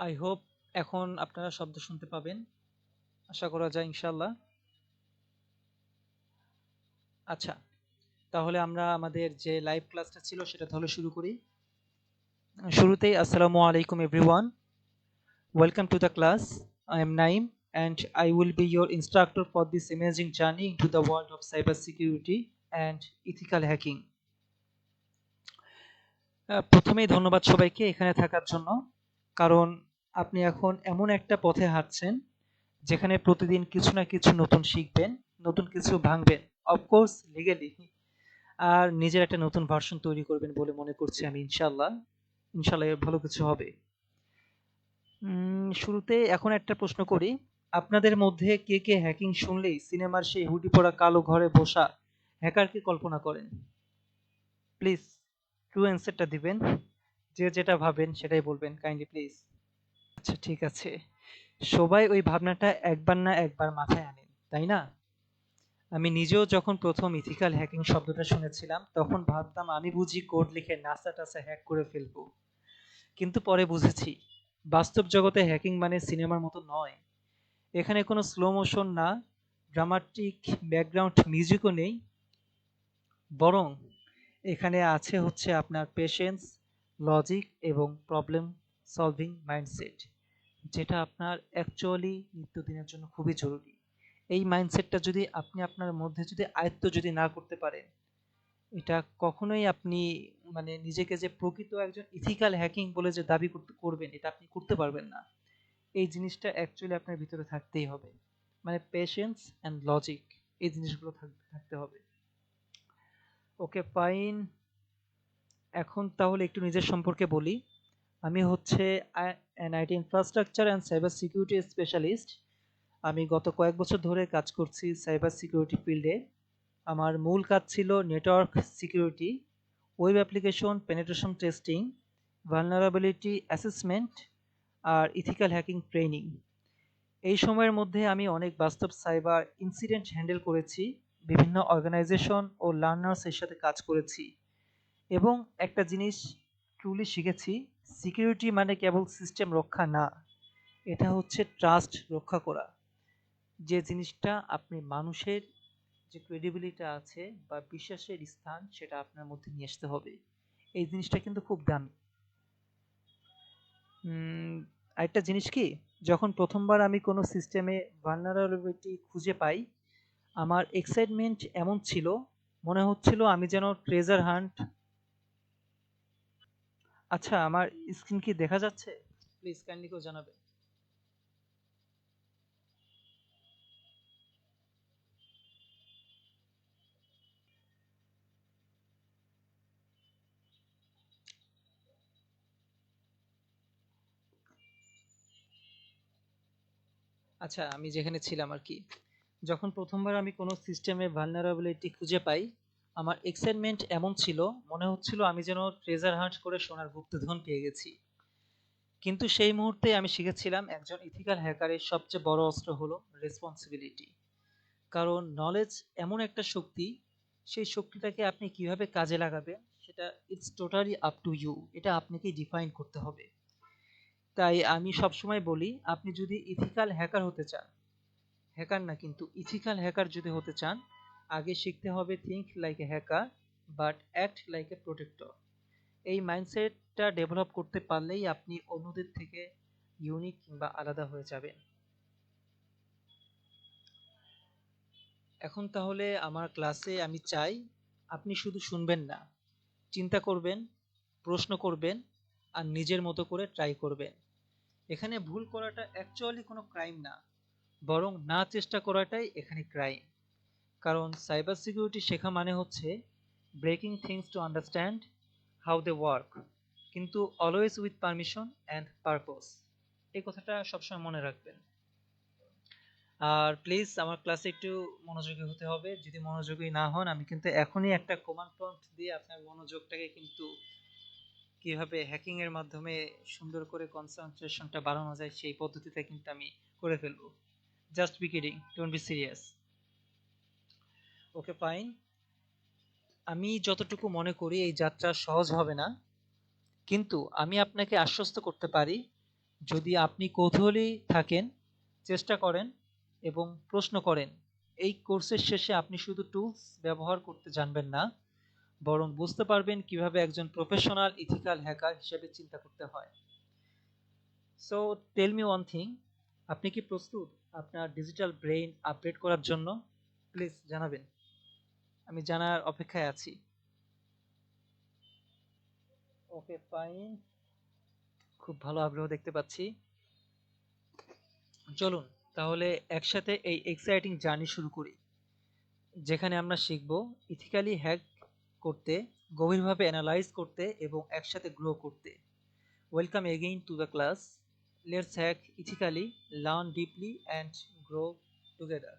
I hope এখন আপনারা শব্দ শুনতে পাবেন, আশা করা যায় ইনশাল্লাহ। আচ্ছা, তাহলে আমরা আমাদের যে লাইভ ক্লাসটা ছিল সেটা তাহলে শুরু করি। শুরুতেই আসসালামু আলাইকুম everyone, welcome to the class. I am Naim and I will be your instructor for this amazing journey into the world of cybersecurity and ethical hacking. প্রথমেই ধন্যবাদ সবাইকে এখানে থাকার জন্য, কারণ আপনি এখন এমন একটা পথে হাঁটছেন যেখানে প্রতিদিন কিছু না কিছু নতুন শিখবেন, নতুন কিছু ভাঙবেন, অফকোর্স লিগেলি, আর নিজের একটা নতুন ভার্সন তৈরি করবেন বলে মনে করছি আমি। ইনশাল্লাহ ইনশাল্লাহ এর ভালো কিছু হবে। শুরুতে এখন একটা প্রশ্ন করি, আপনাদের মধ্যে কে কে হ্যাকিং শুনলেই সিনেমার সেই হুডি পরা কালো ঘরে বসা হ্যাকারকে কল্পনা করেন? প্লিজ ট্রু অ্যান্সারটা দিবেন, যে যেটা ভাবেন সেটাই বলবেন কাইন্ডলি প্লিজ। আচ্ছা ঠিক আছে, সবাই ওই ভাবনাটা একবার না একবার মাথায় আনেন, তাই না? আমি নিজেও যখন প্রথম ইথিক্যাল হ্যাকিং শব্দটা শুনেছিলাম তখন ভাবতাম আমি বুঝি কোড লিখে নাসা টাসা হ্যাক করে ফেলবো। কিন্তু পরে বুঝেছি বাস্তব জগতে হ্যাকিং মানে সিনেমার মতো নয়। এখানে কোনো স্লো মোশন না, ড্রামাটিক ব্যাকগ্রাউন্ড মিউজিকও নেই, বরং এখানে আছে হচ্ছে আপনার পেশেন্স, লজিক এবং প্রবলেম সলভিং মাইন্ডসেট, যেটা আপনার অ্যাকচুয়ালি নিত্যদিনের জন্য খুবই জরুরি। এই মাইন্ডসেটটা যদি আপনি আপনার মধ্যে যদি আয়ত্ত যদি না করতে পারেন, এটা কখনোই আপনি মানে নিজেকে যে প্রকৃত একজন ইথিক্যাল হ্যাকিং বলে যে দাবি করবেন, এটা আপনি করতে পারবেন না। এই জিনিসটা অ্যাকচুয়ালি আপনার ভিতরে থাকতেই হবে, মানে পেশেন্স অ্যান্ড লজিক, এই জিনিসগুলো থাকতে হবে। ওকে ফাইন, এখন তাহলে একটু নিজের সম্পর্কে বলি। আমি হচ্ছে an IT infrastructure and cyber security specialist. আমি গত কয়েক বছর ধরে কাজ করছি সাইবার সিকিউরিটি ফিল্ডে। আমার মূল কাজ ছিল network security, web application penetration testing, vulnerability assessment আর ইথিক্যাল হ্যাকিং ট্রেনিং। এই সময়ের মধ্যে আমি অনেক বাস্তব সাইবার ইনসিডেন্ট হ্যান্ডেল করেছি, বিভিন্ন অর্গানাইজেশন ও লার্নার্সের সাথে কাজ করেছি, এবং একটা জিনিস ট্রুলি শিখেছি, সিকিউরিটি মানে কেবল সিস্টেম রক্ষা না, এটা হচ্ছে ট্রাস্ট রক্ষা করা। যে জিনিসটা আপনি মানুষের যে ক্রেডিবিলিটি আছে বা বিশ্বাসের স্থান সেটা আপনার মধ্যে নিয়ে আসতে হবে। এই জিনিসটা কিন্তু খুব দামি। আরেকটা জিনিস কি, যখন প্রথমবার আমি কোনো সিস্টেমে ভালনারেবিলিটি খুঁজে পাই, আমার এক্সাইটমেন্ট এমন ছিল, মনে হচ্ছিল আমি যেন ট্রেজার হান্ট। আচ্ছা, আমার স্ক্রিন কি দেখা যাচ্ছে? প্লিজ কাইন্ডলি কেউ জানাবে। আচ্ছা, আমি যেখানে ছিলাম আর কি, যখন প্রথমবার আমি কোনো সিস্টেমে ভালনারেবিলিটি খুঁজে পাই, আমার এক্সাইটমেন্ট এমন ছিল, মনে হচ্ছিল আমি যেন ট্রেজার হান্ট করে সোনার গুপ্তধন পেয়ে গেছি। কিন্তু সেই মুহূর্তে আমি শিখেছিলাম একজন ইথিক্যাল হ্যাকারের সবচেয়ে বড় অস্ত্র হলো রেসপন্সিবিলিটি। কারণ নলেজ এমন একটা শক্তি, সেই শক্তিটাকে আপনি কিভাবে কাজে লাগাবেন সেটা it's totally up to you, এটা আপনাকেই ডিফাইন করতে হবে। তাই আমি সবসময় বলি, আপনি যদি ইথিক্যাল হ্যাকার হতে চান, হ্যাকার না কিন্তু ইথিক্যাল হ্যাকার যদি হতে চান, আগে শিখতে হবে think like a hacker but act like a protector. এই মাইন্ডসেটটা ডেভেলপ করতে পারলেই আপনি অন্যদের থেকে ইউনিক কিংবা আলাদা হয়ে যাবেন। এখন তাহলে আমার ক্লাসে আমি চাই আপনি শুধু শুনবেন না, চিন্তা করবেন, প্রশ্ন করবেন, আর নিজের মতো করে ট্রাই করবেন। এখানে ভুল করাটা অ্যাকচুয়ালি কোনো ক্রাইম না, বরং না চেষ্টা করাটাই এখানে ক্রাইম। কারণ সাইবার সিকিউরিটি শেখা মানে হচ্ছে breaking things to understand how they work, কিন্তু always with permission and purpose. এই কথাটা সবসময় মনে রাখবেন। আর প্লিজ আমার ক্লাসে একটু মনোযোগী হতে হবে, যদি মনোযোগী না হন আমি কিন্তু এখনই একটা কমান্ড প্রম্পট দিয়ে আপনার মনোযোগটাকে কিন্তু কিভাবে হ্যাকিং এর মাধ্যমে সুন্দর করে কনসেন্ট্রেশনটা বাড়ানো যায় সেই পদ্ধতিটা কিন্তু আমি করে ফেলবো। Just be kidding, don't be serious. Okay fine, আমি যতটুকু মনে করি এই যাত্রা সহজ হবে না, কিন্তু আমি আপনাকে আশ্বস্ত করতে পারি যদি আপনি কৌতূহলী থাকেন, চেষ্টা করেন এবং প্রশ্ন করেন, এই কোর্সের শেষে আপনি শুধু টুলস ব্যবহার করতে জানবেন না, বরং বুঝতে পারবেন কিভাবে একজন প্রফেশনাল ইথিক্যাল হ্যাকার হিসেবে চিন্তা করতে হয়। So tell me one thing, আপনি কি প্রস্তুত আপনার ডিজিটাল ব্রেইন আপডেট করার জন্য? প্লিজ জানাবেন, আমি জানার অপেক্ষায় আছি। ওকে, ফাইন, খুব ভালো আগ্রহ দেখতে পাচ্ছি। চলুন তাহলে একসাথে এই এক্সাইটিং জার্নি শুরু করি, যেখানে আমরা শিখব ইথিক্যালি হ্যাক করতে, গভীরভাবে অ্যানালাইজ করতে এবং একসাথে গ্রো করতে। Welcome again to the class. Let's hack ethically, learn deeply and grow together.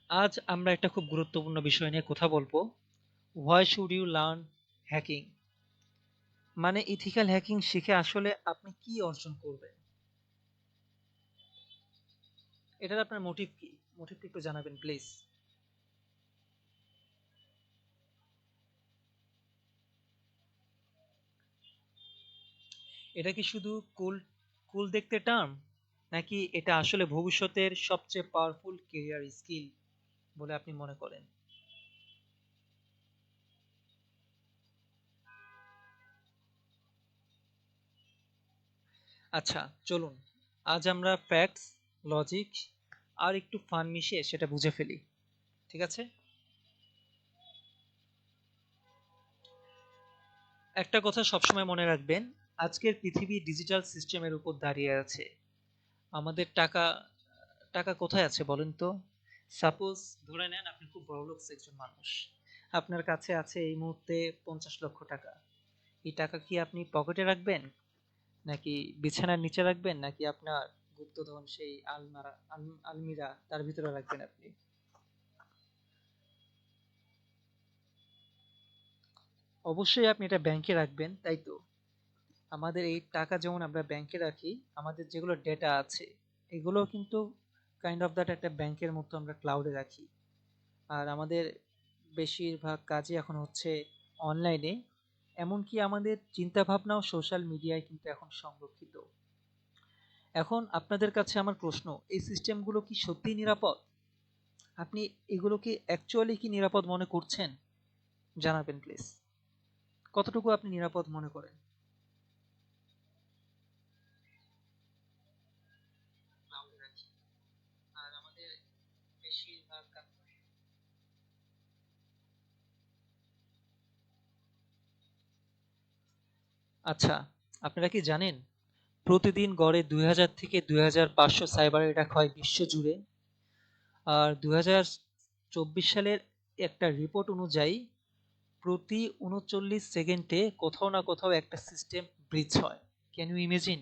আজ আমরা একটা খুব গুরুত্বপূর্ণ বিষয় নিয়ে কথা বলবো। Why should you learn hacking? মানে ইথিক্যাল হ্যাকিং শিখে আসলে আপনি কি অর্জন করবেন? এটার আপনার মোটিভ কি? মোটিভটা একটু জানাবেন প্লিজ। এটা কি শুধু কুল কুল দেখতে টার্ম, নাকি এটা আসলে ভবিষ্যতের সবচেয়ে পাওয়ারফুল কেরিয়ার স্কিল বলে আপনি মনে করেন? আচ্ছা, চলুন আজ আমরা ফ্যাক্টস, লজিক আর একটু ফান মিশিয়ে সেটা বুঝে ফেলি। ঠিক আছে? একটা কথা সবসময় মনে রাখবেন, আজকের পৃথিবী ডিজিটাল সিস্টেমের উপর দাঁড়িয়ে আছে। আমাদের টাকা টাকা কোথায় আছে বলেন তো? সাপোজ ধরে নেন আপনি খুব বড়লোক একজন মানুষ, আপনার কাছে আছে এই মুহূর্তে 50 লক্ষ টাকা। এই টাকা কি আপনি পকেটে রাখবেন, নাকি বিছানার নিচে রাখবেন, নাকি আপনার গুপ্তধন সেই আলমিরা তার ভিতরে রাখবেন আপনি? অবশ্যই আপনি এটা ব্যাংকে রাখবেন, তাই তো? আমাদের এই টাকা যেমন আমরা ব্যাংকে রাখি, আমাদের যেগুলো ডেটা আছে এগুলো কিন্তু কাইন্ড অফ দ্যাট একটা ব্যাংকের মতো আমরা ক্লাউডে রাখি। আর আমাদের বেশিরভাগ কাজই এখন হচ্ছে অনলাইনে। এমনকি আমাদের চিন্তা ভাবনাও সোশ্যাল মিডিয়ায় কিন্তু এখন সংরক্ষিত। এখন আপনাদের কাছে আমার প্রশ্ন, এই সিস্টেমগুলো কি সত্যিই নিরাপদ? আপনি এগুলোকে অ্যাকচুয়ালি কি নিরাপদ মনে করছেন? জানাবেন প্লিজ, কতটুকু আপনি নিরাপদ মনে করেন? ক্লাউডে রাখি। আর আমাদের বেশিরভাগ আচ্ছা, আপনারা কি জানেন প্রতিদিন গড়ে 2000 থেকে 2500 সাইবার অ্যাটাক হয় বিশ্বজুড়ে? আর 2024 সালের একটা রিপোর্ট অনুযায়ী প্রতি 39 সেকেন্ডে কোথাও না কোথাও একটা সিস্টেম ব্রিচ হয়। Can you imagine?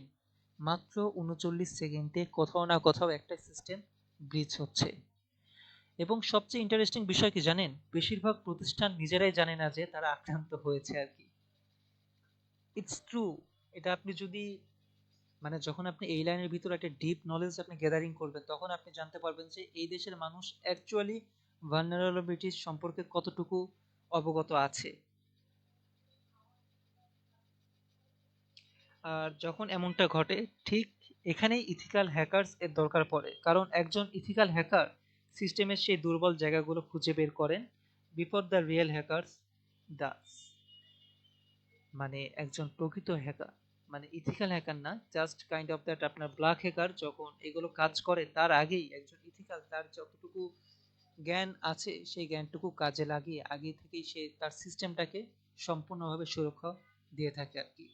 মাত্র 39 সেকেন্ডে কোথাও না কোথাও একটা সিস্টেম ব্রিচ হচ্ছে। এবং সবচেয়ে ইন্টারেস্টিং বিষয় কি জানেন, বেশিরভাগ প্রতিষ্ঠান নিজেরাই জানে না যে তারা আক্রান্ত হয়েছে আর কি। It's true. এটা আপনি যদি, মানে যখন আপনি এই লাইনের ভিতরে একটা ডিপ নলেজ আপনি গ্যাদারিং করবেন, তখন আপনি জানতে পারবেন যে এই দেশের মানুষ অ্যাকচুয়ালি ভালনারেবিলিটিস সম্পর্কে কতটুকু অবগত আছে। আর যখন এমনটা ঘটে, ঠিক এখানেই ইথিক্যাল হ্যাকারস এর দরকার পড়ে, কারণ একজন ইথিক্যাল হ্যাকার সিস্টেমের সেই দুর্বল জায়গাগুলো খুঁজে বের করেন বিফোর দ্য রিয়েল হ্যাকারস ডাস। মানে একজন প্রকৃত হ্যাকার, মানে ইথিক্যাল হ্যাকার না, জাস্ট কাইন্ড অফ দ্যাট আপনার ব্ল্যাক হ্যাকার যখন এগুলো কাজ করে তার আগেই একজন ইথিক্যাল তার যতটুকু জ্ঞান আছে সেই জ্ঞানটুকু কাজে লাগিয়ে আগে থেকেই সে তার সিস্টেমটাকে সম্পূর্ণভাবে সুরক্ষা দিয়ে থাকে আর কি।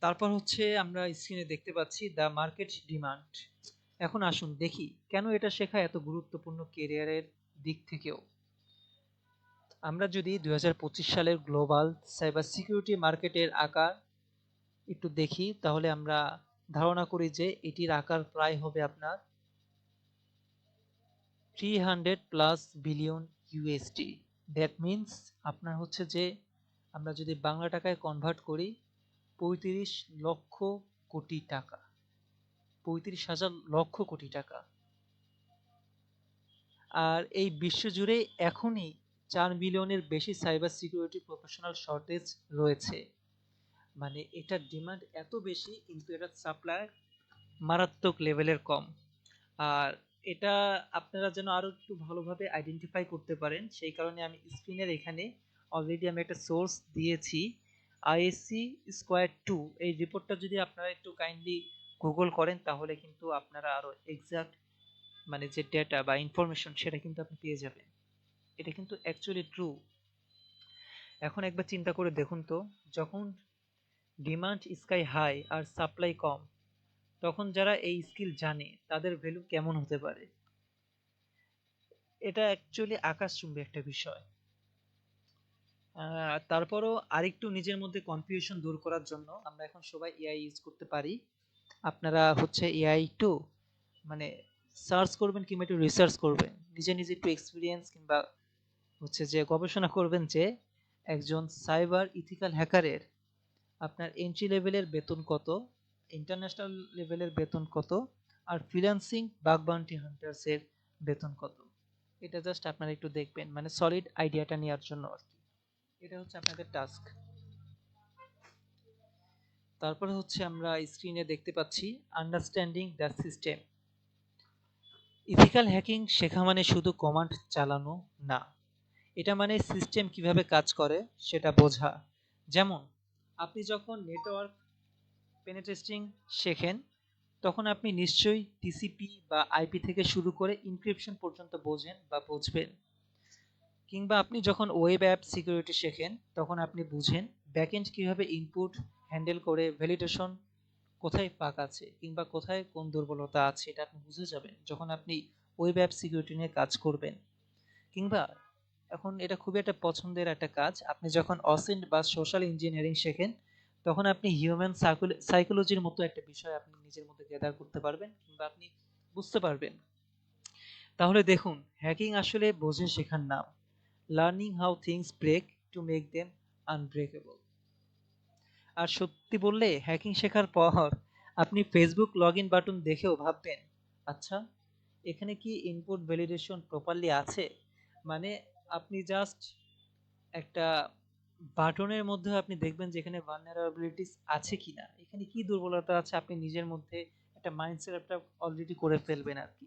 তারপর হচ্ছে আমরা স্ক্রিনে দেখতে পাচ্ছি দ্য মার্কেট ডিমান্ড। এখন আসুন দেখি কেন এটা শেখা এত গুরুত্বপূর্ণ কেরিয়ারের দিক থেকেও। আমরা যদি 2025 সালের গ্লোবাল সাইবার সিকিউরিটি মার্কেটের আকার একটু দেখি, তাহলে আমরা ধারণা করি যে এটির আকার প্রায় হবে আপনার 300+ বিলিয়ন ইউএসডি। দ্যাট মিনস আপনার হচ্ছে যে, আমরা যদি বাংলা টাকায় কনভার্ট করি, 35 লক্ষ কোটি টাকা। 35,000 লক্ষ কোটি টাকা। আর এই বিশ্বজুড়ে এখনই 4 মিলিয়নের বেশি সাইবার সিকিউরিটি প্রফেশনাল শর্টেজ রয়েছে। মানে এটার ডিমান্ড এত বেশি কিন্তু এটার সাপ্লাই মারাত্মক লেভেলের কম। আর এটা আপনারা যেন আরো একটু ভালোভাবে আইডেন্টিফাই করতে পারেন সেই কারণে আমি স্ক্রিনের এখানে অলরেডি আমি একটা সোর্স দিয়েছি, আইএসসি স্কোয়ার টু। এই রিপোর্টটা যদি আপনারা একটু কাইন্ডলি গুগল করেন তাহলে কিন্তু আপনারা আরো এক্সাক্ট মানে যে ডেটা বা ইনফরমেশন সেটা কিন্তু আপনি পেয়ে যাবেন। এটা কিন্তু অ্যাকচুয়ালি ট্রু। এখন একবার চিন্তা করে দেখুন তো, যখন ডিমান্ড স্কাই হাই আর সাপ্লাই কম, তখন যারা এই স্কিল জানে তাদের ভ্যালু কেমন হতে পারে। এটা অ্যাকচুয়ালি আকাশচুম্বী একটা বিষয়। তারপরও আরেকটু নিজের মধ্যে কনফিউশন দূর করার জন্য আমরা এখন সবাই এআই ইউজ করতে পারি। আপনারা হচ্ছে এআই একটু মানে সার্চ করবেন কিংবা একটু রিসার্চ করবেন, নিজে নিজে একটু এক্সপিরিয়েন্স কিংবা হচ্ছে যে গবেষণা করবেন যে একজন সাইবার ইথিক্যাল হ্যাকারের আপনার এন্ট্রি লেভেলের বেতন কত, ইন্টারন্যাশনাল লেভেলের বেতন কত, আর ফ্রিল্যান্সিং বাগ বাউন্টি হান্টার্সের বেতন কত। এটা জাস্ট আপনারা একটু দেখবেন মানে সলিড আইডিয়াটা নেওয়ার জন্য আর কি। এটা হচ্ছে আপনাদের টাস্ক। তারপরে হচ্ছে আমরা স্ক্রিনে দেখতে পাচ্ছি understanding the system. Ethical hacking শেখা মানে শুধু কমান্ড চালানো না, এটা মানে সিস্টেম কিভাবে কাজ করে সেটা বোঝা। যেমন আপনি যখন নেটওয়ার্ক পেনিট্রেস্টিং শেখেন তখন আপনি নিশ্চয়ই টিসিপি বা আইপি থেকে শুরু করে ইনক্রিপশন পর্যন্ত বোঝেন বা বুঝবেন। কিংবা আপনি যখন ওয়েব অ্যাপ সিকিউরিটি শেখেন তখন আপনি বুঝেন ব্যাকএন্ড কিভাবে ইনপুট হ্যান্ডেল করে, ভ্যালিডেশন কোথায় ফাঁক আছে কিংবা কোথায় কোন দুর্বলতা আছে এটা আপনি বুঝে যাবেন যখন আপনি ওয়েব অ্যাপ সিকিউরিটি নিয়ে কাজ করবেন। কিংবা এখন এটা খুবই একটা পছন্দের একটা কাজ, আপনি যখন অসিন্ট বা সোশ্যাল ইঞ্জিনিয়ারিং শেখেন তখন আপনি হিউম্যান সাইকোলজির মতো একটা বিষয় আপনি নিজের মধ্যে গ্যাদার করতে পারবেন কিংবা আপনি বুঝতে পারবেন। তাহলে দেখুন, হ্যাকিং আসলে বোঝে শেখার নাম, learning how things break to make them unbreakable. আর সত্যি বললে হ্যাকিং শেখার পর আপনি ফেসবুক লগ ইন বাটন দেখেও ভাববেন, আচ্ছা এখানে কি ইনপুট ভ্যালিডেশন প্রপারলি আছে। মানে আপনি জাস্ট একটা বাটনের মধ্যে আপনি দেখবেন যে এখানে ভালনারাবিলিটিস আছে কিনা, এখানে কি দুর্বলতা আছে, আপনি নিজের মধ্যে একটা মাইন্ডসেট একটা অলরেডি করে ফেলবেন আর কি।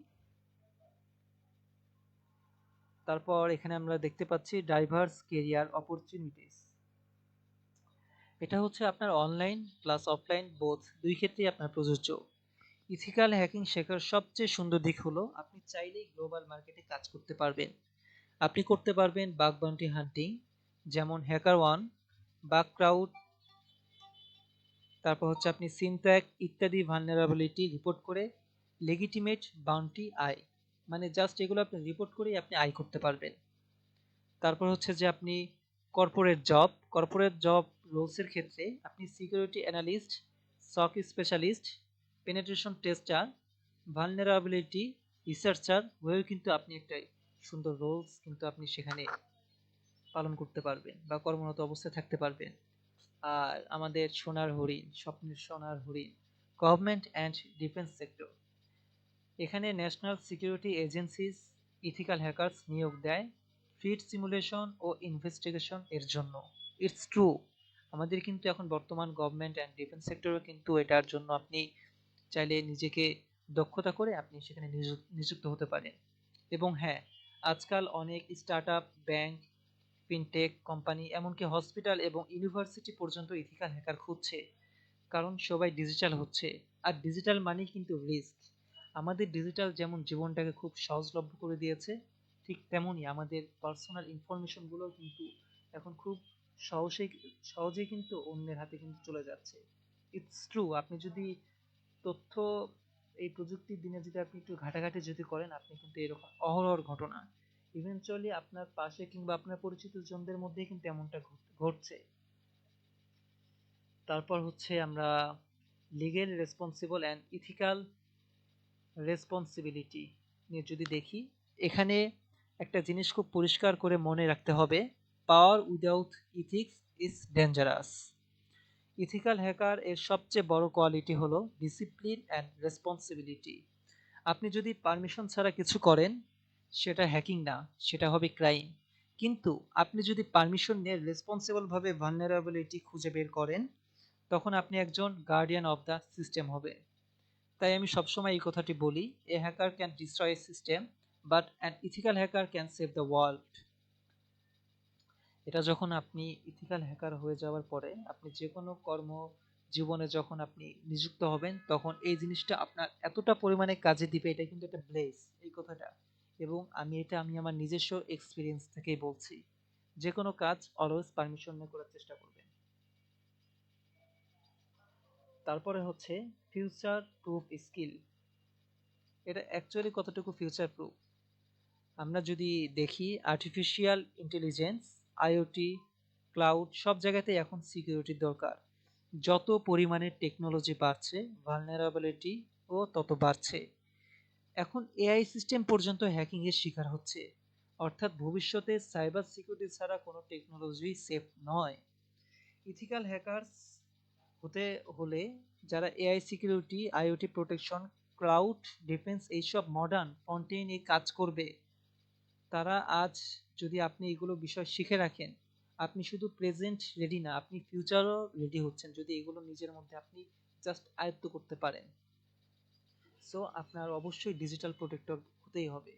তারপর এখানে আমরা দেখতে পাচ্ছি ডাইভার্স কেরিয়ার অপরচুনিটিস। এটা হচ্ছে আপনার অনলাইন প্লাস অফলাইন বোথ দুই ক্ষেত্রেই আপনার প্রযোজ্য। ইথিক্যাল হ্যাকিং শেখার সবচেয়ে সুন্দর দিক হলো আপনি চাইলেই গ্লোবাল মার্কেটে কাজ করতে পারবেন। আপনি করতে পারবেন বাগ বাউন্টি হান্টিং যেমন হ্যাকার ওয়ান, বাগ ক্রাউড, তারপর হচ্ছে আপনি সিনট্যাক ইত্যাদি ভালনারাবিলিটি রিপোর্ট করে লেগিটিমেট বাউন্টি আই, মানে জাস্ট এগুলো আপনি রিপোর্ট করেই আপনি আয় করতে পারবেন। তারপর হচ্ছে যে আপনি কর্পোরেট জব রোলসের ক্ষেত্রে আপনি সিকিউরিটি অ্যানালিস্ট, সক স্পেশালিস্ট, পেনেট্রেশন টেস্টার, ভালনারাবিলিটি রিসার্চার হয়েও কিন্তু আপনি একটা সুন্দর রোলস কিন্তু আপনি সেখানে পালন করতে পারবেন বা কর্মরত অবস্থায় থাকতে পারবেন। আর আমাদের সোনার হরিণ, স্বপ্নের সোনার হরিণ, গভর্নমেন্ট অ্যান্ড ডিফেন্স সেক্টর, এখানে national security agencies ethical hackers নিয়োগ দেয় ফিট সিমুলেশন ও ইনভেস্টিগেশন এর জন্য। ইটস ট্রু, আমাদের কিন্তু এখন বর্তমান গভর্নমেন্ট অ্যান্ড ডিফেন্স সেক্টরও কিন্তু এটার জন্য আপনি চাইলে নিজেকে দক্ষতা করে আপনি সেখানে নিযুক্ত হতে পারেন। এবং হ্যাঁ, আজকাল অনেক স্টার্টআপ, ব্যাংক, ফিনটেক কোম্পানি, এমনকি হসপিটাল এবং ইউনিভার্সিটি পর্যন্ত ইথিক্যাল হ্যাকার খুঁজছে, কারণ সবাই ডিজিটাল হচ্ছে। আর ডিজিটাল মানেই কিন্তু রিস্ক। আমাদের ডিজিটাল যেমন জীবনটাকে খুব সহজলভ্য করে দিয়েছে, ঠিক তেমনই আমাদের পার্সোনাল ইনফরমেশনগুলো কিন্তু এখন খুব সহজেই সহজেই কিন্তু অন্যের হাতে কিন্তু চলে যাচ্ছে। ইটস ট্রু, আপনি যদি তথ্য এই প্রযুক্তির দিনে যদি আপনি একটু ঘাটাঘাটি যদি করেন আপনি কিন্তু এরকম অহরহর ঘটনা ইভেনচুয়ালি আপনার পাশে কিংবা আপনার পরিচিত জনদের মধ্যে কিন্তু এমনটা ঘটছে। তারপর হচ্ছে আমরা legal responsible and ethical responsibility নিয়ে যদি দেখি, এখানে একটা জিনিস খুব পরিষ্কার করে মনে রাখতে হবে, power without ethics is dangerous. Ethical hacker এর সবচেয়ে বড় কোয়ালিটি হলো ডিসিপ্লিন অ্যান্ড রেসপন্সিবিলিটি। আপনি যদি পারমিশন ছাড়া কিছু করেন সেটা হ্যাকিং না, সেটা হবে ক্রাইম। কিন্তু আপনি যদি পারমিশন নিয়ে রেসপন্সিবল ভাবে ভালনারেবিলিটি খুঁজে বের করেন, তখন আপনি একজন গার্ডিয়ান অফ দ্য সিস্টেম হবে। তাই আমি সবসময় এই কথাটি বলি, a hacker can destroy a system, but an ethical hacker can save the world. এটা যখন আপনি ইথিক্যাল হ্যাকার হয়ে যাওয়ার পরে আপনি যে কোনো কর্ম জীবনে যখন আপনি নিযুক্ত হবেন, তখন এই জিনিসটা আপনার এতটা পরিমাণে কাজে দিবে, এটা কিন্তু একটা ব্লেস এই কথাটা। এবং আমি আমার নিজস্ব এক্সপিরিয়েন্স থেকেই বলছি, যে কোনো কাজ অলওয়েজ পারমিশন নিয়ে করার চেষ্টা করবেন। তারপরে হচ্ছে ফিউচার প্রুফ স্কিল। এটা অ্যাকচুয়ালি কতটুকু ফিউচার প্রুফ? আমরা যদি দেখি, আর্টিফিশিয়াল ইন্টেলিজেন্স, আইওটি, ক্লাউড, সব জায়গাতেই এখন সিকিউরিটির দরকার। যত পরিমাণে টেকনোলজি বাড়ছে, ভালনারেবিলিটি ও তত বাড়ছে। এখন এআই সিস্টেম পর্যন্ত হ্যাকিং এর শিকার হচ্ছে। অর্থাৎ ভবিষ্যতে সাইবার সিকিউরিটি ছাড়া কোনো টেকনোলজি সেফ নয়। ইথিক্যাল হ্যাকার্স হতে হলে, যারা AI security, IoT protection, cloud defence, এইসব মডার্ন ফ্রন্টেইনে কাজ করবে, তারা আজ, যদি আপনি এগুলো বিষয় শিখে রাখেন, আপনি শুধু প্রেজেন্ট রেডি না, আপনি ফিউচারও রেডি হচ্ছেন, যদি এগুলো নিজের মধ্যে আপনি জাস্ট আয়ত্ত করতে পারেন। সো আপনার অবশ্যই ডিজিটাল প্রোটেক্টর হতেই হবে।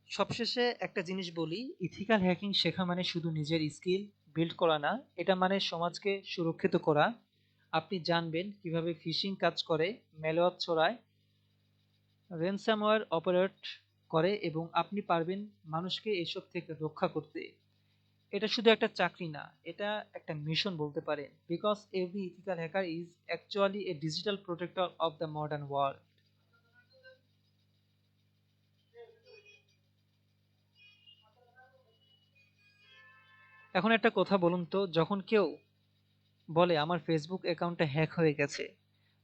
সবশেষে একটা জিনিস বলি, ইথিক্যাল হ্যাকিং শেখা মানে শুধু নিজের স্কিল বিল্ড করা না, এটা মানে সমাজকে সুরক্ষিত করা। আপনি জানবেন কিভাবে ফিশিং কাজ করে, ম্যালওয়্যার ছড়ায়, রেনসামওয়্যার অপারেট করে, এবং আপনি পারবেন মানুষকে এসব থেকে রক্ষা করতে। এটা শুধু একটা চাকরি না, এটা একটা মিশন বলতে পারেন, because every ethical hacker is actually A digital protector of the modern world. এখন একটা কথা বলুন তো, যখন কেউ বলে আমার ফেসবুক অ্যাকাউন্টটা হ্যাক হয়ে গেছে,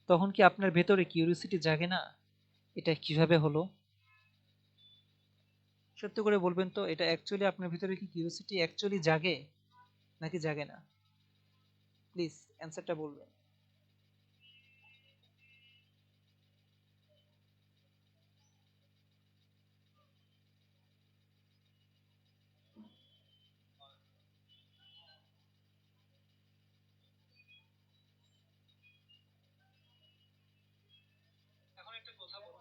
তখন কি আপনার ভেতরে কিউরিওসিটি জাগে না? এটা কিভাবে হলো? সত্য করে বলবেন তো, এটা অ্যাকচুয়ালি আপনার ভিতরে কি কিউরিওসিটি অ্যাকচুয়ালি জাগে নাকি জাগে না? প্লিজ অ্যান্সারটা বলবেন। এখন একটা কথা বলুন।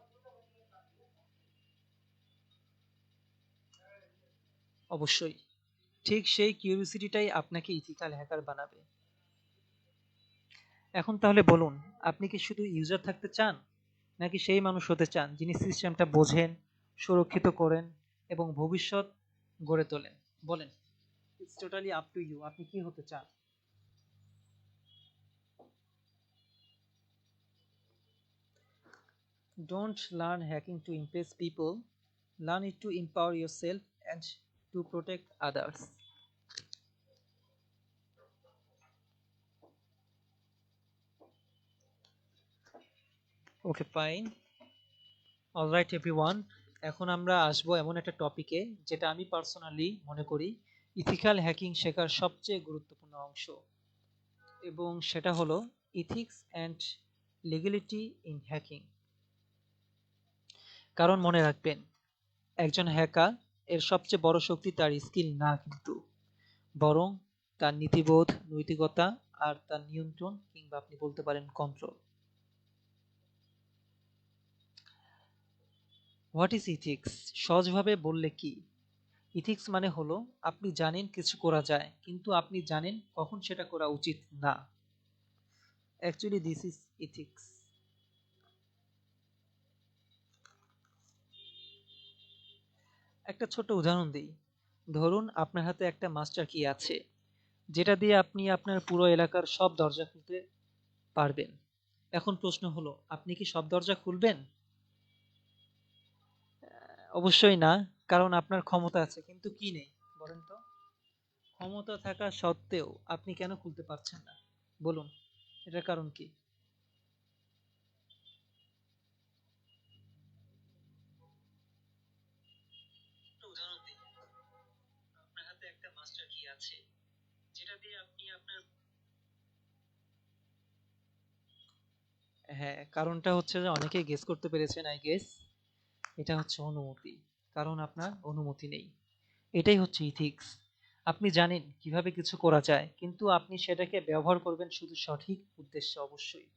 অবশ্যই। ঠিক সেই কিউরিওসিটিটাই আপনাকে ইথিক্যাল হ্যাকার বানাবে। এখন তাহলে বলুন, আপনি কি শুধু ইউজার থাকতে চান, নাকি সেই মানুষ হতে চান যিনি সিস্টেমটা বোঝেন, সুরক্ষিত করেন এবং ভবিষ্যৎ গড়ে তোলেন? বলেন, it's totally up to you, আপনি কি হতে চান? Don't learn hacking to impress people, learn it to empower yourself and to protect others. Okay, fine. Alright everyone, এখন আমরা আসবো এমন একটা টপিকে যেটা আমি পার্সোনালি মনে করি ইথিক্যাল হ্যাকিং শেখার সবচেয়ে গুরুত্বপূর্ণ অংশ, এবং সেটা হলো ethics and legality in hacking. কারণ মনে রাখবেন, একজন হ্যাকার এর সবচেয়ে বড় শক্তি তার স্কিল না কিন্তু, বরং তার নীতিবোধ, নৈতিকতা আর তার নিয়ন্ত্রণ, কিংবা আপনি বলতে পারেন কন্ট্রোল। What is ethics? সহজভাবে বললে কি, ইথিক্স মানে হলো আপনি জানেন কিছু করা যায়, কিন্তু আপনি জানেন কখন সেটা করা উচিত না। Actually this is ethics. একটা ছোট উদাহরণ দিই। ধরুন আপনার হাতে একটা মাস্টার কি আছে, যেটা দিয়ে আপনি আপনার পুরো এলাকার সব দরজা খুলতে পারবেন। এখন প্রশ্ন হলো, আপনি কি সব দরজা খুলবেন? অবশ্যই না, কারণ আপনার ক্ষমতা আছে কিন্তু কি নেই বলেন তো? ক্ষমতা থাকা সত্ত্বেও আপনি কেন খুলতে পারছেন না? বলুন, এটার কারণ কি? একটা উদাহরণ দিই। আপনার হাতে একটা মাস্টার কি আছে, যেটা দিয়ে আপনি আপনার, হ্যাঁ, কারণটা হচ্ছে যে অনেকেই গেস করতে পেরেছেন, আই গেস। এটা হচ্ছে অনুমতি। কারণ আপনার অনুমতি নেই। এটাই হচ্ছে ইথিক্স। আপনি জানেন কিভাবে কিছু করা যায়, কিন্তু আপনি সেটাকে ব্যবহার করবেন শুধু সঠিক উদ্দেশ্যে অবশ্যই।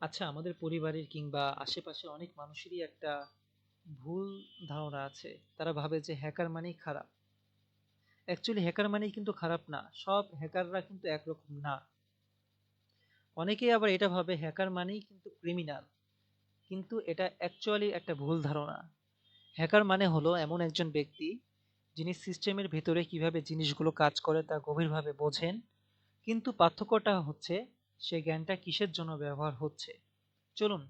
আচ্ছা, আমাদের পরিবারের কিংবা আশেপাশে অনেক মানুষেরই একটা ভুল ধারণা আছে। তারা ভাবে যে হ্যাকার মানেই খারাপ। অ্যাকচুয়ালি হ্যাকার মানেই কিন্তু খারাপ না। সব হ্যাকাররা কিন্তু একরকম না। অনেকেই আবার এটা ভাবে হ্যাকার মানেই কিন্তু ক্রিমিনাল। কিন্তু এটা অ্যাকচুয়ালি একটা ভুল ধারণা। হ্যাকার মানে হলো এমন একজন ব্যক্তি যিনি সিস্টেমের ভেতরে কিভাবে জিনিসগুলো কাজ করে তা গভীরভাবে বোঝেন, কিন্তু পার্থক্যটা হচ্ছে সে জ্ঞানটা কিসের জন্য ব্যবহার হচ্ছে। চলুন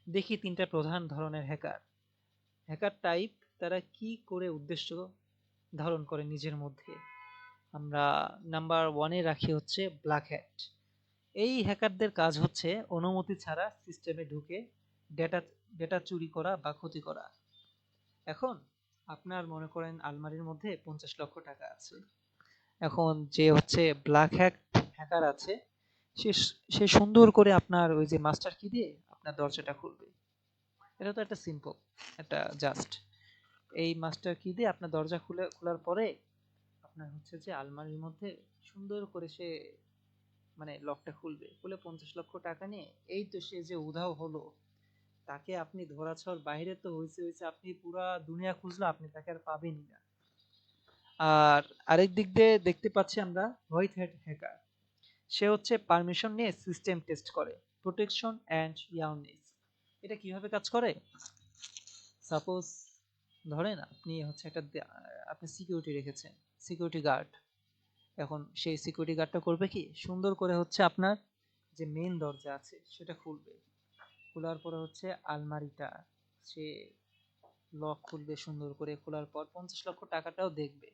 দেখি তিনটা প্রধান ধরনের হ্যাকার। হ্যাকার টাইপ, তারা কি করে উদ্দেশ্য ধারণ করে নিজের মধ্যে। আমরা নাম্বার ওয়ানে রাখি হচ্ছে ব্ল্যাক হ্যাট। এই হ্যাকারদের কাজ হচ্ছে অনুমতি ছাড়া সিস্টেমে ঢুকে ডেটা ডেটা চুরি করা বা ক্ষতি করা। এখন আপনার মনে করেন আলমারির মধ্যে 50 লক্ষ টাকা আছে। এখন যে হচ্ছে ব্ল্যাক হ্যাকার আছে, সে সে সুন্দর করে আপনার ওই যে মাস্টার কি দিয়ে আপনার দরজাটা খুলবে। এটা তো একটা সিম্পল, একটা জাস্ট এই মাস্টার কি দিয়ে আপনার দরজা খোলার পরে আপনার হচ্ছে যে আলমারির মধ্যে সুন্দর করে সে মানে লকটা খুলবে, খুলে 50 লক্ষ টাকা নিয়ে এই তো সে যে উধাও হলো। তাকে আপনি ধরাছোঁয়ার বাইরে তো হয়েছে হয়েছে, আপনি পুরা দুনিয়া খুঁজলো আপনি তাকে আর পাবেনই না। আর আরেক দিক দিয়ে দেখতে পাচ্ছি আমরা হোয়াইট হ্যাট হ্যাকার। সে হচ্ছে পারমিশন নিয়ে সিস্টেম টেস্ট করে, প্রোটেকশন অ্যান্ড ইয়ারনেস। এটা কিভাবে কাজ করে? সাপোজ ধরেন আপনি হচ্ছে আপনি সিকিউরিটি রেখেছেন, সিকিউরিটি গার্ড। এখন সেই সিকিউরিটি গার্ডটা করবে কি সুন্দর করে হচ্ছে আপনার যে মেইন দরজা আছে সেটা খুলবে, খোলার পরে হচ্ছে আলমারিটা সে লক খুলবে সুন্দর করে, খোলার পর 50 লক্ষ টাকাটাও দেখবে,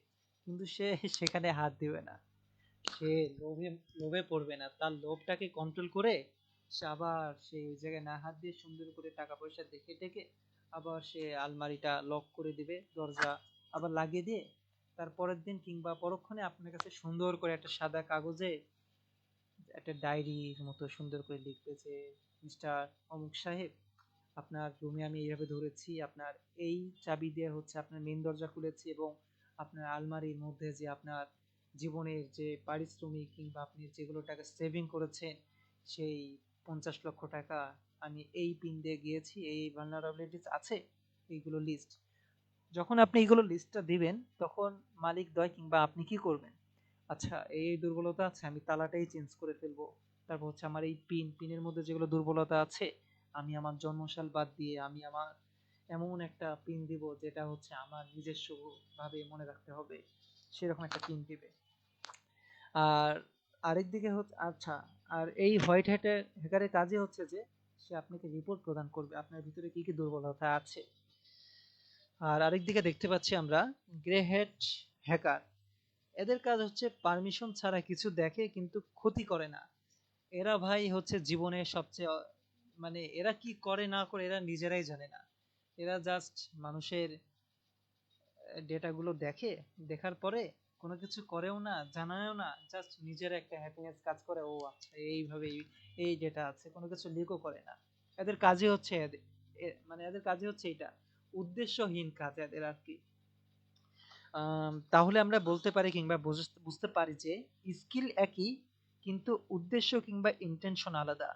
কিন্তু সে সেখানে হাত দিবে না। সে লোভে লোভে পড়বে না, তার লোভটাকে কন্ট্রোল করে সে আবার সে ওই জায়গায় না হাত দিয়ে সুন্দর করে টাকা পয়সা দেখে টেকে আবার সে আলমারিটা লক করে দিবে, দরজা আবার লাগিয়ে দিয়ে তার পরের দিন কিংবা পরক্ষণে আপনার কাছে সুন্দর করে একটা সাদা কাগজে একটা ডায়েরির মতো সুন্দর করে লিখবে যে মিস্টার অমুক সাহেব, আপনার রুমে আমি এইভাবে ধরেছি, আপনার এই চাবি দিয়ে হচ্ছে আপনার মেন দরজা খুলেছি, এবং আপনার আলমারির মধ্যে যে আপনার জীবনের যে পারিশ্রমিক কিংবা আপনি যেগুলো টাকা সেভিং করেছেন সেই 50 লক্ষ টাকা আমি এই পিন দিয়ে গিয়েছি, এই ভালনারাবিলিটিস আছে, এইগুলো লিস্ট। যখন আপনি এইগুলো লিস্টটা দিবেন তখন মালিক দয় কিংবা আপনি কি করবেন? আচ্ছা, এই দুর্বলতা আছে, আমি তালাটাই চেঞ্জ করে ফেলবো। তারপর হচ্ছে আমার এই পিনের মধ্যে যেগুলো দুর্বলতা আছে, আমি আমার জন্মসাল বাদ দিয়ে আমি আমার এমন একটা পিন দিব যেটা হচ্ছে আমার নিজস্ব ভাবে মনে রাখতে হবে, সেরকম একটা পিন দিবে। আর আরেক দিকে হচ্ছে আচ্ছা, আর এই হোয়াইট হ্যাকারের কাজই হচ্ছে যে সে আপনাকে রিপোর্ট প্রদান করবে আপনার ভিতরে কি কি দুর্বলতা আছে। আর আরেক দিকে দেখতে পাচ্ছি আমরা গ্রে হেড হ্যাকার। এদের কাজ হচ্ছে পারমিশন ছাড়া কিছু দেখে কিন্তু ক্ষতি করে না। এরা ভাই হচ্ছে জীবনে সবচেয়ে মানে এরা কি করে না করে এরা নিজেরাই জানে না। এরা জাস্ট মানুষের ডেটাগুলো দেখে, দেখার পরে কোনো কিছু করেও না, জানায়ও না, জাস্ট নিজের একটা হ্যাপিনেস কাজ করে, ও আচ্ছা এইভাবে এই ডেটা আছে, কোনো কিছু লিকও করে না। এদের কাজই হচ্ছে মানে এদের কাজই হচ্ছে এটা, উদ্দেশ্যহীন কাজ এদের আর কি। তাহলে আমরা বলতে পারি কিংবা বুঝতে পারি যে স্কিল একই, কিন্তু উদ্দেশ্য কিংবা ইন্টেনশন আলাদা।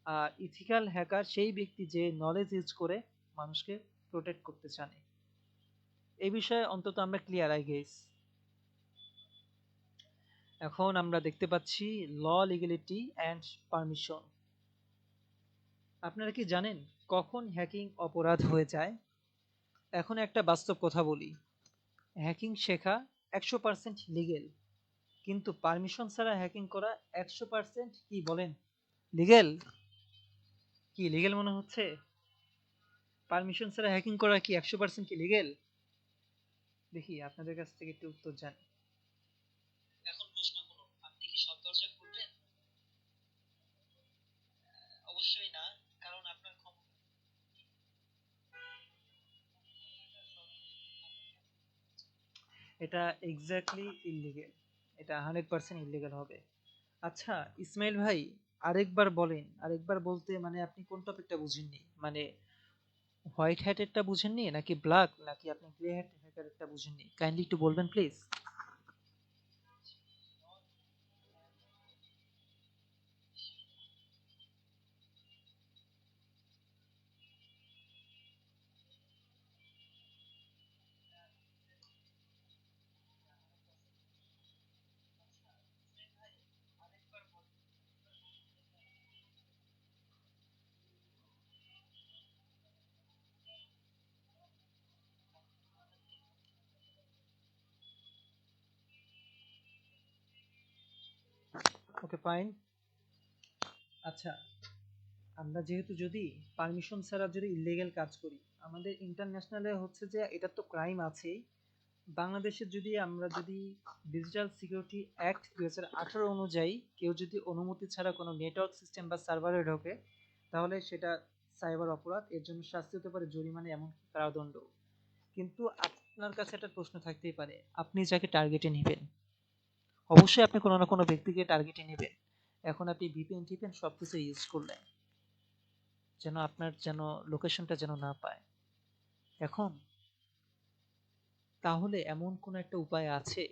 আর ইথিক্যাল হ্যাকার সেই ব্যক্তি যে নলেজ ইউজ করে মানুষকে প্রোটেক্ট করতে জানে। এই বিষয়ে অন্তত আমরা ক্লিয়ার, আই গেস। এখন আমরা দেখতে পাচ্ছি ল, লিগ্যালিটি অ্যান্ড পারমিশন। আপনারা কি জানেন কখন হ্যাকিং অপরাধ হয়ে যায়? এখন একটা বাস্তব কথা বলি, হ্যাকিং শেখা 100% লিগেল, কিন্তু পারমিশন ছাড়া হ্যাকিং করা 100% কি বলেন লিগেল? কি লিগেল মনে হচ্ছে? পারমিশন ছাড়া হ্যাকিং করা কি 100% কি লিগেল? দেখি আপনাদের কাছ থেকে একটু উত্তর জানি। এখন প্রশ্ন হলো, আপনি কি সব দরজা খুলবেন? অবশ্যই না, কারণ আপনার এটা এক্স্যাক্টলি ইললিগেল, এটা 100% ইললিগেল হবে। আচ্ছা ইসমাইল ভাই, আরেকবার বলেন, আরেকবার বলতে মানে আপনি কোন টপিকটা বুঝেননি? মানে হোয়াইট হ্যাটেরটা বুঝেননি নাকি ব্ল্যাক নাকি আপনি গ্রে হ্যাকারেরটা বুঝেননি? কাইন্ডলি একটু বলবেন প্লিজ। Okay fine. আচ্ছা, আমরা যেহেতু যদি পারমিশন ছাড়া যদি ইলিগেল কাজ করি, আমাদের ইন্টারন্যাশনালে হচ্ছে যে এটা তো ক্রাইম আছেই। বাংলাদেশে যদি আমরা যদি ডিজিটাল সিকিউরিটি অ্যাক্ট 2018 অনুযায়ী কেউ যদি অনুমতি ছাড়া কোনো নেটওয়ার্ক সিস্টেম বা সার্ভারে ঢোকে, তাহলে সেটা সাইবার অপরাধ। এর জন্য শাস্তি হতে পারে জরিমানা, এমনকি কারাদণ্ড। কিন্তু আপনার কাছে একটা প্রশ্ন থাকতেই পারে, আপনি যাকে টার্গেটে নেবেন, অবশ্যই আপনি কোনো না কোনো ব্যক্তিকে টার্গেটে নেবেন। এখন আপনি ভিপিএন টিপেন সবকিছু ইউজ করলেন, যেন আপনার যেন লোকেশনটা যেন না পায়। এখন তাহলে এমন কোনো একটা উপায় আছে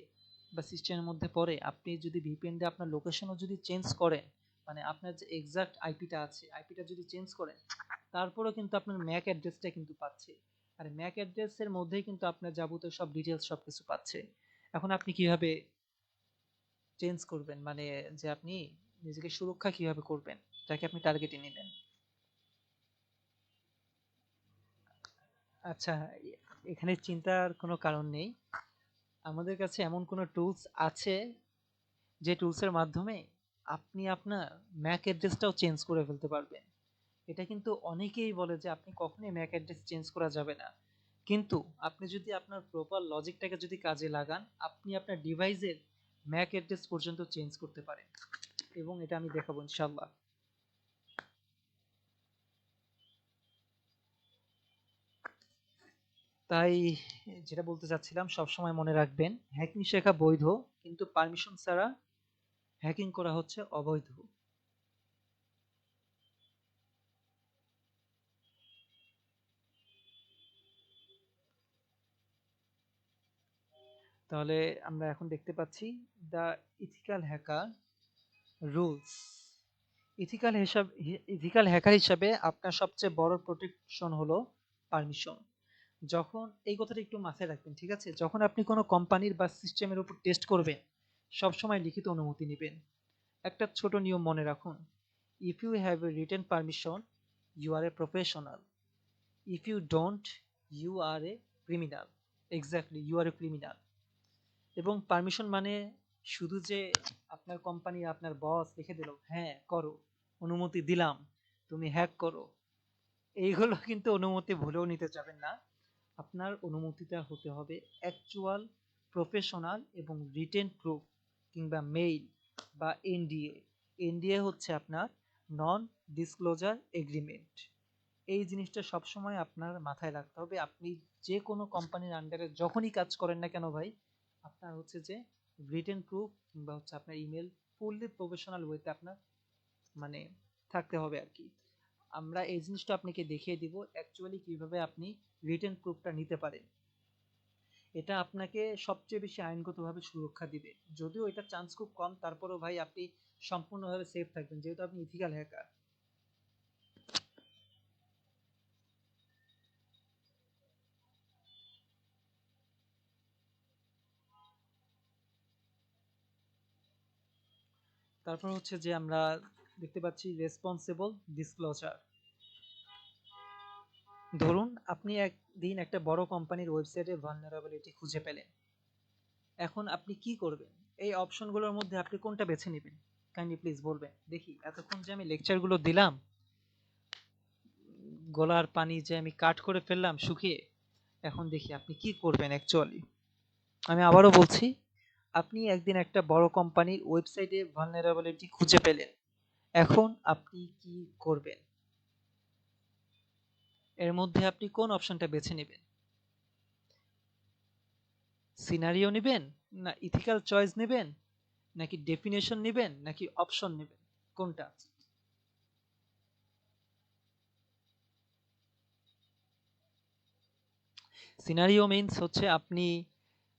বা সিস্টেমের মধ্যে পড়ে, আপনি যদি ভিপিএন দিয়ে আপনার লোকেশনও যদি চেঞ্জ করেন, মানে আপনার যে এক্সাক্ট আইপিটা আছে আইপিটা যদি চেঞ্জ করেন, তারপরেও কিন্তু আপনার ম্যাক অ্যাড্রেসটা কিন্তু পাচ্ছে। আর ম্যাক অ্যাড্রেসের মধ্যেই কিন্তু আপনার যাবতীয় সব ডিটেলস সবকিছু পাচ্ছে। এখন আপনি কিভাবে চেঞ্জ করবেন, মানে যে আপনি নিজেকে সুরক্ষা কিভাবে করবেন যাকে আপনি টার্গেটে নিলেন? আচ্ছা, এখানে চিন্তার কোনো কারণ নেই। আমাদের কাছে এমন কোনো টুলস আছে যে টুলসের মাধ্যমে আপনি আপনার ম্যাক অ্যাড্রেসটাও চেঞ্জ করে ফেলতে পারবেন। এটা কিন্তু অনেকেই বলে যে আপনি কখনোই ম্যাক অ্যাড্রেস চেঞ্জ করা যাবে না, কিন্তু আপনি যদি আপনার প্রপার লজিকটাকে যদি কাজে লাগান, আপনি আপনার ডিভাইসের ম্যাক অ্যাড্রেস পর্যন্ত চেঞ্জ করতে পারেন, এবং এটা আমি দেখাবো ইনশাল্লাহ। তাই যেটা বলতে চাচ্ছিলাম, সবসময় মনে রাখবেন, হ্যাকিং শেখা বৈধ, কিন্তু পারমিশন ছাড়া হ্যাকিং করা হচ্ছে অবৈধ। তাহলে আমরা এখন দেখতে পাচ্ছি the ethical hacker rules. Ethical hacker হিসাবে আপনার সবচেয়ে বড় প্রোটেকশন হলো পারমিশন। যখন এই কথাটা একটু মাথায় রাখবেন, ঠিক আছে? যখন আপনি কোনো কোম্পানির বা সিস্টেমের উপর টেস্ট করবেন, সবসময় লিখিত অনুমতি নেবেন। একটা ছোট নিয়ম মনে রাখুন: if you have a written permission, you are a professional. If you don't, you are a criminal. Exactly, you are a criminal. এবং পারমিশন মানে শুধু যে আপনার কোম্পানি আপনার বস লিখে দিল হ্যাঁ করো, অনুমতি দিলাম, তুমি হ্যাক করো, এইগুলো কিন্তু অনুমতি ভুলেও নিতে যাবেন না। আপনার অনুমতিটা হতে হবে অ্যাকচুয়াল, প্রফেশনাল এবং রিটেন প্রুফ, কিংবা মেইল বা এনডিএ। এনডিএ হচ্ছে আপনার নন ডিসক্লোজার এগ্রিমেন্ট। এই জিনিসটা সবসময় আপনার মাথায় রাখতে হবে। আপনি যে কোনো কোম্পানির আন্ডারে যখনই কাজ করেন না কেন ভাই, আপনার হচ্ছে যে রিটেন প্রুফ কিংবা হচ্ছে আপনার ইমেল ফুললি প্রফেশনাল ওয়েতে আপনার মানে থাকতে হবে আর কি। আমরা এই জিনিসটা আপনাকে দেখিয়ে দিব অ্যাকচুয়ালি কিভাবে আপনি রিটেন প্রুফটা নিতে পারেন। এটা আপনাকে সবচেয়ে বেশি আইনগতভাবে সুরক্ষা দিবে। যদিও এটা চান্স খুব কম, তারপরেও ভাই আপনি সম্পূর্ণভাবে সেফ থাকবেন যেহেতু আপনি ইথিক্যাল হ্যাকার। তারপর হচ্ছে যে আমরা দেখতে পাচ্ছি রেসপন্সিবল ডিসক্লোজার। ধরুন আপনি একদিন একটা বড় কোম্পানির ওয়েবসাইটে ভালনারেবিলিটি খুঁজে পেলেন। এখন আপনি কি করবেন? এই অপশনগুলোর মধ্যে আপনি কোনটা বেছে নেবেন? কাইন্ডলি প্লিজ বলবেন দেখি। এতক্ষণ যে আমি লেকচারগুলো দিলাম, গলার পানি যে আমি কাট করে ফেললাম শুকিয়ে, এখন দেখি আপনি কি করবেন অ্যাকচুয়ালি। আমি আবারও বলছি, আপনি একদিন একটা বড় কোম্পানির ওয়েবসাইটে ভালনারেবিলিটি খুঁজে পেলেন। এখন আপনি কি করবেন? এর মধ্যে আপনি কোন অপশনটা বেছে নেবেন? সিনারিও নেবেন, না ইথিক্যাল চয়েস নেবেন, নাকি ডেফিনেশন নেবেন, নাকি অপশন নেবেন? কোনটা? সিনারিও মিনস হচ্ছে আপনি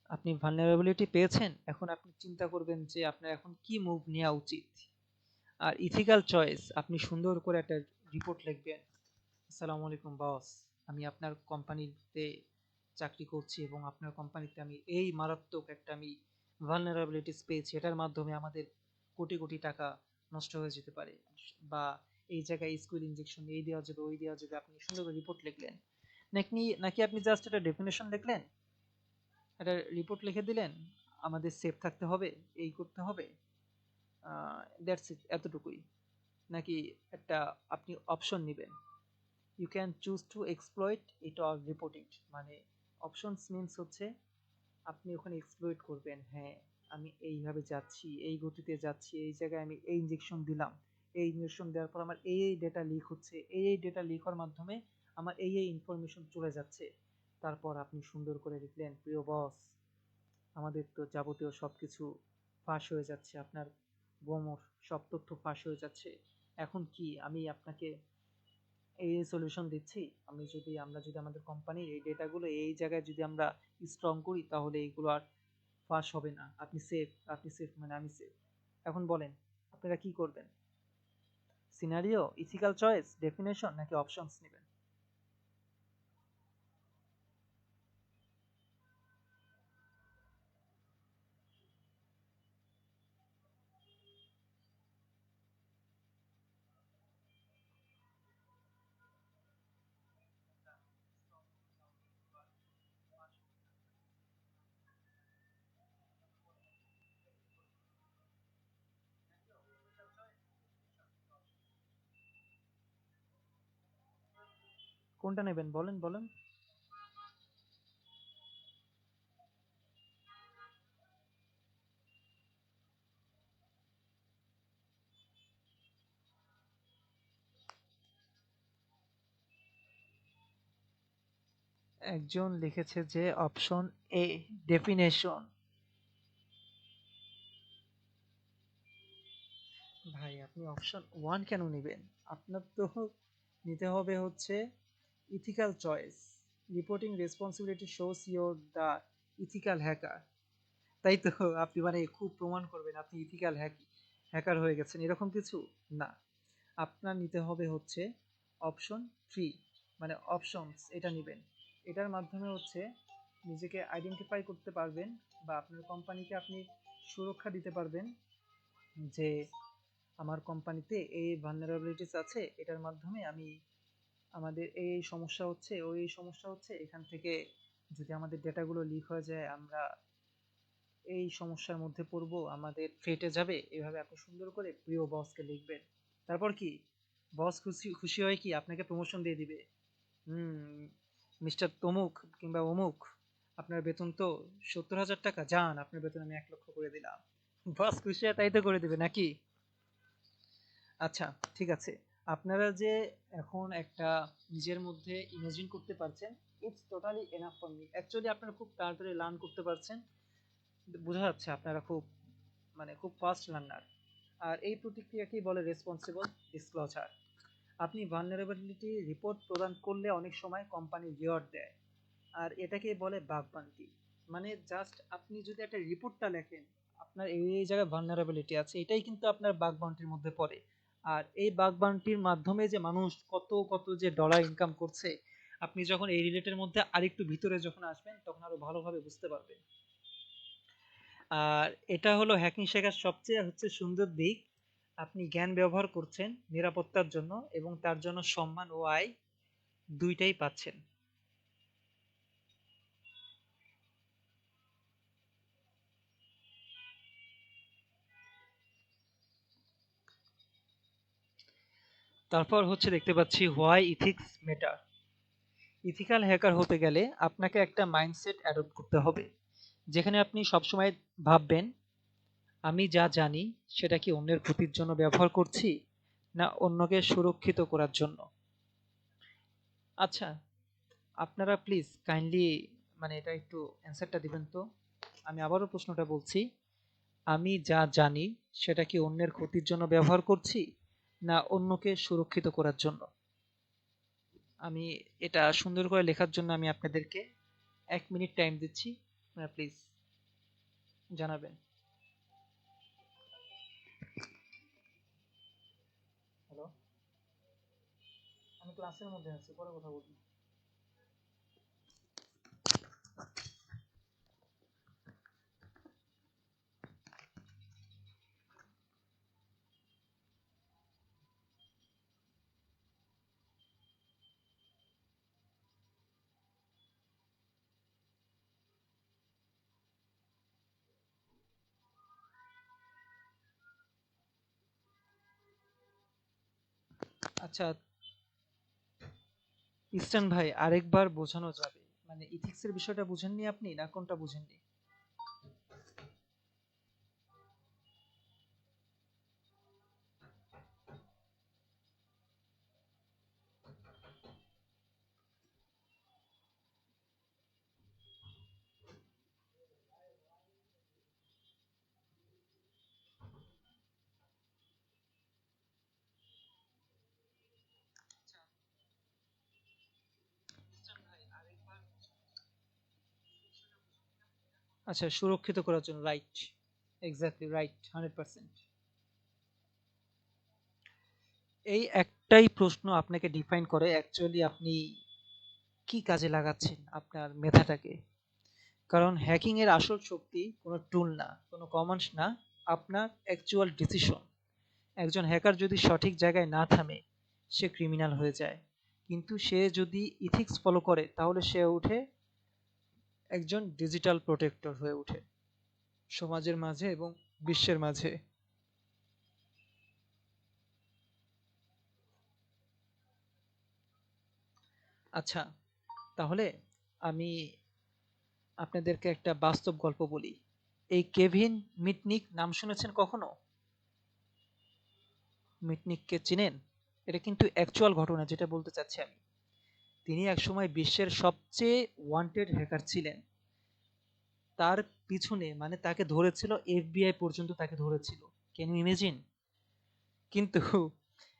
আপনি ভালনারেবিলিটি পেয়েছেন, এখন আপনি চিন্তা করবেন যে আপনার এখন কি মুভ নেওয়া উচিত। আর ইথিক্যাল চয়েস, আপনি সুন্দর করে একটা রিপোর্ট লিখবেন। আসসালামু আলাইকুম বস, আমি আপনার কোম্পানিতে চাকরি করছি এবং আপনার কোম্পানিতে আমি এই মারাত্মক একটা আমি ভালনারেবিলিটিস পেয়েছি, এটার মাধ্যমে আমাদের কোটি কোটি টাকা নষ্ট হয়ে যেতে পারে, বা এই জায়গায় স্কুল ইনজেকশন এই দেওয়া যাবে ওই দেওয়া যাবে। আপনি সুন্দর করে রিপোর্ট লিখলেন, নাকি নাকি আপনি জাস্ট একটা ডেফিনেশন লিখলেন, একটা রিপোর্ট লিখে দিলেন, আমাদের সেফ থাকতে হবে, এই করতে হবে, দ্যাটস ইট, এতটুকুই। নাকি একটা আপনি অপশন নেবেন, you can choose to exploit it or report it, মানে অপশনস মিনস হচ্ছে আপনি ওখানে এক্সপ্লয়েট করবেন। হ্যাঁ, আমি এইভাবে যাচ্ছি, এই গতিতে যাচ্ছি, এই জায়গায় আমি এই ইনজেকশন দিলাম, এই ইনজেকশন দেওয়ার পর আমার এই ডেটা লিক হচ্ছে, এই ডেটা লিক হওয়ার মাধ্যমে আমার এই ইনফরমেশন চলে যাচ্ছে। তারপর আপনি সুন্দর করে লিখলেন, প্রিয় বস, আমাদের তো যাবতীয় সবকিছু ফাঁস হয়ে যাচ্ছে, আপনার গোমর সব তথ্য ফাঁস হয়ে যাচ্ছে। এখন কি আমি আপনাকে এই সলিউশন দিচ্ছি, আমরা যদি আমাদের কোম্পানির এই ডেটাগুলো এই জায়গায় যদি আমরা স্ট্রং করি তাহলে এইগুলো আর ফাঁস হবে না, আপনি সেফ মানে আমি সেফ। এখন বলেন আপনারা কি করবেন? সিনারিও, ইথিক্যাল চয়েস, ডেফিনেশন নাকি অপশনস নেবেন? কোনটা নেবেন বলেন বলেন। একজন লিখেছে যে অপশন এ, ডেফিনেশন। ভাই আপনি অপশন ওয়ান কেন নেবেন? আপনার তো নিতে হবে হচ্ছে ethical choice, reporting responsibility shows your the ethical hacker. তাই তো? আপনি মানে খুব প্রমাণ করবেন আপনি ইথিক্যাল হ্যাকার হয়ে গেছেন এরকম কিছু? না, আপনার নিতে হবে হচ্ছে অপশন থ্রি, মানে অপশনস, এটা নেবেন। এটার মাধ্যমে হচ্ছে নিজেকে আইডেন্টিফাই করতে পারবেন, বা আপনার কোম্পানিকে আপনি সুরক্ষা দিতে পারবেন যে আমার কোম্পানিতে এই ভালনারেবিলিটিস আছে, এটার মাধ্যমে আমি আমাদের এই সমস্যা হচ্ছে, ওই সমস্যা হচ্ছে, এখান থেকে যদি আমাদের ডেটাগুলো লিক হয়ে যায় আমরা এই সমস্যার মধ্যে পড়বো, আমাদের ফেটে যাবে। এভাবে আপনি সুন্দর করে প্রিয় বসকে লিখবেন। তারপর কি, বস খুশি খুশি হয়ে কি আপনাকে প্রমোশন দিয়ে দিবে। হুম, মিস্টার তমুক কিংবা অমুক, আপনার বেতন তো 70,000 টাকা, যান আপনার বেতন আমি 1 লক্ষ করে দিলাম। বস খুশি হয় তাই তো করে দিবে নাকি? আচ্ছা, ঠিক আছে। আপনারা যে এখন একটা নিজের মধ্যে ইমাজিন করতে পারছেন, it's totally enough for me. Actually আপনারা খুব তাড়াতাড়ি লার্ন করতে পারছেন, বোঝা যাচ্ছে আপনারা খুব মানে খুব ফাস্ট লার্নার। আর এই প্রতিক্রিয়াকেই বলে রেসপন্সিবল ডিসক্লোজার। আপনি ভালনারেবিলিটি রিপোর্ট প্রদান করলে অনেক সময় কোম্পানি রিওয়ার্ড দেয়, আর এটাকেই বলে বাগ বান্টি। মানে জাস্ট আপনি যদি একটা রিপোর্টটা লেখেন আপনার এই জায়গায় ভালনারেবিলিটি আছে, এটাই কিন্তু আপনার বাগ বান্টির মধ্যে পড়ে। আর এই বাগ বান্টির মাধ্যমে যে মানুষ কত কত যে ডলার ইনকাম করছে, আপনি যখন এই রিলেটের মধ্যে আরেকটু ভিতরে যখন আসবেন তখন আরো ভালোভাবে বুঝতে পারবেন। আর এটা হলো হ্যাকিং শেখার সবচেয়ে হচ্ছে সুন্দর দিক, আপনি জ্ঞান ব্যবহার করছেন নিরাপত্তার জন্য এবং তার জন্য সম্মান ও আয় দুইটাই পাচ্ছেন। তারপর হচ্ছে দেখতে পাচ্ছি why ethics matter. Ethical hacker হতে গেলে আপনাকে একটা মাইন্ডসেট অ্যাডপ্ট করতে হবে, যেখানে আপনি সবসময় ভাববেন আমি যা জানি সেটা কি অন্যের ক্ষতির জন্য ব্যবহার করছি, না অন্যকে সুরক্ষিত করার জন্য। আচ্ছা, আপনারা প্লিজ কাইন্ডলি মানে এটা একটু অ্যান্সারটা দিবেন তো। আমি আবারও প্রশ্নটা বলছি, আমি যা জানি সেটা কি অন্যের ক্ষতির জন্য ব্যবহার করছি, না অন্যকে সুরক্ষিত করার জন্য? আমি এটা সুন্দর করে লেখার জন্য আমি আপনাদেরকে 1 মিনিট টাইম দিচ্ছি, আপনারা প্লিজ জানাবেন। হ্যালো, আমি ক্লাসের মধ্যে আছি, পরে কথা বলবো। আচ্ছা, ইস্টার্ন ভাই আরেকবার বোঝানো যাবে? মানে ইথিক্সের বিষয়টা বুঝেননি আপনি, না কোনটা বুঝেননি? আচ্ছা, সুরক্ষিত করার জন্য, রাইট, এক্স্যাক্টলি রাইট, 100%। এই একটাই প্রশ্ন আপনাকে ডিফাইন করে অ্যাকচুয়ালি আপনি কি কাজে লাগাচ্ছেন আপনার মেধাটাকে। কারণ হ্যাকিং এর আসল শক্তি কোনো টুল না, কোনো কমান্ডস না, আপনার অ্যাকচুয়াল ডিসিশন। একজন হ্যাকার যদি সঠিক জায়গায় না থামে, সে ক্রিমিনাল হয়ে যায়। কিন্তু সে যদি ইথিক্স ফলো করে, তাহলে সে ওঠে একজন ডিজিটাল প্রোটেক্টর হয়ে ওঠে সমাজের মাঝে এবং বিশ্বের মাঝে। আচ্ছা, তাহলে আমি আপনাদেরকে একটা বাস্তব গল্প বলি। এই কেভিন মিটনিক নাম শুনেছেন কখনো? মিটনিককে চিনেন? এটা কিন্তু অ্যাকচুয়াল ঘটনা যেটা বলতে চাচ্ছি আমি। তিনি একসময় বিশ্বের সবচেয়ে ওয়ান্টেড হ্যাকার ছিলেন। তার পিছনে মানে তাকে ধরেছিল এফবিআই পর্যন্ত, তাকে ধরেছিল। Can you imagine? কিন্তু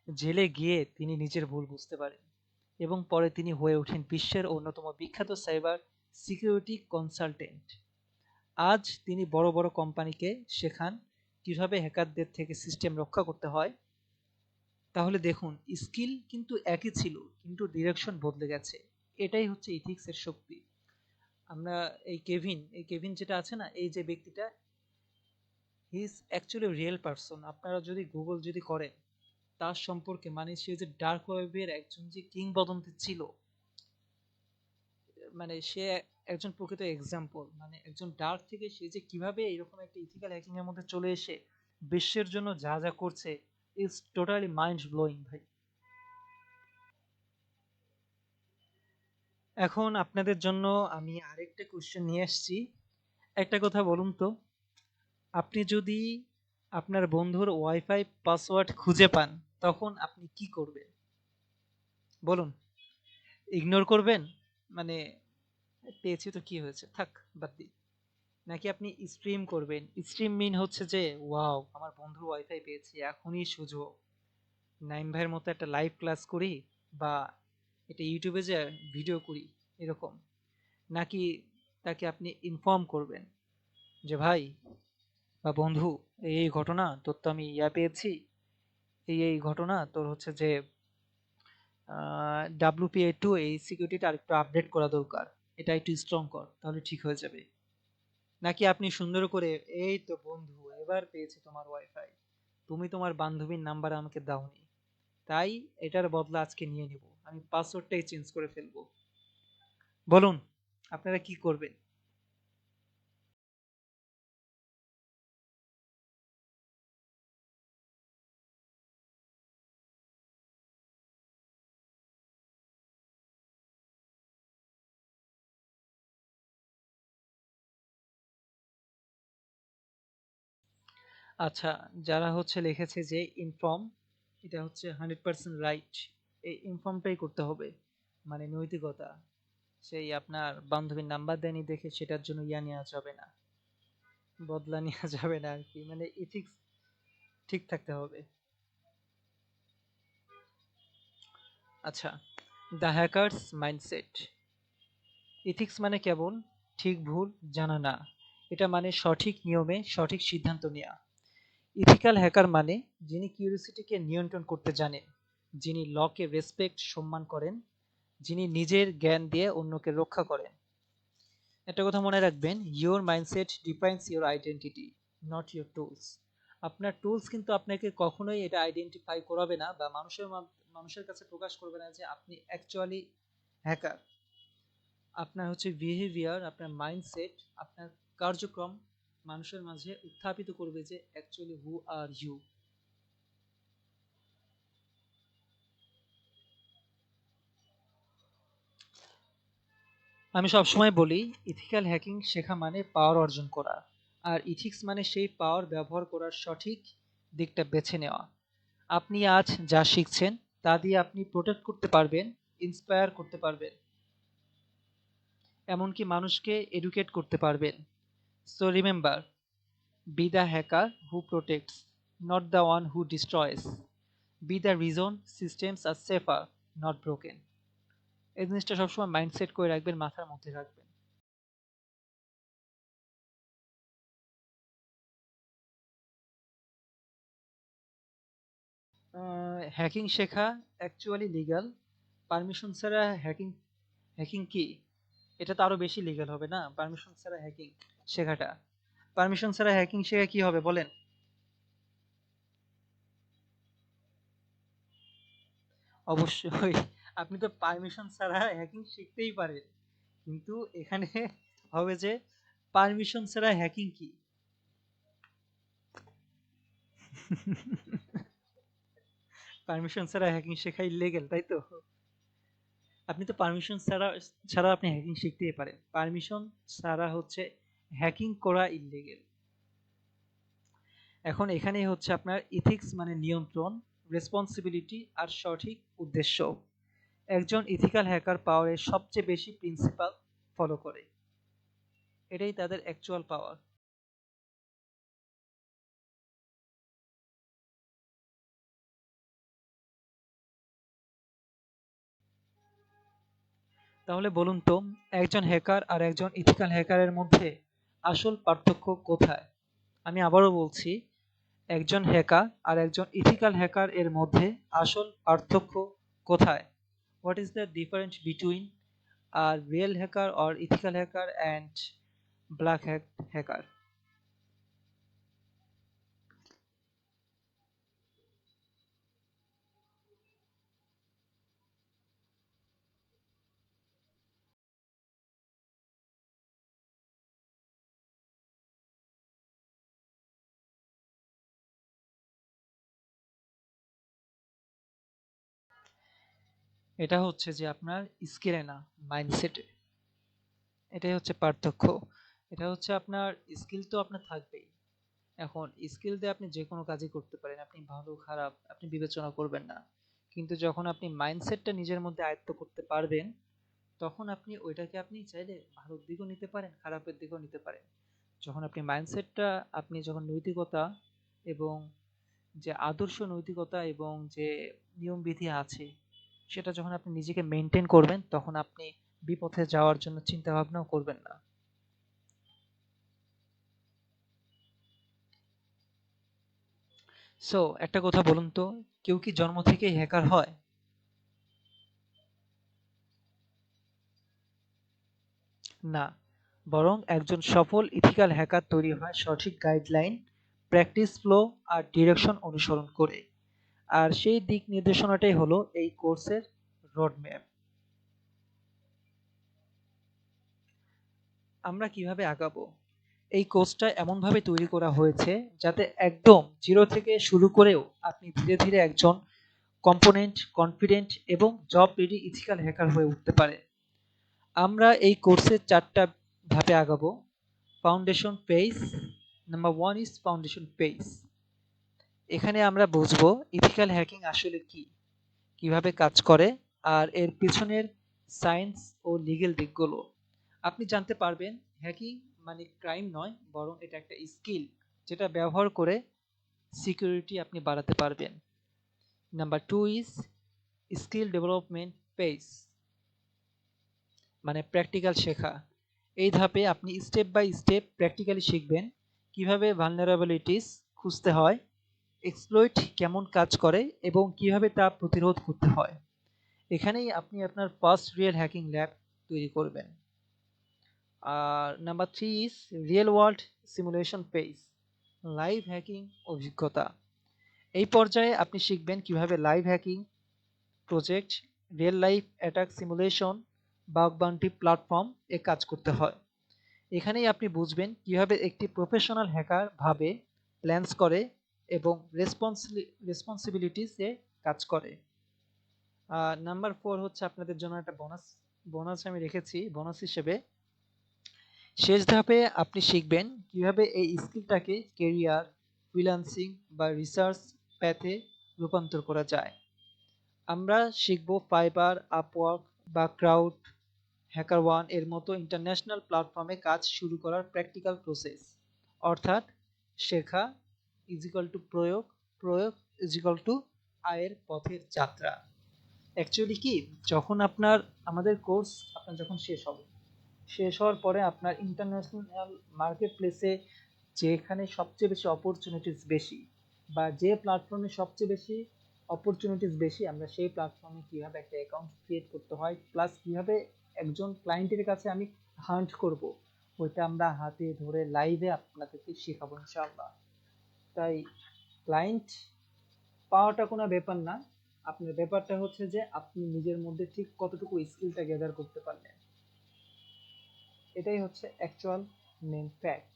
জেলে গিয়ে তিনি নিজের ভুল বুঝতে পারেন এবং পরে তিনি হয়ে ওঠেন বিশ্বের অন্যতম বিখ্যাত সাইবার সিকিউরিটি কনসালটেন্ট। আজ তিনি বড় বড় কোম্পানিকে শেখান কিভাবে হ্যাকারদের থেকে সিস্টেম রক্ষা করতে হয়। তাহলে দেখুন, স্কিল কিন্তু একই ছিল, কিন্তু ডিরেকশন বদলে গেছে। এটাই হচ্ছে ইথিক্সের শক্তি। আমরা এই কেভিন যেটা আছে না, এই যে ব্যক্তিটা, he is actually real person. আপনারা যদি গুগল যদি করেন তার সম্পর্কে, মানে সে যে ডার্ক ওয়েবের একজন যে কিংবদন্তি ছিল, মানে সে একজন প্রকৃত এক্সাম্পল। মানে একজন ডার্ক থেকে সে যে কিভাবে এরকম একটা ইথিক্যাল হ্যাকিং এর মধ্যে চলে এসে বিশ্বের জন্য যা যা করছে, ইজ টোটালি মাইন্ড ব্লোয়িং ভাই। এখন আপনাদের জন্য আমি আরেকটা কোশ্চেন নিয়ে আসছি। একটা কথা বলুন তো, আপনি যদি আপনার বন্ধুর ওয়াইফাই পাসওয়ার্ড খুঁজে পান, তখন আপনি কি করবেন বলুন? ইগনোর করবেন? মানে পেয়েছি তো কি হয়েছে, থাক, বাদ দিই। নাকি আপনি স্ট্রিম করবেন? স্ট্রিম মিন হচ্ছে যে ওয়াও, আমার বন্ধুর ওয়াইফাই পেয়েছি, এখনই সুযোগ, নাইম ভাইয়ের মতো একটা লাইভ ক্লাস করি, বা এটা ইউটিউবে যে ভিডিও করি, এরকম। নাকি তাকে আপনি ইনফর্ম করবেন যে ভাই বা বন্ধু, এই এই ঘটনা তোর, তো আমি পেয়েছি, এই এই ঘটনা তোর হচ্ছে যে WPA2 এই সিকিউরিটিটা আরেকটু আপডেট করা দরকার, এটা একটু স্ট্রং কর, তাহলে ঠিক হয়ে যাবে। নাকি আপনি সুন্দর করে, এই তো বন্ধু, এবার পেয়েছি তোমার ওয়াইফাই, তুমি তোমার বান্ধবীর নাম্বার আমাকে দাওনি, তাই এটার বদলা আজকে নিয়ে নিব, আমি পাসওয়ার্ডটাই চেঞ্জ করে ফেলবো। বলুন, আপনারা কি করবেন? আচ্ছা, যারা হচ্ছে লিখেছে যে ইনফর্ম, এটা হচ্ছে 100% রাইট। এই ইনফর্মটাই করতে হবে, মানে নৈতিকতা। সেই আপনার বান্ধবীর নাম্বার দেয়নি দেখে সেটার জন্য নেওয়া যাবে না, বদলা নেওয়া যাবে না আর কি, মানে ইথিক্স ঠিক থাকতে হবে। আচ্ছা, দ্য হ্যাকার্স মাইন্ডসেট। ইথিক্স মানে কেবল ঠিক ভুল জানা না, এটা মানে সঠিক নিয়মে সঠিক সিদ্ধান্ত নেওয়া। ইথিক্যাল হ্যাকার মানে যিনি কিউরিওসিটিকে নিয়ন্ত্রণ করতে জানেন, যিনি লকে রেসপেক্ট সম্মান করেন, যিনি নিজের জ্ঞান দিয়ে অন্যকে রক্ষা করেন। একটা কথা মনে রাখবেন, your mindset defines your identity, not your tools. আপনার টুলস কিন্তু আপনাকে কখনোই এটা আইডেন্টিফাই করাবে না বা মানুষের কাছে প্রকাশ করবে না যে আপনি অ্যাকচুয়ালি হ্যাকার। আপনার হচ্ছে বিহেভিয়ার, আপনার মাইন্ডসেট, আপনার কার্যক্রম মানুষের মাঝে উত্থাপিত করবে যে অ্যাকচুয়ালি হু আর ইউ। আমি সবসময় বলি, ইথিক্যাল হ্যাকিং শেখা মানে পাওয়ার অর্জন করা, আর ইথিক্স মানে সেই পাওয়ার ব্যবহার করার সঠিক দিকটা বেছে নেওয়া। আপনি আজ যা শিখছেন তা দিয়ে আপনি প্রোটেক্ট করতে পারবেন, ইন্সপায়ার করতে পারবেন, এমনকি মানুষকে এডুকেট করতে পারবেন। So remember, be the hacker who protects, not the one who destroys. Be the reason systems are safer, not broken. এই জিনিসটা সবসময় মাইন্ডসেট করে রাখবেন, মাথার মধ্যে রাখবেন। হ্যাকিং শেখা অ্যাকচুয়ালি লিগ্যাল। পারমিশন ছাড়া হ্যাকিং, হ্যাকিং কি? এটা তো আরো বেশি লিগ্যাল হবে না, পারমিশন ছাড়া হ্যাকিং শেখাটা। পারমিশন ছাড়া হ্যাকিং শেখা কি হবে বলেন? অবশ্যই। আপনি তো পারমিশন ছাড়া হ্যাকিং শিখতেই পারেন, কিন্তু এখানে হবে যে পারমিশন ছাড়া হ্যাকিং কি? পারমিশন ছাড়া হ্যাকিং শেখা ইল্লিগেল, তাই তো? আপনি তো পারমিশন ছাড়া আপনি হ্যাকিং শিখতেই পারেন, পারমিশন ছাড়া হচ্ছে হ্যাকিং করা ইল্লিগেল। এখন এখানেই হচ্ছে আপনার ইথিক্স মানে নিয়ন্ত্রণ, রেসপন্সিবিলিটি আর সঠিক উদ্দেশ্য। একজন ইথিক্যাল হ্যাকার পাওয়ারের সবচেয়ে বেশি প্রিন্সিপাল ফলো করে, এটাই তাদের অ্যাকচুয়াল পাওয়ার। তাহলে বলুন তো, একজন হ্যাকার আর একজন ইথিক্যাল হ্যাকারের মধ্যে আসল পার্থক্য কোথায়? আমি আবারও বলছি, একজন হ্যাকার আর একজন ইথিক্যাল হ্যাকার এর মধ্যে আসল পার্থক্য কোথায়? What is the difference between a real hacker or ethical hacker and black hat hacker? এটা হচ্ছে যে আপনার স্কিলে না, মাইন্ডসেটে। এটাই হচ্ছে পার্থক্য। এটা হচ্ছে আপনার স্কিল তো আপনার থাকবেই। এখন স্কিল দিয়ে আপনি যে কোনো কাজই করতে পারেন, আপনি ভালো খারাপ আপনি বিবেচনা করবেন না। কিন্তু যখন আপনি মাইন্ডসেটটা নিজের মধ্যে আয়ত্ত করতে পারবেন, তখন আপনি ওইটাকে আপনি চাইলে ভালোর দিকেও নিতে পারেন, খারাপের দিকেও নিতে পারেন। যখন আপনি মাইন্ডসেটটা, আপনি যখন নৈতিকতা এবং যে আদর্শ নৈতিকতা এবং যে নিয়মবিধি আছে সেটা যখন আপনি নিজেকে মেনটেন করবেন, তখন আপনি বিপথে যাওয়ার জন্য চিন্তা ভাবনাও করবেন না। সো একটা কথা বলুন তো, কেউ কি জন্ম থেকেই হ্যাকার হয়? না, বরং একজন সফল ইথিক্যাল হ্যাকার তৈরি হয় সঠিক গাইডলাইন, প্র্যাকটিস ফ্লো আর ডিরেকশন অনুসরণ করে। আর সেই দিক নির্দেশনাটাই হলো এই কোর্সের রোডম্যাপ। আমরা কিভাবে আগাবো? এই কোর্সটা এমনভাবে তৈরি করা হয়েছে যাতে একদম জিরো থেকে শুরু করেও আপনি ধীরে ধীরে একজন কম্পোনেন্ট, কনফিডেন্ট এবং জব রেডি ইথিক্যাল হ্যাকার হয়ে উঠতে পারে। আমরা এই কোর্সের ৪টা ধাপে আগাবো। Foundation page. Number 1 is foundation page. এখানে আমরা বুঝবো ইথিক্যাল হ্যাকিং আসলে কি, কিভাবে কাজ করে, আর এর পিছনের সায়েন্স ও লিগ্যাল দিকগুলো। আপনি জানতে পারবেন হ্যাকিং মানে ক্রাইম নয়, বরং এটা একটা স্কিল যেটা ব্যবহার করে সিকিউরিটি আপনি বাড়াতে পারবেন। Number 2 is skill development page. মানে প্র্যাকটিক্যাল শেখা। এই ধাপে আপনি স্টেপ বাই স্টেপ প্র্যাকটিক্যালি শিখবেন কিভাবে ভালনারেবিলিটিস খুঁজতে হয়, এক্সপ্লয়েট কেমন কাজ করে এবং কিভাবে তা প্রতিরোধ করতে হয়। এখানেই আপনি আপনার ফার্স্ট রিয়েল হ্যাকিং ল্যাব তৈরি করবেন। আর number 3 is real world simulation phase, live hacking অভিজ্ঞতা। এই পর্যায়ে আপনি শিখবেন কিভাবে live hacking project, real life attack simulation, bug bounty platform এ কাজ করতে হয়। এখানেই আপনি বুঝবেন কিভাবে একটি প্রফেশনাল হ্যাকার ভাবে, প্ল্যানস করে এবং রেসপন্সিবিলিটিসে কাজ করে। নাম্বার 4 হচ্ছে আপনাদের জন্য একটা বোনাস আমি রেখেছি বোনাস হিসেবে। শেষ ধাপে আপনি শিখবেন কিভাবে এই স্কিলটাকে কেরিয়ার, ফ্রিল্যান্সিং বা রিসার্চ প্যাথে রূপান্তর করা যায়। আমরা শিখব ফাইবার, আপওয়ার্ক বা ক্রাউড, হ্যাকারওয়ান এর মতো ইন্টারন্যাশনাল প্ল্যাটফর্মে কাজ শুরু করার প্র্যাকটিক্যাল প্রসেস। অর্থাৎ শেখা ইজিক্যাল টু প্রয়োগ, প্রয়োগ ইজিক্যাল টু আয়ের পথের যাত্রা। অ্যাকচুয়ালি কি, যখন আমাদের কোর্স যখন শেষ হওয়ার পরে আপনার ইন্টারন্যাশনাল মার্কেট প্লেসে যেখানে সবচেয়ে বেশি অপরচুনিটিস বেশি বা যে প্ল্যাটফর্মে সবচেয়ে বেশি অপরচুনিটিস বেশি, আমরা সেই প্ল্যাটফর্মে কিভাবে একটা অ্যাকাউন্ট ক্রিয়েট করতে হয়, প্লাস কিভাবে একজন ক্লায়েন্টের কাছে আমি হান্ট করব, ওইটা আমরা হাতে ধরে লাইভে আপনাদেরকে শেখাবো ইনশাআল্লাহ। তাই ক্লায়েন্ট পাওয়াটা কোনো ব্যাপার না, আপনার ব্যাপারটা হচ্ছে যে আপনি নিজের মধ্যে ঠিক কতটুকু স্কিলটা গ্যাদার করতে পারলেন। এটাই হচ্ছে অ্যাকচুয়াল মেন ফ্যাক্ট।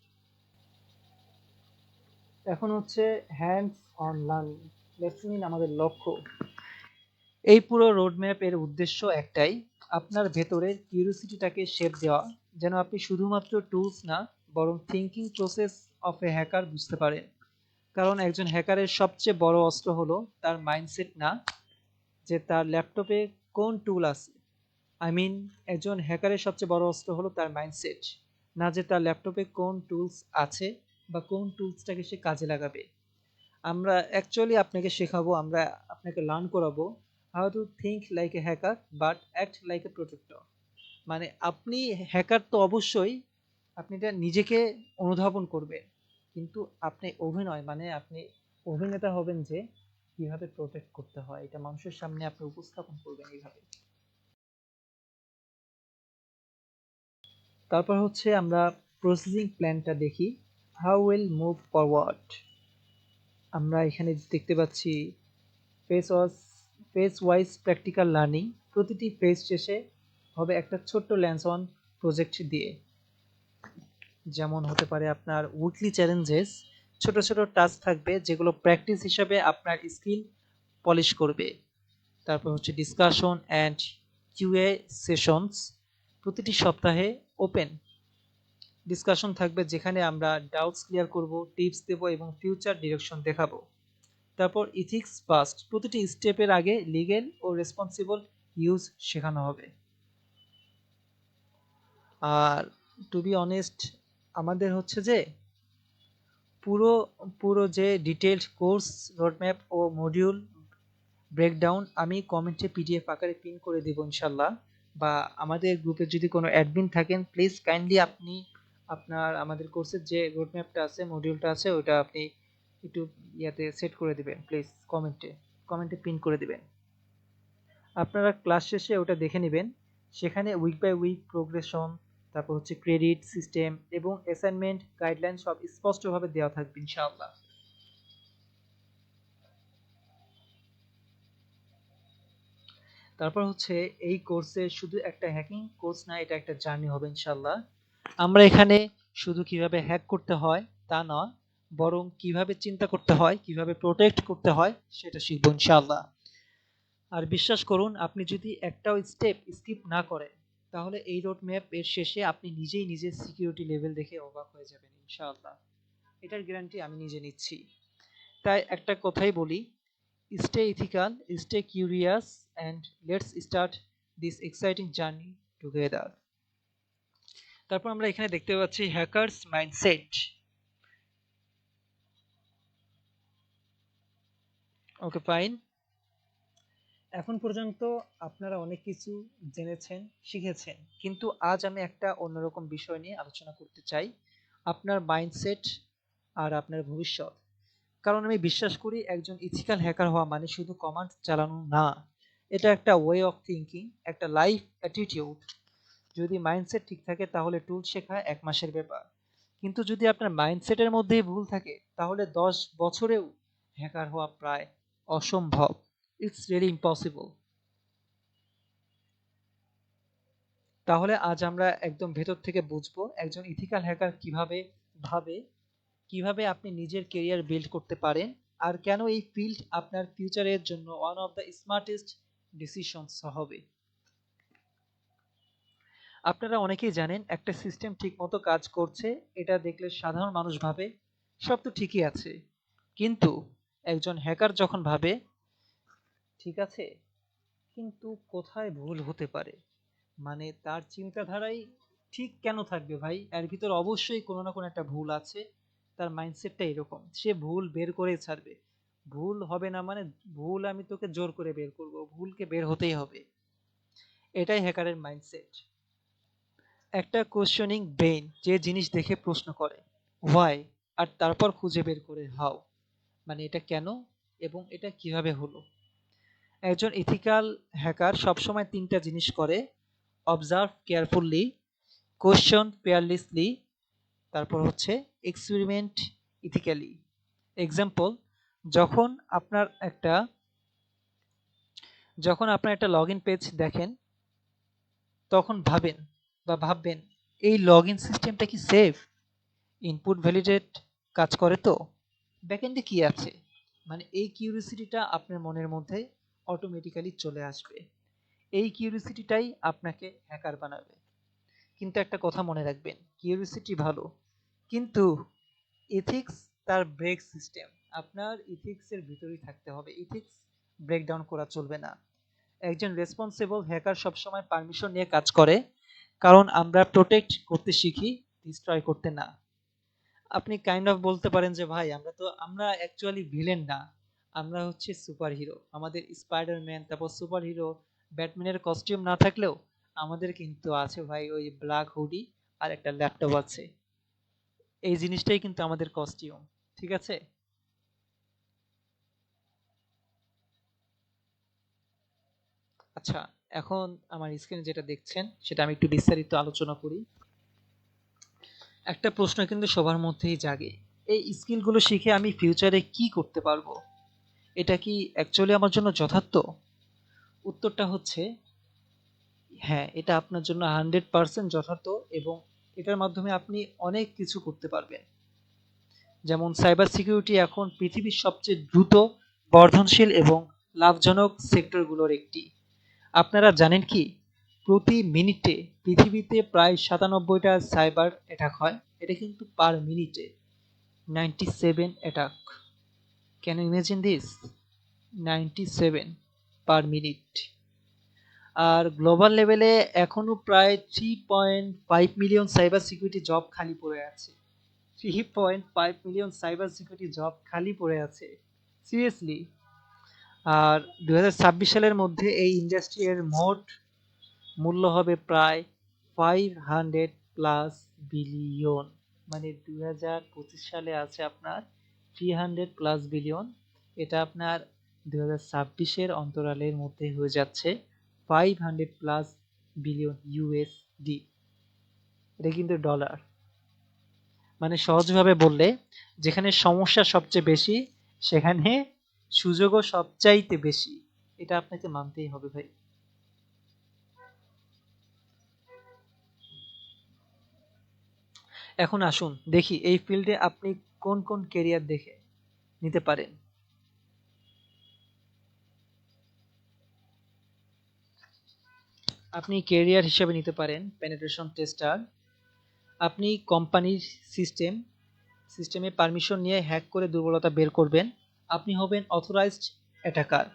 এখন হচ্ছে হ্যান্ডস অন লার্নিং, লেটস আমাদের লক্ষ্য। এই পুরো রোডম্যাপ এর উদ্দেশ্য একটাই, আপনার ভেতরের কিউরিওসিটিটাকে শেপ দেওয়া, যেন আপনি শুধুমাত্র টুলস না বরং thinking process of A hacker বুঝতে পারেন। কারণ একজন হ্যাকারের সবচেয়ে বড় অস্ত্র হলো তার মাইন্ডসেট না যে তার ল্যাপটপে কোন টুল আছে। একজন হ্যাকারের সবচেয়ে বড় অস্ত্র হলো তার মাইন্ডসেট, না যে তার ল্যাপটপে কোন টুলস আছে বা কোন টুলসটাকে সে কাজে লাগাবে। আমরা অ্যাকচুয়ালি আপনাকে শেখাবো, আমরা আপনাকে লার্ন করাবো how to think like a hacker but act like a protector. মানে আপনি হ্যাকার তো অবশ্যই, আপনি এটা নিজেকে অনুধাবন করবেন, কিন্তু আপনি আপনি অভিনেতা হবেন যে কিভাবে প্রোটেক্ট করতে হয় এটা মানুষের সামনে আপনি উপস্থাপন করবেন এইভাবে। তারপর হচ্ছে আমরা প্রসেসিং প্ল্যানটা দেখি, হাউ উইল মুভ ফরওয়ার্ড। আমরা এখানে দেখতে পাচ্ছি ফেজ ওয়াইজ প্র্যাকটিক্যাল লার্নিং, প্রতিটি ফেজ শেষে হবে একটা ছোট্ট ল্যান্স অন প্রজেক্ট দিয়ে। যেমন হতে পারে আপনার উইকলি চ্যালেঞ্জেস, ছোট ছোট টাস্ক থাকবে যেগুলো প্র্যাকটিস হিসাবে আপনার স্কিল পলিশ করবে। তারপর হচ্ছে ডিসকাশন অ্যান্ড কিউএ সেশনস, প্রতিটি সপ্তাহে ওপেন ডিসকাশন থাকবে যেখানে আমরা ডাউটস ক্লিয়ার করব, টিপস দেব এবং ফিউচার ডিরেকশন দেখাবো। তারপর ইথিক্স ফার্স্ট, প্রতিটি স্টেপের আগে লিগ্যাল ও রেসপন্সিবল ইউজ শেখানো হবে। আর টু বি অনেস্ট, আমাদের হচ্ছে যে পুরো পুরো যে ডিটেইলড কোর্স রোডম্যাপ ও মডিউল ব্রেকডাউন আমি কমেন্টে পিডিএফ আকারে পিন করে দেব ইনশাল্লাহ। বা আমাদের গ্রুপে যদি কোনো অ্যাডমিন থাকেন, প্লিজ কাইন্ডলি আপনি আমাদের কোর্সের যে রোডম্যাপটা আছে, মডিউলটা আছে, ওটা আপনি একটু ইয়াতে সেট করে দিবেন প্লিজ, কমেন্টে পিন করে দিবেন। আপনারা ক্লাস শেষে ওটা দেখে নেবেন, সেখানে উইক বাই উইক প্রোগ্রেশন, তারপর হচ্ছে ক্রেডিট সিস্টেম এবং অ্যাসাইনমেন্ট গাইডলাইন সব স্পষ্টভাবে দেওয়া থাকবে ইনশাআল্লাহ। তারপর হচ্ছে এই কোর্সে শুধু একটা হ্যাকিং কোর্স না, এটা একটা জার্নি হবে ইনশাআল্লাহ। আমরা এখানে শুধু কিভাবে হ্যাক করতে হয় তা নয়, বরং কিভাবে চিন্তা করতে হয়, কিভাবে প্রোটেক্ট করতে হয় সেটা শিখবো ইনশাআল্লাহ। আর বিশ্বাস করুন, আপনি যদি একটাও স্টেপ স্কিপ না করেন, তাহলে এই রোড ম্যাপ এর শেষে আপনি নিজেই নিজের সিকিউরিটি লেভেল দেখে অবাক হয়ে যাবেন ইনশাআল্লাহ। এটার গ্যারান্টি আমি নিজে নিচ্ছি। তাই একটা কথাই বলি, stay ethical, stay curious and let's start this exciting journey together. তারপর আমরা এখানে দেখতে পাচ্ছি হ্যাকারস মাইন্ডসেট। Okay fine. এখন পর্যন্ত আপনারা অনেক কিছু জেনেছেন, শিখেছেন, কিন্তু আজ আমি একটা অন্যরকম বিষয় নিয়ে আলোচনা করতে চাই, আপনার মাইন্ডসেট আর আপনার ভবিষ্যৎ। কারণ আমি বিশ্বাস করি একজন ইথিক্যাল হ্যাকার হওয়া মানে শুধু কমান্ড চালানো না, এটা একটা ওয়ে অফ থিঙ্কিং, একটা লাইফ অ্যাটিটিউড। যদি মাইন্ডসেট ঠিক থাকে তাহলে টুল শেখা 1 মাসের ব্যাপার, কিন্তু যদি আপনার মাইন্ডসেটের মধ্যেই ভুল থাকে তাহলে 10 বছরেও হ্যাকার হওয়া প্রায় অসম্ভব। It's really impossible. তাহলে আজ আমরা একদম ভেতর থেকে বুঝবো একজন ইথিক্যাল হ্যাকার কিভাবে ভাবে, কিভাবে আপনি নিজের কেরিয়ার বিল্ড করতে পারেন, আর কেন এই ফিল্ড আপনার ফিউচারের জন্য one of the smartest decisions হবে। আপনারা অনেকেই জানেন একটা সিস্টেম ঠিকমতো কাজ করছে, এটা দেখলে সাধারণ মানুষ ভাবে সব তো ঠিকই আছে, কিন্তু একজন হ্যাকার যখন ভাবে ঠিক আছে কিন্তু কোথায় ভুল হতে পারে, মানে তার চিন্তাধারাই ঠিক কেন থাকবে ভাই, এর ভিতর অবশ্যই কোনো না কোনো একটা ভুল আছে। তার মাইন্ডসেটটা এরকম, সে ভুল বের করে ছাড়বে। ভুল হবে না মানে ভুল আমি তোকে জোর করে বের করব, ভুলকে বের হতেই হবে। এটাই হ্যাকারের মাইন্ডসেট। একটা কোশ্চেনিং ব্রেইন, যে জিনিস দেখে প্রশ্ন করে হোয়াই, আর তারপর খুঁজে বের করে হাউ, মানে এটা কেন এবং এটা কিভাবে হলো। একজন ইথিক্যাল হ্যাকার সবসময় 3টা জিনিস করে: অবজার্ভ কেয়ারফুলি, কোশ্চেন ফেয়ারলেসলি, তারপর হচ্ছে এক্সপেরিমেন্ট ইথিক্যালি। এক্সাম্পল, যখন আপনার একটা যখন আপনার একটা লগ ইন পেজ দেখেন, তখন ভাববেন এই লগ ইন সিস্টেমটা কি সেফ, ইনপুট ভ্যালিডেট কাজ করে তো, ব্যাকএন্ডে কি আছে, মানে এই কিউরিওসিটিটা আপনার মনের মধ্যে অটোমেটিক্যালি চলে আসবে। এই কিউরিওসিটিটাই আপনাকে হ্যাকার বানাবে। কিন্তু একটা কথা মনে রাখবেন, কিউরিওসিটি ভালো, কিন্তু ইথিক্স তার ব্রেক সিস্টেম। আপনার ইথিক্সের ভিতরেই থাকতে হবে, ইথিক্স ব্রেকডাউন করা চলবে না। একজন রেসপন্সিবল হ্যাকার সবসময় পারমিশন নিয়ে কাজ করে, কারণ আমরা প্রোটেক্ট করতে শিখি, ডিস্ট্রয় করতে না। আপনি কাইন্ড অফ বলতে পারেন যে ভাই আমরা অ্যাকচুয়ালি ভিলেন না, আমরা হচ্ছে সুপার হিরো। আমাদের স্পাইডারম্যান, তারপর সুপার হিরো, ব্যাটম্যানের কস্টিউম না থাকলেও আমাদের কিন্তু আছে ভাই ওই ব্ল্যাক হুডি আর একটা ল্যাপটপ আছে। এই জিনিসটাই কিন্তু আমাদের কস্টিউম, ঠিক আছে? আচ্ছা, এখন আমার স্ক্রিনে যেটা দেখছেন সেটা আমি একটু বিস্তারিত আলোচনা করি। একটা প্রশ্ন কিন্তু সবার মধ্যেই জাগে, এই স্কিলগুলো শিখে আমি ফিউচারে কি করতে পারবো, এটা কি অ্যাকচুয়ালি আমার জন্য যথার্থ? উত্তরটা হচ্ছে হ্যাঁ, এটা আপনার জন্য 100% যথার্থ, এবং এটার মাধ্যমে আপনি অনেক কিছু করতে পারবেন। যেমন সাইবার সিকিউরিটি এখন পৃথিবীর সবচেয়ে দ্রুত বর্ধনশীল এবং লাভজনক সেক্টরগুলোর একটি। আপনারা জানেন কি, প্রতি মিনিটে পৃথিবীতে প্রায় 97টা সাইবার অ্যাটাক হয়। এটা কিন্তু পার মিনিটে 97 attack. Can you imagine this? 97 per minute. আর গ্লোবাল লেভেলে এখনো প্রায় 3.5 মিলিয়ন সাইবার সিকিউরিটি জব খালি পড়ে আছে। 3.5 মিলিয়ন সাইবার সিকিউরিটি জব খালি পড়ে আছে, সিরিয়াসলি। আর 2026 সালের মধ্যে এই ইন্ডাস্ট্রি এর মোট মূল্য হবে প্রায় 500+ বিলিয়ন। মানে 2025 সালে আছে আপনার 300+ বিলিয়ন, এটা আপনার 2026-এর অন্তরালের মধ্যে হয়ে যাচ্ছে 500+ বিলিয়ন ইউএসডি। এটা কিন্তু ডলার। মানে সহজভাবে বললে, যেখানে সমস্যা সবচেয়ে বেশি সেখানে সুযোগও সবচাইতে বেশি। এটা আপনাকে মানতেই হবে ভাই। এখন আসুন দেখি এই ফিল্ডে আপনি কোন কোন কেরিয়ার দেখে নিতে পারেন। আপনি কেরিয়ার হিসেবে নিতে পারেন পেনিট্রেশন টেস্টার। আপনি কোম্পানির সিস্টেমে পারমিশন নিয়ে হ্যাক করে দুর্বলতা বের করবেন। আপনি হবেন অথরাইজড অ্যাটাকার,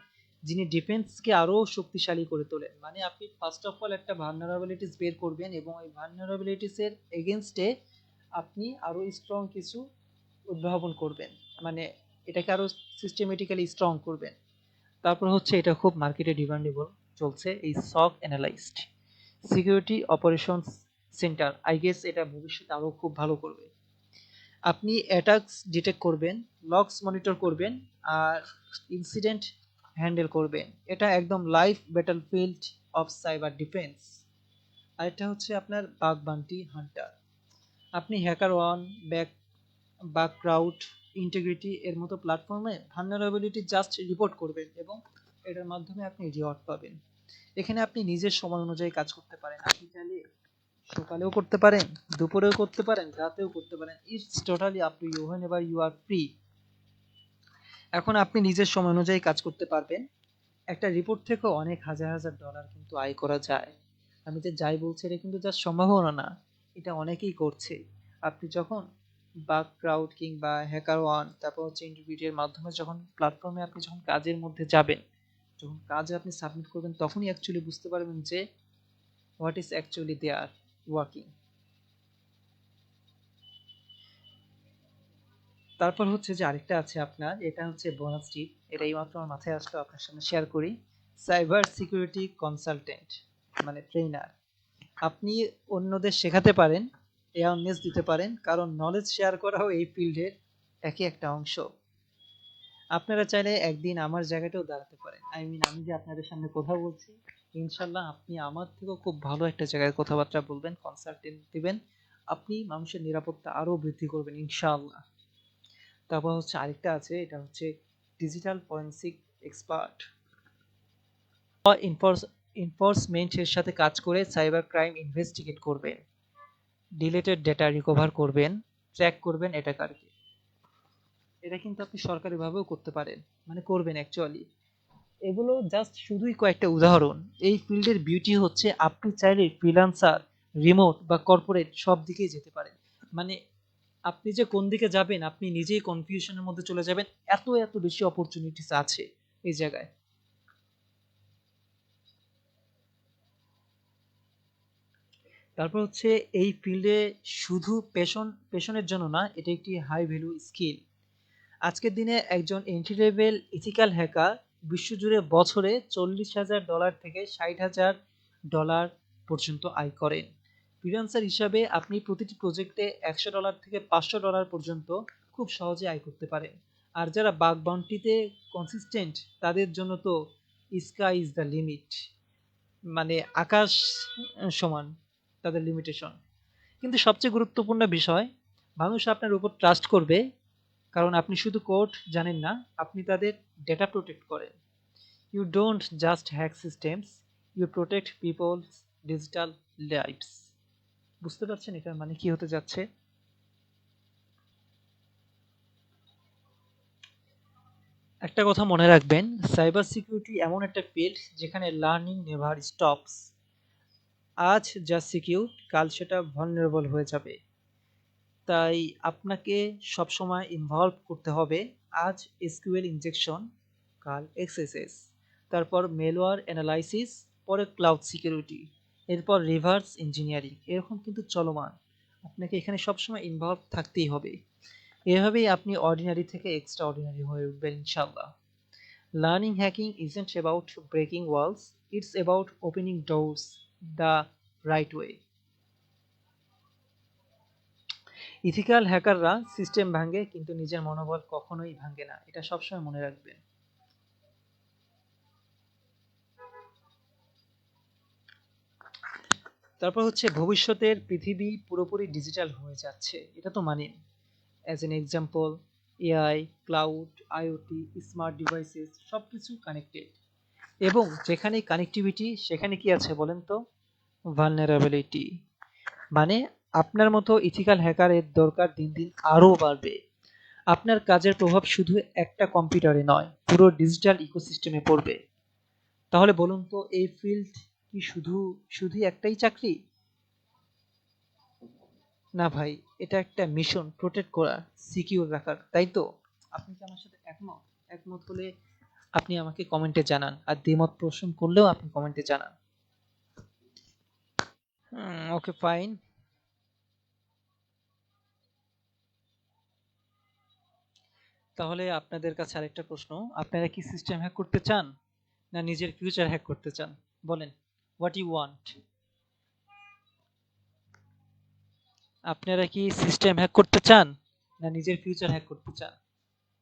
যিনি ডিফেন্সকে আরও শক্তিশালী করে তোলেন। মানে আপনি ফার্স্ট অফ অল একটা ভালনারেবিলিটিস বের করবেন এবং ওই ভালনারেবিলিটিসের এগেনস্টে আপনি আরও স্ট্রং কিছু উদ্ভাবন করবেন, মানে এটাকে আরও সিস্টেমেটিক্যালি স্ট্রং করবেন। তারপর হচ্ছে এটা খুব মার্কেটে ডিমান্ডেবল চলছে, এই SOC analysed security operations centre. I guess এটা ভবিষ্যতে আরো খুব ভালো করবে। আপনি অ্যাটাকস ডিটেক্ট করবেন, লগস মনিটর করবেন, আর ইনসিডেন্ট হ্যান্ডেল করবেন। এটা একদম live battlefield of cyber defence. আরেকটা হচ্ছে আপনার বাগ বান্টি হান্টার। আপনি HackerOne, Bugcrowd, Intigriti এর মতো প্ল্যাটফর্মে ভালনারেবিলিটি জাস্ট রিপোর্ট করবেন এবং এটার মাধ্যমে আপনি রিওয়ার্ড পাবেন। এখানে আপনি নিজের সময় অনুযায়ী কাজ করতে পারেন। আপনি চাইলে সকালেও করতে পারেন, দুপুরেও করতে পারেন, রাতেও করতে পারেন। It's totally up to you, whenever you are free. এখন আপনি নিজের সময় অনুযায়ী কাজ করতে পারবেন। একটা রিপোর্ট থেকেও অনেক হাজার হাজার ডলার কিন্তু আয় করা যায়। আমি যে যাই বলছি এটা কিন্তু জাস্ট সম্ভাবনা না, এটা অনেকেই করছে। আপনি যখন বাগ ক্রাউড কিংবা হ্যাকার ওয়ান, তারপর হচ্ছে ইন্টারভিউয়ের মাধ্যমে যখন প্ল্যাটফর্মে আপনি যখন কাজের মধ্যে যাবেন, যখন কাজে আপনি সাবমিট করবেন, তখনই অ্যাকচুয়ালি বুঝতে পারবেন যে what is actually they are working. তারপর হচ্ছে যে আরেকটা আছে আপনার, এটা হচ্ছে বোনাস টিপ। এটা এইমাত্র আমার মাথায় আসলো, আপনার সামনে শেয়ার করি। সাইবার সিকিউরিটি কনসালটেন্ট, মানে ট্রেনার। আপনি অন্যদের শেখাতে পারেন, অ্যাওয়ারনেস দিতে পারেন, কারণ নলেজ শেয়ার করাও এই ফিল্ডের একই একটা অংশ। আপনারা চাইলে একদিন আমার জায়গাটাও দাঁড়াতে পারেন। আই মিন, আমি যে আপনাদের সামনে কথা বলছি, ইনশাল্লাহ আপনি আমার থেকেও খুব ভালো একটা জায়গায় কথাবার্তা বলবেন, কনসালটেন্ট দিবেন। আপনি মানুষের নিরাপত্তা আরো বৃদ্ধি করবেন ইনশাআল্লাহ। তারপর হচ্ছে আরেকটা আছে, এটা হচ্ছে ডিজিটাল ফরেনসিক এক্সপার্ট। এনফোর্সমেন্টের সাথে কাজ করে সাইবার ক্রাইম ইনভেস্টিগেট করবেন, ডিলেটেড ডেটা রিকভার করবেন, ট্র্যাক করবেন অ্যাটাকারকে। এটা কিন্তু আপনি সরকারিভাবেও করতে পারেন, মানে করবেন অ্যাকচুয়ালি। এগুলো জাস্ট শুধুই কয়েকটা উদাহরণ। এই ফিল্ডের বিউটি হচ্ছে আপনি চাইলে ফ্রিল্যান্সার, রিমোট বা কর্পোরেট সব দিকেই যেতে পারেন। মানে আপনি যে কোন দিকে যাবেন আপনি নিজেই কনফিউশনের মধ্যে চলে যাবেন, এত এত বেশি অপরচুনিটিস আছে এই জায়গায়। তারপর হচ্ছে এই ফিল্ডে শুধু পেশনের জন্য না, এটা একটি হাই ভ্যালু স্কিল। আজকের দিনে একজন এন্ট্রি লেভেল ইথিক্যাল হ্যাকার বিশ্বজুড়ে বছরে $40,000 থেকে $60,000 পর্যন্ত আয় করেন। ফ্রিল্যান্সার হিসাবে আপনি প্রতিটি প্রজেক্টে $100 থেকে $500 পর্যন্ত খুব সহজে আয় করতে পারেন। আর যারা বাগ বাউন্টিতে কনসিস্টেন্ট, তাদের জন্য তো স্কাই ইজ দ্য লিমিট, মানে আকাশ সমান তাদের লিমিটেশন। কিন্তু সবচেয়ে গুরুত্বপূর্ণ বিষয়, মানুষ আপনার উপর ট্রাস্ট করবে, কারণ আপনি শুধু কোড জানেন না, আপনি তাদের ডেটা প্রোটেক্ট করেন। You don't just hack systems, you protect people's digital lives. বুঝতে পারছেন এটার মানে কি হতে যাচ্ছে? একটা কথা মনে রাখবেন, সাইবার সিকিউরিটি এমন একটা ফিল্ড যেখানে লার্নিং নেভার স্টপস। আজ যা সিকিউর, কাল সেটা ভালনারেবল হয়ে যাবে। তাই আপনাকে সবসময় ইনভলভ করতে হবে। আজ এসকিউএল ইনজেকশন, কাল এক্সএসএস, তারপর মেলওয়্যার অ্যানালাইসিস, পরে ক্লাউড সিকিউরিটি, এরপর রিভার্স ইঞ্জিনিয়ারিং, এরকম কিন্তু চলমান। আপনাকে এখানে সবসময় ইনভলভ থাকতেই হবে। এভাবেই আপনি অর্ডিনারি থেকে এক্সট্রা অর্ডিনারি হয়ে উঠবেন ইনশাল্লাহ। Learning hacking isn't about breaking walls, it's about opening doors the right way. Ethical হ্যাকাররা সিস্টেম ভাঙে কিন্তু নিজের মনোবল কখনোই ভাঙে না, এটা সবসময় মনে রাখবেন। তারপর হচ্ছে ভবিষ্যতের পৃথিবী পুরোপুরি ডিজিটাল হয়ে যাচ্ছে, এটা তো মানেন। As an example, AI, cloud, IoT, smart devices সবকিছু কানেক্টেড। এবং যেখানে কানেক্টিভিটি সেখানে কি আছে বলেন তো? ভালনারেবিলিটি। মানে আপনার মতো ইথিক্যাল হ্যাকারের দরকার দিন দিন আরও বাড়বে। আপনার কাজের প্রভাব শুধু একটা কম্পিউটারে নয়, পুরো ডিজিটাল ইকোসিস্টেমে পড়বে। তাহলে বলুন তো, এই ফিল্ড কি শুধুই একটাই চাকরি? না ভাই, এটা একটা মিশন, প্রোটেক্ট করা, সিকিউর রাখার, তাই তো? আপনি কি আমার সাথে একমত? একমত হলে আপনি আমাকে কমেন্টে জানান, আর দ্বিমত পোষণ করলেও আপনি কমেন্টে জানান। ওকে, ফাইন। তাহলে আপনাদের কাছে আরেকটা প্রশ্ন, আপনারা কি সিস্টেম হ্যাক করতে চান না নিজের ফিউচার হ্যাক করতে চান? বলেন, হোয়াট ইউ ওয়ান্ট? আপনারা কি সিস্টেম হ্যাক করতে চান না নিজের ফিউচার হ্যাক করতে চান?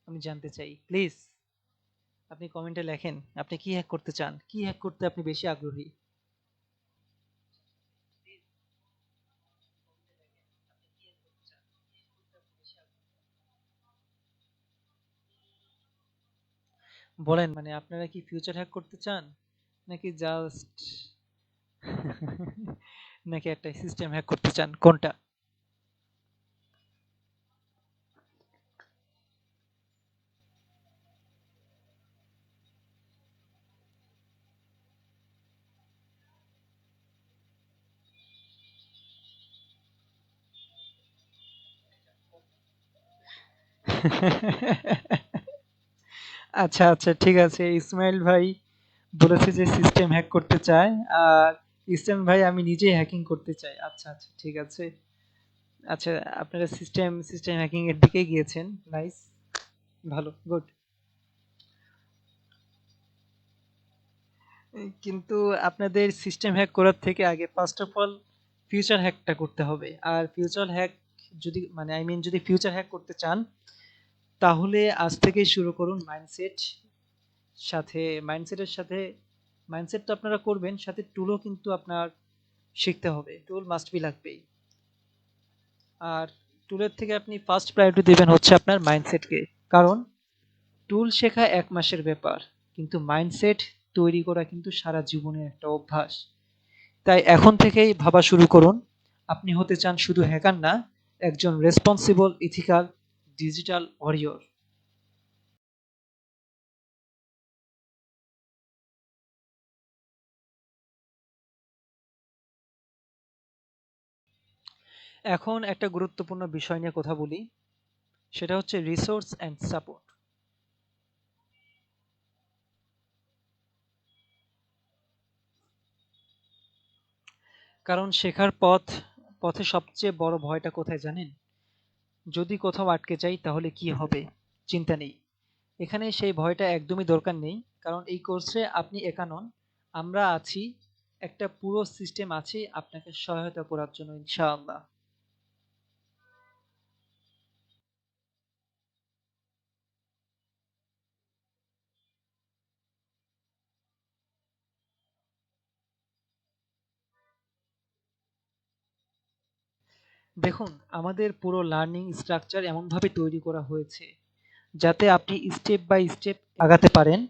আমি জানতে চাই, প্লিজ আপনি কমেন্টে লেখেন আপনি কি হ্যাক করতে চান, কি হ্যাক করতে আপনি বেশি আগ্রহী। বলেন, মানে আপনারা কি ফিউচার হ্যাক করতে চান নাকি জাস্ট নাকি একটা সিস্টেম হ্যাক করতে চান, কোনটা? আচ্ছা আচ্ছা, ঠিক আছে, ইসমাইল ভাই বলেছে যে সিস্টেম হ্যাক করতে চায়, আর ইসলাম ভাই আমি নিজেই হ্যাকিং করতে চাই। আচ্ছা আচ্ছা, ঠিক আছে। আচ্ছা, আপনারা সিস্টেম সিস্টেম হ্যাকিং এর দিকে গিয়েছেন, নাইস, ভালো, গুড। কিন্তু আপনাদের সিস্টেম হ্যাক করার থেকে আগে ফার্স্ট অফ অল ফিউচার হ্যাকটা করতে হবে। আর ফিউচার হ্যাক যদি মানে আই মিন যদি ফিউচার হ্যাক করতে চান তাহলে আজ থেকেই শুরু করুন মাইন্ডসেট সাথে মাইন্ডসেটের সাথে। মাইন্ডসেট তো আপনারা করবেন, সাথে টুলও কিন্তু আপনার শিখতে হবে, টুল মাস্ট বি লাগবেই। আর টুলের থেকে আপনি ফার্স্ট প্রায়োরিটি দিবেন হচ্ছে আপনার মাইন্ডসেটকে। কারণ টুল শেখা 1 মাসের ব্যাপার, কিন্তু মাইন্ডসেট তৈরি করা কিন্তু সারা জীবনের একটা অভ্যাস। তাই এখন থেকেই ভাবা শুরু করুন, আপনি হতে চান শুধু হ্যাকার না, একজন রেসপন্সিবল ইথিক্যাল ডিজিটাল ওয়ারিয়র। এখন একটা গুরুত্বপূর্ণ বিষয় নিয়ে কথা বলি, সেটা হচ্ছে রিসোর্স অ্যান্ড সাপোর্ট। কারণ শেখার পথে সবচেয়ে বড় ভয়টা কোথায় জানেন? যদি কোথাও আটকে যাই তাহলে কি হবে? চিন্তা নেই, এখানে সেই ভয়টা একদমই দরকার নেই। কারণ এই কোর্সে আপনি একা নন, আমরা আছি, একটা পুরো সিস্টেম আছে আপনাকে সহায়তা করার জন্য, ইনশাআল্লাহ। দেখুন, আমাদের পুরো লার্নিং স্ট্রাকচার এমনভাবে তৈরি করা হয়েছে যাতে আপনি স্টেপ বাই স্টেপ আগাতে পারেন।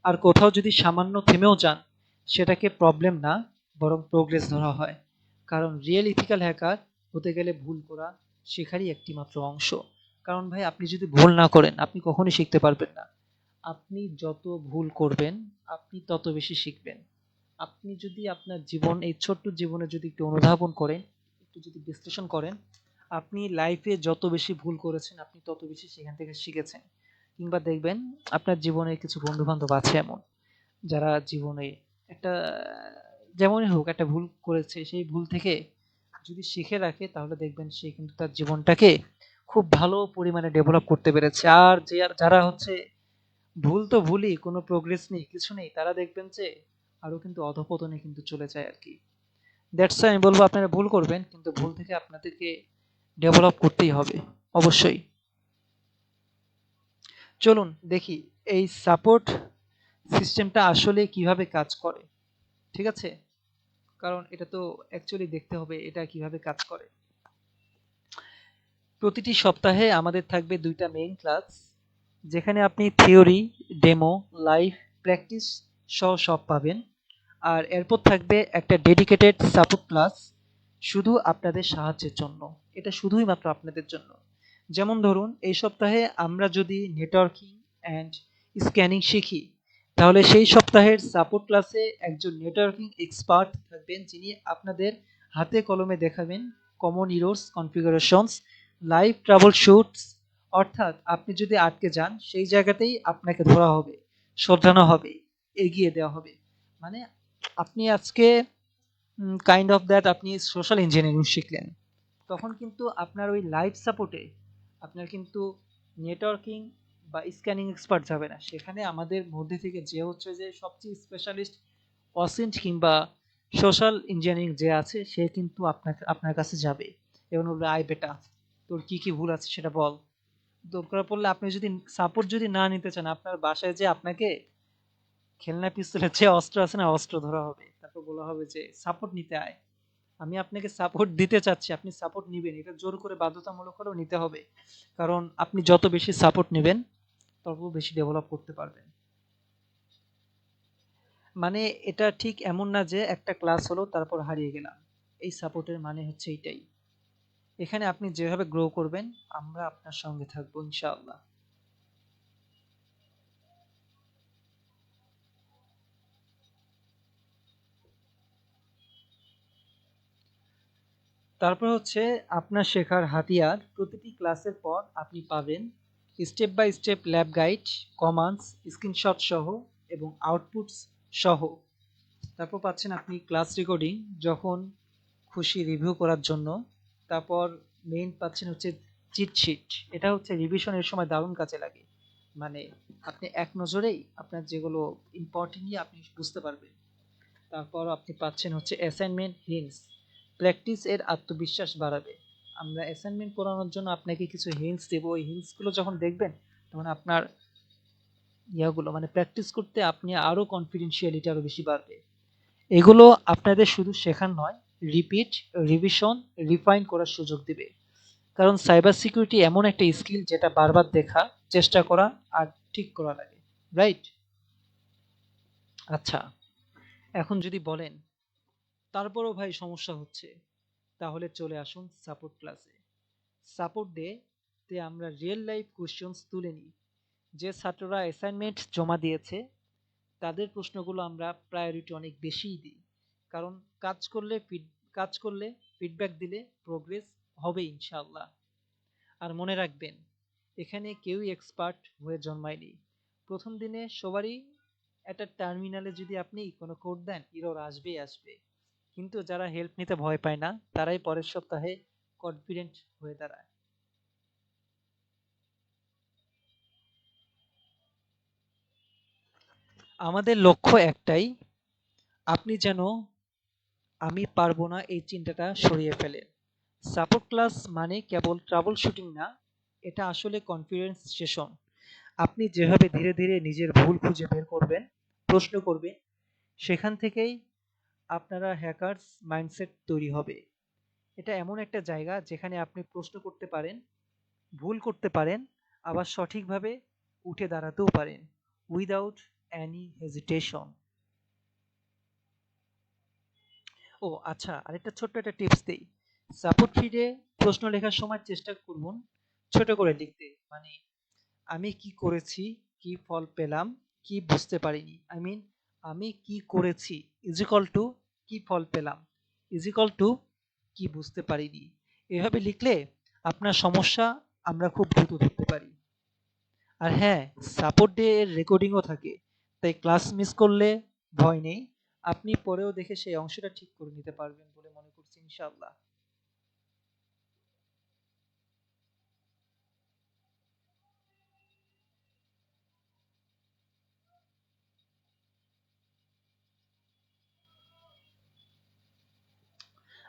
আর কোথাও যদি সামান্য থেমেও যান, সেটাকে প্রবলেম না, বরং প্রোগ্রেস ধরা হয়। কারণ রিয়েল ইথিক্যাল হ্যাকার হতে গেলে ভুল করা শেখারই একটি মাত্র অংশ। কারণ ভাই, আপনি যদি ভুল না করেন আপনি কখনোই শিখতে পারবেন না। আপনি যত ভুল করবেন আপনি তত বেশি শিখবেন। আপনি যদি আপনার জীবন, এই ছোট্ট জীবনে যদি একটু অনুধাবন করেন, একটু যদি বিশ্লেষণ করেন, আপনি লাইফে যত বেশি ভুল করেছেন আপনি তত বেশি সেখান থেকে শিখেছেন। কিংবা দেখবেন আপনার জীবনে কিছু বন্ধু বান্ধব আছে এমন, যারা জীবনে একটা যেমনই হোক একটা ভুল করেছে, সেই ভুল থেকে যদি শিখে রাখে তাহলে দেখবেন সে কিন্তু তার জীবনটাকে খুব ভালো পরিমাণে ডেভেলপ করতে পেরেছে। আর যারা হচ্ছে ভুল তো ভুলই, কোনো প্রোগ্রেস নেই, কিছু নেই, তারা দেখবেন যে আরো কিন্তু অধপতনে কিন্তু চলে যায় আর কি। দ্যাটস আমি বলবো আপনারা ভুল করবেন, কিন্তু ভুল থেকে আপনাদেরকে ডেভেলপ করতেই হবে অবশ্যই। চলুন দেখি এই সাপোর্ট সিস্টেমটা আসলে কিভাবে কাজ করে। ঠিক আছে, কারণ এটা তো অ্যাকচুয়ালি দেখতে হবে এটা কিভাবে কাজ করে। প্রতিটি সপ্তাহে আমাদের থাকবে 2টা মেইন ক্লাস, যেখানে আপনি থিওরি, ডেমো, লাইভ, প্র্যাকটিস সহ সব পাবেন। আর এরপর থাকবে একটা ডেডিকেটেড সাপোর্ট ক্লাস, শুধু আপনাদের সাহায্যের জন্য। এটা শুধুই মাত্র আপনাদের জন্য। যেমন ধরুন, এই সপ্তাহে আমরা যদি নেটওয়ার্কিং অ্যান্ড স্ক্যানিং শিখি, তাহলে সেই সপ্তাহের সাপোর্ট ক্লাসে একজন নেটওয়ার্কিং এক্সপার্ট থাকবেন, যিনি আপনাদের হাতে কলমে দেখাবেন common errors configurations, live troubleshoots. অর্থাৎ আপনি যদি আটকে যান সেই জায়গাতেই আপনাকে ধরা হবে, শোধরানো হবে, এগিয়ে দেওয়া হবে। মানে আপনি আজকে কাইন্ড অফ দ্যাট আপনি সোশ্যাল ইঞ্জিনিয়ারিং শিখলেন, তখন কিন্তু আপনার ওই লাইভ সাপোর্টে আপনার কিন্তু নেটওয়ার্কিং বা স্ক্যানিং এক্সপার্ট যাবে না, সেখানে আমাদের মধ্যে থেকে যে হচ্ছে যে সবচেয়ে স্পেশালিস্ট অসিন্ট কিংবা সোশ্যাল ইঞ্জিনিয়ারিং যে আছে সে কিন্তু আপনার কাছে যাবে এবং বলবে, আয় বেটা, তোর কি কি ভুল আছে সেটা বল। দরকার পড়লে আপনি যদি সাপোর্ট যদি না নিতে চান, আপনার বাসায় যে আপনাকে খেলনা পিস্তলের যে অস্ত্র আছে না, অস্ত্র ধরা হবে, তারপর বলা হবে যে সাপোর্ট নিতে আয়। আমি আপনাকে সাপোর্ট দিতে চাচ্ছি, আপনি সাপোর্ট নিবেন, এটা জোর করে বাধ্যতামূলক হলেও নিতে হবে। কারণ আপনি যত বেশি সাপোর্ট নেবেন তত বেশি ডেভেলপ করতে পারবেন। মানে এটা ঠিক এমন না যে একটা ক্লাস হলো তারপর হারিয়ে গেলাম। এই সাপোর্টের মানে হচ্ছে এইটাই। এখানে আপনি যেভাবে গ্রো করবেন, আমরা আপনার সঙ্গে থাকবো ইনশাআল্লাহ। তারপর হচ্ছে আপনার শেখার হাতিয়ার। প্রতিটি ক্লাসের পর আপনি পাবেন step by step lab guide, commands, screenshot সহ এবং আউটপুটস সহ। তারপর পাচ্ছেন আপনি ক্লাস রেকর্ডিং যখন খুশি রিভিউ করার জন্য। তারপর মেইন পাচ্ছেন হচ্ছে চিট শিট। এটা হচ্ছে রিভিশনের সময় দারুণ কাজে লাগে। মানে আপনি এক নজরেই আপনার যেগুলো ইম্পর্টেন্ট আপনি বুঝতে পারবেন। তারপর আপনি পাচ্ছেন হচ্ছে অ্যাসাইনমেন্ট হিন্টস। প্র্যাকটিস এর আত্মবিশ্বাস বাড়াবে। আমরা অ্যাসাইনমেন্ট করানোর জন্য আপনাকে কিছু হিন্টস দেবো, ওই হিন্টসগুলো যখন দেখবেন তখন আপনার ইয়াগুলো মানে প্র্যাকটিস করতে আপনি আরও কনফিডেন্সিয়ালিটি আরও বেশি বাড়বে। এগুলো আপনাদের শুধু শেখার নয়, রিপিট, রিভিশন, রিফাইন করার সুযোগ দিবে। কারণ সাইবার সিকিউরিটি এমন একটা স্কিল যেটা বারবার দেখা, চেষ্টা করা আর ঠিক করা লাগে, রাইট? আচ্ছা, এখন যদি বলেন তারপরও ভাই সমস্যা হচ্ছে, তাহলে চলে আসুন সাপোর্ট ক্লাসে। সাপোর্ট ডে তে আমরা রিয়েল লাইফ কোশ্চেন্স তুলে নিই। যে ছাত্ররা অ্যাসাইনমেন্ট জমা দিয়েছে তাদের প্রশ্নগুলো আমরা প্রায়োরিটি অনেক বেশিই দিই। কারণ কাজ করলে ফিডব্যাক দিলে প্রোগ্রেস হবে ইনশাআল্লাহ। আর মনে রাখবেন, এখানে কেউই এক্সপার্ট হয়ে জন্মায়নি। প্রথম দিনে সবারই একটা টার্মিনালে যদি আপনি কোনো কোড দেন, এরর আসবেই আসবে। কিন্তু যারা হেল্প নিতে ভয় পায় না, তারাই পরের সপ্তাহে কনফিডেন্ট হয়ে দাঁড়ায়। আমাদের লক্ষ্য একটাই, আপনি যেন আমি পারবো না এই চিন্তাটা সরিয়ে ফেলেন। সাপোর্ট ক্লাস মানে কেবল ট্রাবল শুটিং না, এটা আসলে কনফিডেন্স সেশন। আপনি যেভাবে ধীরে ধীরে নিজের ভুল খুঁজে বের করবেন, প্রশ্ন করবেন, সেখান থেকেই আপনারা হ্যাকারস মাইন্ডসেট তৈরি হবে। এটা এমন একটা জায়গা যেখানে আপনি প্রশ্ন করতে পারেন, ভুল করতে পারেন, আবার সঠিকভাবে উঠে দাঁড়াতেও পারেন উইদাউট অ্যানি হেজিটেশন। ও আচ্ছা, আরেকটা ছোট্ট একটা টিপস দেই। সাপোর্ট ফিডে প্রশ্ন লেখার সময় চেষ্টা করুন ছোট করে লিখতে। মানে আমি কি করেছি, কি ফল পেলাম, কি বুঝতে পারিনি। আমি কি করেছি ইজ ইকুয়াল টু কি ফল পেলাম ইজ ইকুয়াল টু কি বুঝতে পারিনি। এভাবে লিখলে আপনার সমস্যা আমরা খুব দ্রুত ধরতে পারি। আর হ্যাঁ, সাপোর্ট ডে এর রেকর্ডিংও থাকে, তাই ক্লাস মিস করলে ভয় নেই। আপনি পরেও দেখে সেই অংশটা ঠিক করে নিতে পারবেন বলে মনে করছি ইনশাআল্লাহ।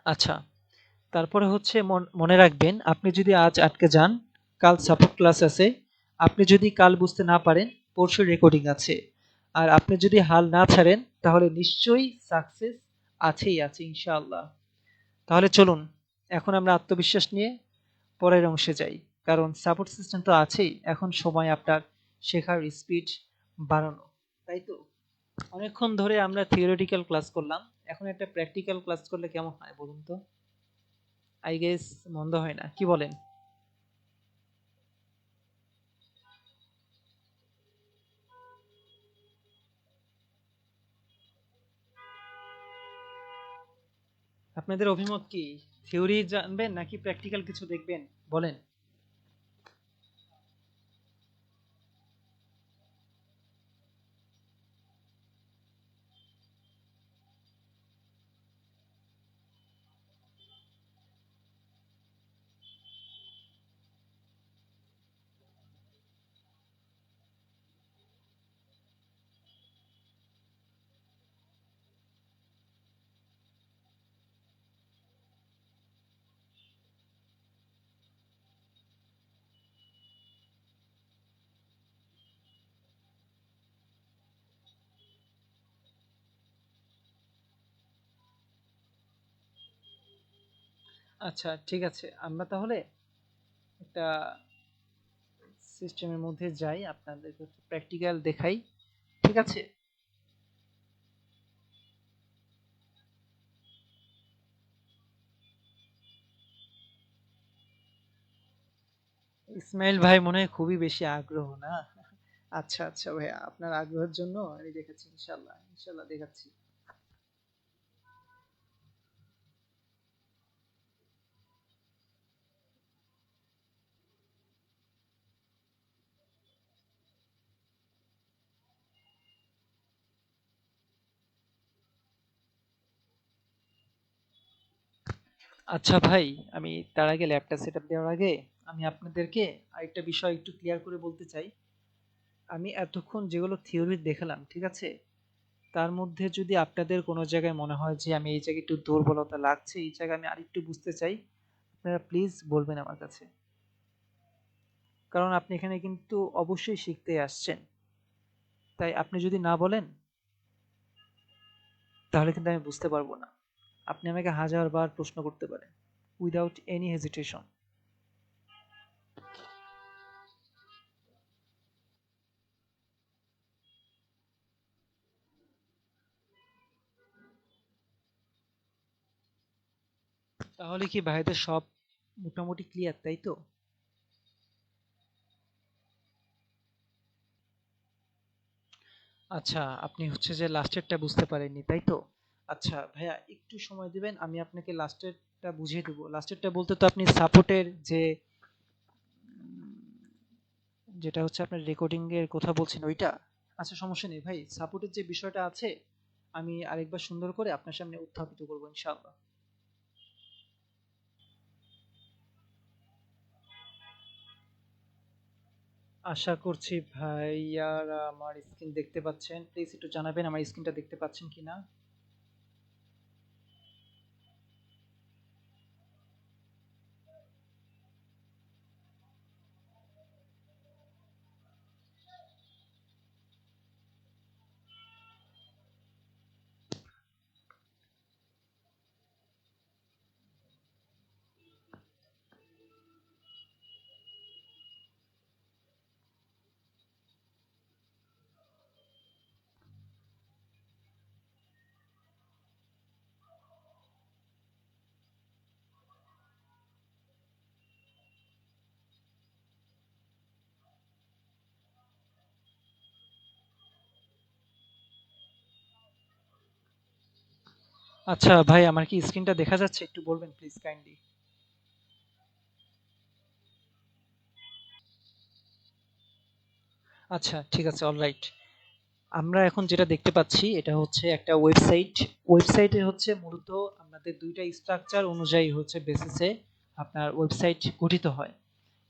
আচ্ছা, তারপরে হচ্ছে মনে রাখবেন, আপনি যদি আজ আটকে যান, কাল সাপোর্ট ক্লাস আছে। আপনি যদি কাল বুঝতে না পারেন, পরশু রেকর্ডিং আছে। আর আপনি যদি হাল না ছাড়েন, তাহলে নিশ্চয়ই সাকসেস আছেই আছে ইনশাআল্লাহ। তাহলে চলুন এখন আমরা আত্মবিশ্বাস নিয়ে পরের অংশে যাই। কারণ সাপোর্ট সিস্টেম তো আছেই, এখন সময় আপনার শেখার স্পিড বাড়ানো, তাই তো? অনেকক্ষণ ধরে আমরা থিওরিটিক্যাল ক্লাস করলাম, এখন একটা প্র্যাকটিক্যাল ক্লাস করলে কেমন হয় বলুন তো? আই গেস মন্দ হয় না, কি বলেন? আপনাদের অভিমত কি? থিওরি জানবেন নাকি প্র্যাকটিক্যাল কিছু দেখবেন, বলেন? আচ্ছা ঠিক আছে, আমরা তাহলে একটা সিস্টেমের মধ্যে যাই, আপনাদেরকে প্র্যাকটিক্যাল দেখাই। ঠিক আছে। ইসমাইল ভাই মনে হয় খুবই বেশি আগ্রহ না? আচ্ছা আচ্ছা ভাইয়া, আপনার আগ্রহের জন্য আমি দেখাচ্ছি, ইনশাল্লাহ ইনশাল্লাহ দেখাচ্ছি। আচ্ছা ভাই, আমি তার আগে ল্যাপটপ সেটআপ দেওয়ার আগে আমি আপনাদেরকে আরেকটা বিষয় একটু ক্লিয়ার করে বলতে চাই। আমি এতক্ষণ যেগুলো থিওরি দেখালাম, ঠিক আছে, তার মধ্যে যদি আপনাদের কোনো জায়গায় মনে হয় যে আমি এই জায়গায় একটু দুর্বলতা লাগছে, এই জায়গায় আমি আরেকটু বুঝতে চাই, আপনারা প্লিজ বলবেন আমার কাছে। কারণ আপনি এখানে কিন্তু অবশ্যই শিখতে আসছেন, তাই আপনি যদি না বলেন তাহলে কিন্তু আমি বুঝতে পারবো না। আপনি আমাকে হাজার বার প্রশ্ন করতে পারেন উইদাউট এনি হেজিটেশন। তাহলে কি ভাইদের সব মোটামুটি ক্লিয়ার, তাই তো? আচ্ছা, আপনি হচ্ছে যে লাস্টেরটা বুঝতে পারেননি, তাই তো? আচ্ছা ভাইয়া, একটু সময় দিবেন, আমি আপনাকে লাস্টেরটা বুঝিয়ে দেবো। লাস্টেরটা বলতে তো আপনি সাপোর্টের যে যেটা হচ্ছে আপনার রেকর্ডিং এর কথা বলছেন ওইটা? আচ্ছা সমস্যা নেই ভাই, সাপোর্টের যে বিষয়টা আছে আমি আরেকবার সুন্দর করে আপনার সামনে উত্থাপিত করবো ইনশাআল্লাহ। আশা করছি ভাইয়ারা আমার স্ক্রিন দেখতে পাচ্ছেন, প্লিজ একটু জানাবেন আমার স্ক্রিনটা দেখতে পাচ্ছেন কিনা। আচ্ছা ভাই, আমার কি স্ক্রিনটা দেখা যাচ্ছে, একটু বলবেন প্লিজ কাইন্ডলি। আচ্ছা ঠিক আছে, অলরাইট। আমরা এখন যেটা দেখতে পাচ্ছি এটা হচ্ছে একটা ওয়েবসাইট। ওয়েবসাইটে হচ্ছে মূলত আমাদের দুইটা স্ট্রাকচার অনুযায়ী হচ্ছে বেসিসে আপনার ওয়েবসাইট গঠিত হয়।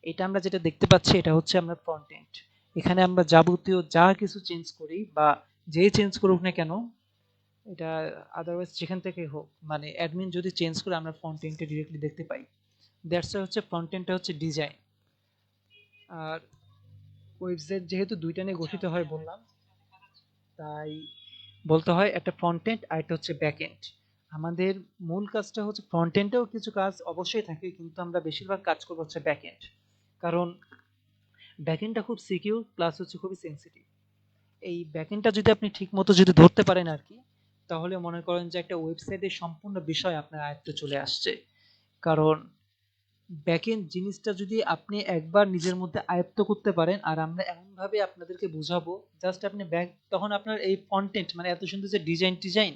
এটা আমরা যেটা দেখতে পাচ্ছি এটা হচ্ছে আমরা ফ্রন্ট এন্ড। এখানে আমরা যাবতীয় যা কিছু চেঞ্জ করি বা যে চেঞ্জ করুক না কেন, এটা আদারওয়াইজ যেখান থেকে হোক, মানে অ্যাডমিন যদি চেঞ্জ করে আমরা ফ্রন্ট এন্ডে ডিরেক্টলি দেখতে পাই। দ্যাটস হচ্ছে ফ্রন্ট এন্ডটা হচ্ছে ডিজাইন। আর ওয়েবসাইট যেহেতু দুইটা নিয়ে গঠিত হয় বললাম, তাই বলতে হয় একটা ফ্রন্ট এন্ড আর একটা হচ্ছে ব্যাক এন্ড। আমাদের মূল কাজটা হচ্ছে ফ্রন্ট এন্ডেও কিছু কাজ অবশ্যই থাকে, কিন্তু আমরা বেশিরভাগ কাজ করবো হচ্ছে ব্যাক এন্ড। কারণ ব্যাক এন্ডটা খুব সিকিউর প্লাস হচ্ছে খুবই সেন্সিটিভ। এই ব্যাক এন্ডটা যদি আপনি ঠিক মতো যদি ধরতে পারেন আর কি, তাহলে মনে করেন যে একটা ওয়েবসাইটের সম্পূর্ণ বিষয় আপনার আয়ত্তে চলে আসছে। কারণ ব্যাকএন্ড জিনিসটা যদি আপনি একবার নিজের মধ্যে আয়ত্ত করতে পারেন, আর আমরা এমন ভাবে আপনাদেরকে বুঝাবো, জাস্ট আপনি ব্যাক, তখন আপনার এই কন্টেন্ট মানে এত সুন্দর যে ডিজাইন টিজাইন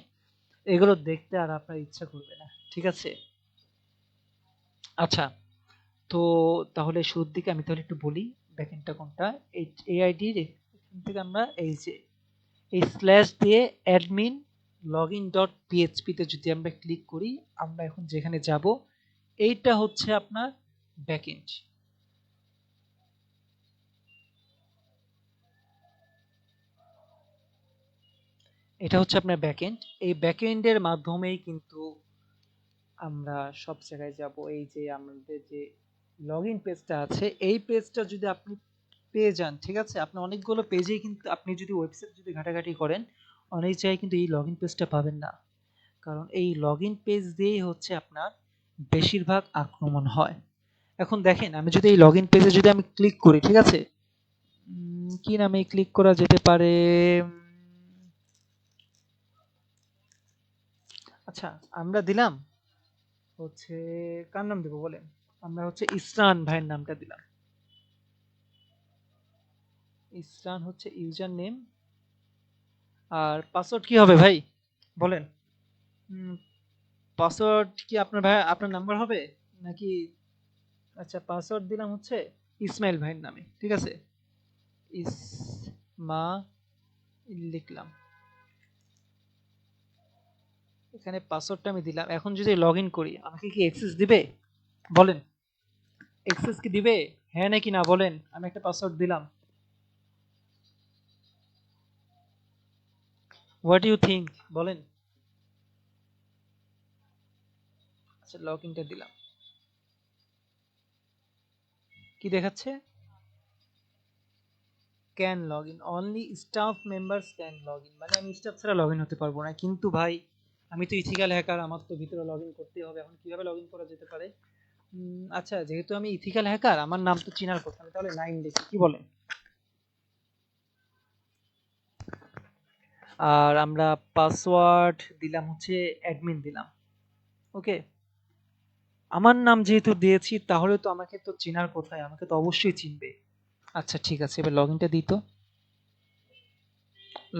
এগুলো দেখতে আর আপনার ইচ্ছা করবে না। ঠিক আছে। আচ্ছা, তো তাহলে শুরুর দিকে আমি তাহলে একটু বলি ব্যাকএন্ডটা কোনটা। এই এআইডির এখান থেকে আমরা এই যে এই স্ল্যাশ দিয়ে অ্যাডমিন লগইন ডট পিএইচপি তে যদি আমরা ক্লিক করি, আমরা এখন যেখানে যাব এইটা হচ্ছে আপনার ব্যাকএন্ড। এটা হচ্ছে আপনার ব্যাকএন্ড। এই ব্যাকএন্ডের মাধ্যমেই কিন্তু আমরা সব জায়গায় যাব। এই যে আমাদের যে লগইন পেজটা আছে, এই পেজটা যদি আপনি পেয়ে যান, ঠিক আছে, আপনি অনেকগুলো পেজেই কিন্তু আপনি যদি ওয়েবসাইট যদি ঘাটাঘাটি করেন, অনেক জায়গায় কিন্তু এই লগইন পেজটা পাবেন না। কারণ এই লগইন পেজ দিয়েই হচ্ছে আপনার বেশিরভাগ আক্রমণ হয়। এখন দেখেন আমি যদি এই লগইন পেজে যদি আমি ক্লিক করি, ঠিক আছে? কি নামে ক্লিক করা যেতে পারে? উম, আচ্ছা, আমরা দিলাম হচ্ছে, কার নাম দেবো বলেন? আমরা হচ্ছে ইসরান ভাইয়ের নামটা দিলাম। ইসরান হচ্ছে ইউজার নেম। আর পাসওয়ার্ড কি হবে ভাই বলেন? পাসওয়ার্ড কি আপনার ভাই আপনার নাম্বার হবে নাকি? আচ্ছা, পাসওয়ার্ড দিলাম হচ্ছে ইসমাইল ভাইয়ের নামে, ঠিক আছে? ইসমা লিখলাম, এখানে পাসওয়ার্ডটা আমি দিলাম। এখন যদি লগ ইন করি আমাকে কি অ্যাক্সেস দিবে বলেন? অ্যাক্সেস কি দিবে? হ্যাঁ নাকি না বলেন? আমি একটা পাসওয়ার্ড দিলাম। হোয়াট ইউ থিঙ্ক বলেন? আচ্ছা, লগ ইনটা দিলাম। কি দেখাচ্ছে? Can log in, only staff members can log in, মানে আমি স্টাফ ছাড়া লগ ইন হতে পারবো না। কিন্তু ভাই আমি তো ইথিক্যাল হ্যাকার, আমার তো ভিতরে লগ ইন করতেই হবে। এখন কিভাবে লগ ইন করা যেতে পারে? আচ্ছা, যেহেতু আমি ইথিক্যাল হ্যাকার আমার নাম তো চিনার কথা, আমি তাহলে নাইম লিখি, কি বলেন? আর আমরা পাসওয়ার্ড দিলাম হচ্ছে অ্যাডমিন দিলাম। ওকে, আমার নাম যেহেতু দিয়েছি তাহলে তো আমাকে তো চেনার কোথায়, আমাকে তো অবশ্যই চিনবে। আচ্ছা ঠিক আছে, এবার লগ ইনটা দিই তো।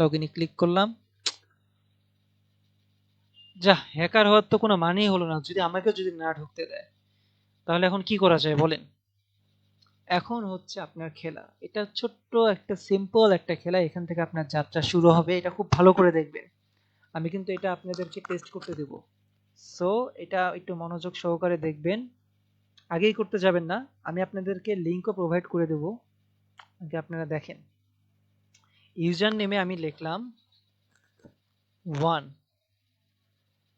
লগ ইনে ক্লিক করলাম। যা, হ্যাকার হওয়ার তো কোনো মানেই হলো না যদি আমাকে যদি না ঢুকতে দেয়। তাহলে এখন কি করা যায় বলেন? এখন হচ্ছে আপনার খেলা, এটা ছোট্ট একটা সিম্পল একটা খেলা, এখান থেকে আপনার যাত্রা শুরু হবে। এটা খুব ভালো করে দেখবেন, আমি কিন্তু এটা আপনাদেরকে টেস্ট করতে দেব। সো এটা একটু মনোযোগ সহকারে দেখবেন, আগেই করতে যাবেন না। আমি আপনাদেরকে লিঙ্কও প্রোভাইড করে দেব, আগে আপনারা দেখেন। ইউজার নেমে আমি লিখলাম 1,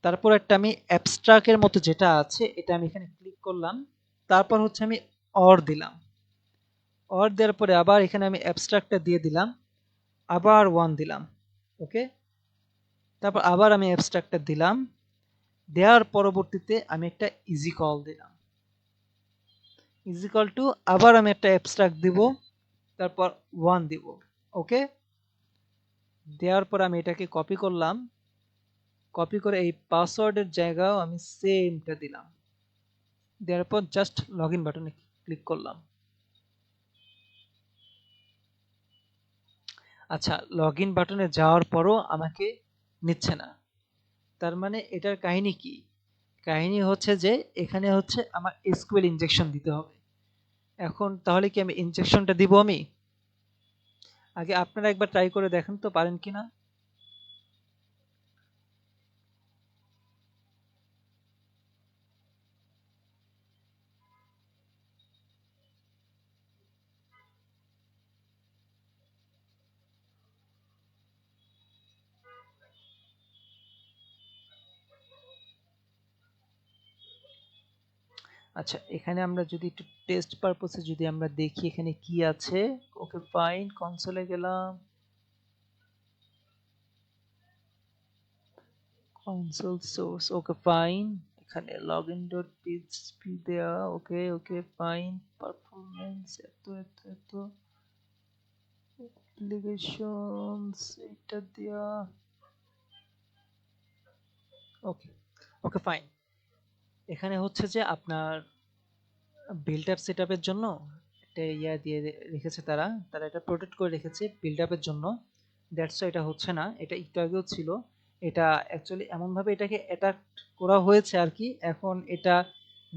তারপর একটা আমি অ্যাবস্ট্রাক্টের মতো যেটা আছে এটা আমি এখানে ক্লিক করলাম। তারপর হচ্ছে আমি অর দিলাম। অর দেওয়ার পরে আবার এখানে আমি অ্যাবস্ট্রাক্টটা দিয়ে দিলাম, আবার 1 দিলাম। ওকে, তারপর আবার আমি অ্যাবস্ট্রাক্টটা দিলাম, দেওয়ার পরবর্তীতে আমি একটা ইজি কল দিলাম, ইজিক্যাল টু আবার আমি একটা অ্যাবস্ট্রাক্ট দিব, তারপর 1 দিব। ওকে, দেওয়ার পর আমি এটাকে কপি করলাম, কপি করে এই পাসওয়ার্ডের জায়গাও আমি সেমটা দিলাম, দেওয়ার পর জাস্ট লগ ইন বাটনে ক্লিক করলাম। আচ্ছা, লগ ইন বাটনে যাওয়ার পরও আমাকে নিচ্ছে না, তার মানে এটার কাহিনী কি? কাহিনী হচ্ছে যে এখানে হচ্ছে আমার এসকিউএল ইনজেকশন দিতে হবে। এখন তাহলে কি আমি ইনজেকশনটা দিব আমি? আগে আপনারা একবার ট্রাই করে দেখেন তো পারেন কিনা। আচ্ছা, এখানে আমরা যদি একটু টেস্ট পারপসে যদি আমরা দেখি এখানে কি আছে। ওকে ফাইন, কনসোলে গেলাম, কনসোল সোর্স, ওকে ফাইন। এখানে লগইন ডট পিএইচপি দেয়া, ওকে ওকে ফাইন। পারফরম্যান্স এত এত এত, অ্যাপ্লিকেশনস এটা দেয়া, ওকে ওকে ফাইন। এখানে হচ্ছে যে আপনার বিল্ড আপ সেট আপের জন্য একটা ইয়া দিয়ে রেখেছে, তারা তারা এটা প্রোটেক্ট করে রেখেছে বিল্ড আপের জন্য। দ্যাটস এটা হচ্ছে না, এটা একটু আগেও ছিল। এটা অ্যাকচুয়ালি এমনভাবে এটাকে অ্যাটাক করা হয়েছে আর কি। এখন এটা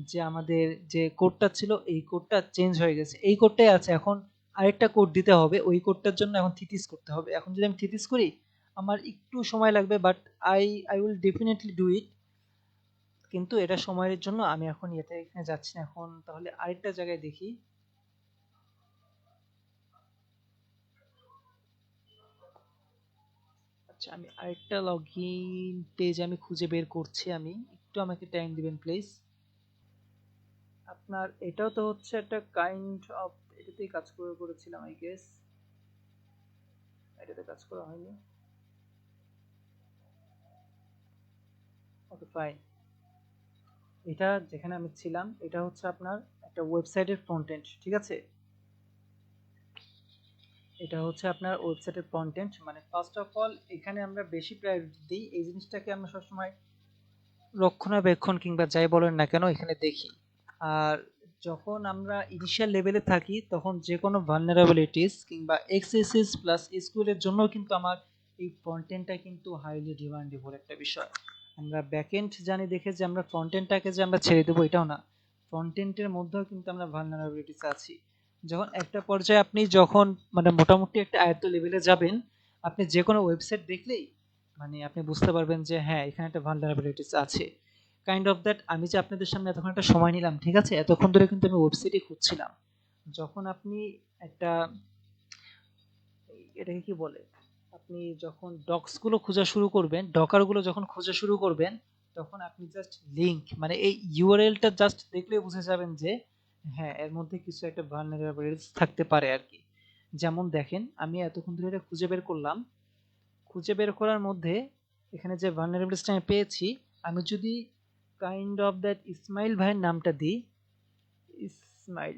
যে আমাদের যে কোডটা ছিল এই কোডটা চেঞ্জ হয়ে গেছে, এই কোডটাই আছে। এখন আরেকটা কোড দিতে হবে, ওই কোডটার জন্য এখন থিতিস করতে হবে। এখন যদি আমি থিতিস করি আমার একটু সময় লাগবে, but I I will definitely do it. কিন্তু এটা সময়ের জন্য আমি এখন এটা এখানে যাচ্ছি না। এখন তাহলে আরেকটা জায়গায় দেখি। আচ্ছা, আমি আরেকটা লগইন পেজ আমি খুঁজে বের করছি, আমি একটু আমাকে টাইম দিবেন প্লিজ। আপনার এটাও তো হচ্ছে একটা কাইন্ড অফ, এটাতেই কাজ করেছিলাম আই গেস। এটাতে কাজ করা হয়নি। ওকে ফাইন, এটা যেখানে আমি ছিলাম এটা হচ্ছে আপনার একটা ওয়েবসাইটের ফ্রন্ট এন্ড, ঠিক আছে? এটা হচ্ছে আপনার ওয়েবসাইটের ফ্রন্ট এন্ড, মানে ফার্স্ট অফ অল এখানে আমরা বেশি প্রায়োরিটি দিই, এই জিনিসটাকে আমরা সবসময় রক্ষণাবেক্ষণ কিংবা যাই বলেন না কেন এখানে দেখি। আর যখন আমরা ইনিশিয়াল লেভেলে থাকি তখন যে কোনো ভালনারেবিলিটিস কিংবা এক্সএসএস প্লাস এসকিউএল এর জন্য কিন্তু আমার এই ফ্রন্ট এন্ডটা কিন্তু হাইলি ডিমান্ডেবল একটা বিষয়। আমরা ব্যাক এন্ড জানি দেখে যে আমরা ফ্রন্ট এন্ডটাকে যে আমরা ছেড়ে দেবো এটাও না, ফ্রন্ট এন্ডের মধ্যেও কিন্তু আমরা ভালনারেবিলিটিস আছি। যখন একটা পর্যায়ে আপনি যখন মানে মোটামুটি একটা আয়ত্ত লেভেলে যাবেন, আপনি যে কোনো ওয়েবসাইট দেখলেই মানে আপনি বুঝতে পারবেন যে হ্যাঁ এখানে একটা ভালনারেবিলিটিস আছে। কাইন্ড অফ দ্যাট, আমি যে আপনাদের সামনে এতক্ষণ একটা সময় নিলাম, ঠিক আছে, এতক্ষণ ধরে কিন্তু আমি ওয়েবসাইটই খুঁজছিলাম। যখন আপনি একটা, এটাকে কি বলে, আপনি যখন ডক্স গুলো খোঁজা শুরু করবেন, ডকার গুলো যখন খোঁজা শুরু করবেন, তখন আপনি জাস্ট লিংক মানে এই ইউআরএলটা জাস্ট দেখলে বুঝে যাবেন যে হ্যাঁ এর মধ্যে কিছু একটা ভালনারেবিলিটিস থাকতে পারে আর কি। যেমন দেখেন আমি এতক্ষণ ধরে এটা খুঁজে বের করলাম, খুঁজে বের করার মধ্যে এখানে যে ভালনারেবিলিটিসটা আমি পেয়েছি, আমি যদি কাইন্ড অফ দ্যাট ইসমাইল ভাইয়ের নামটা দিই, ইসমাইল,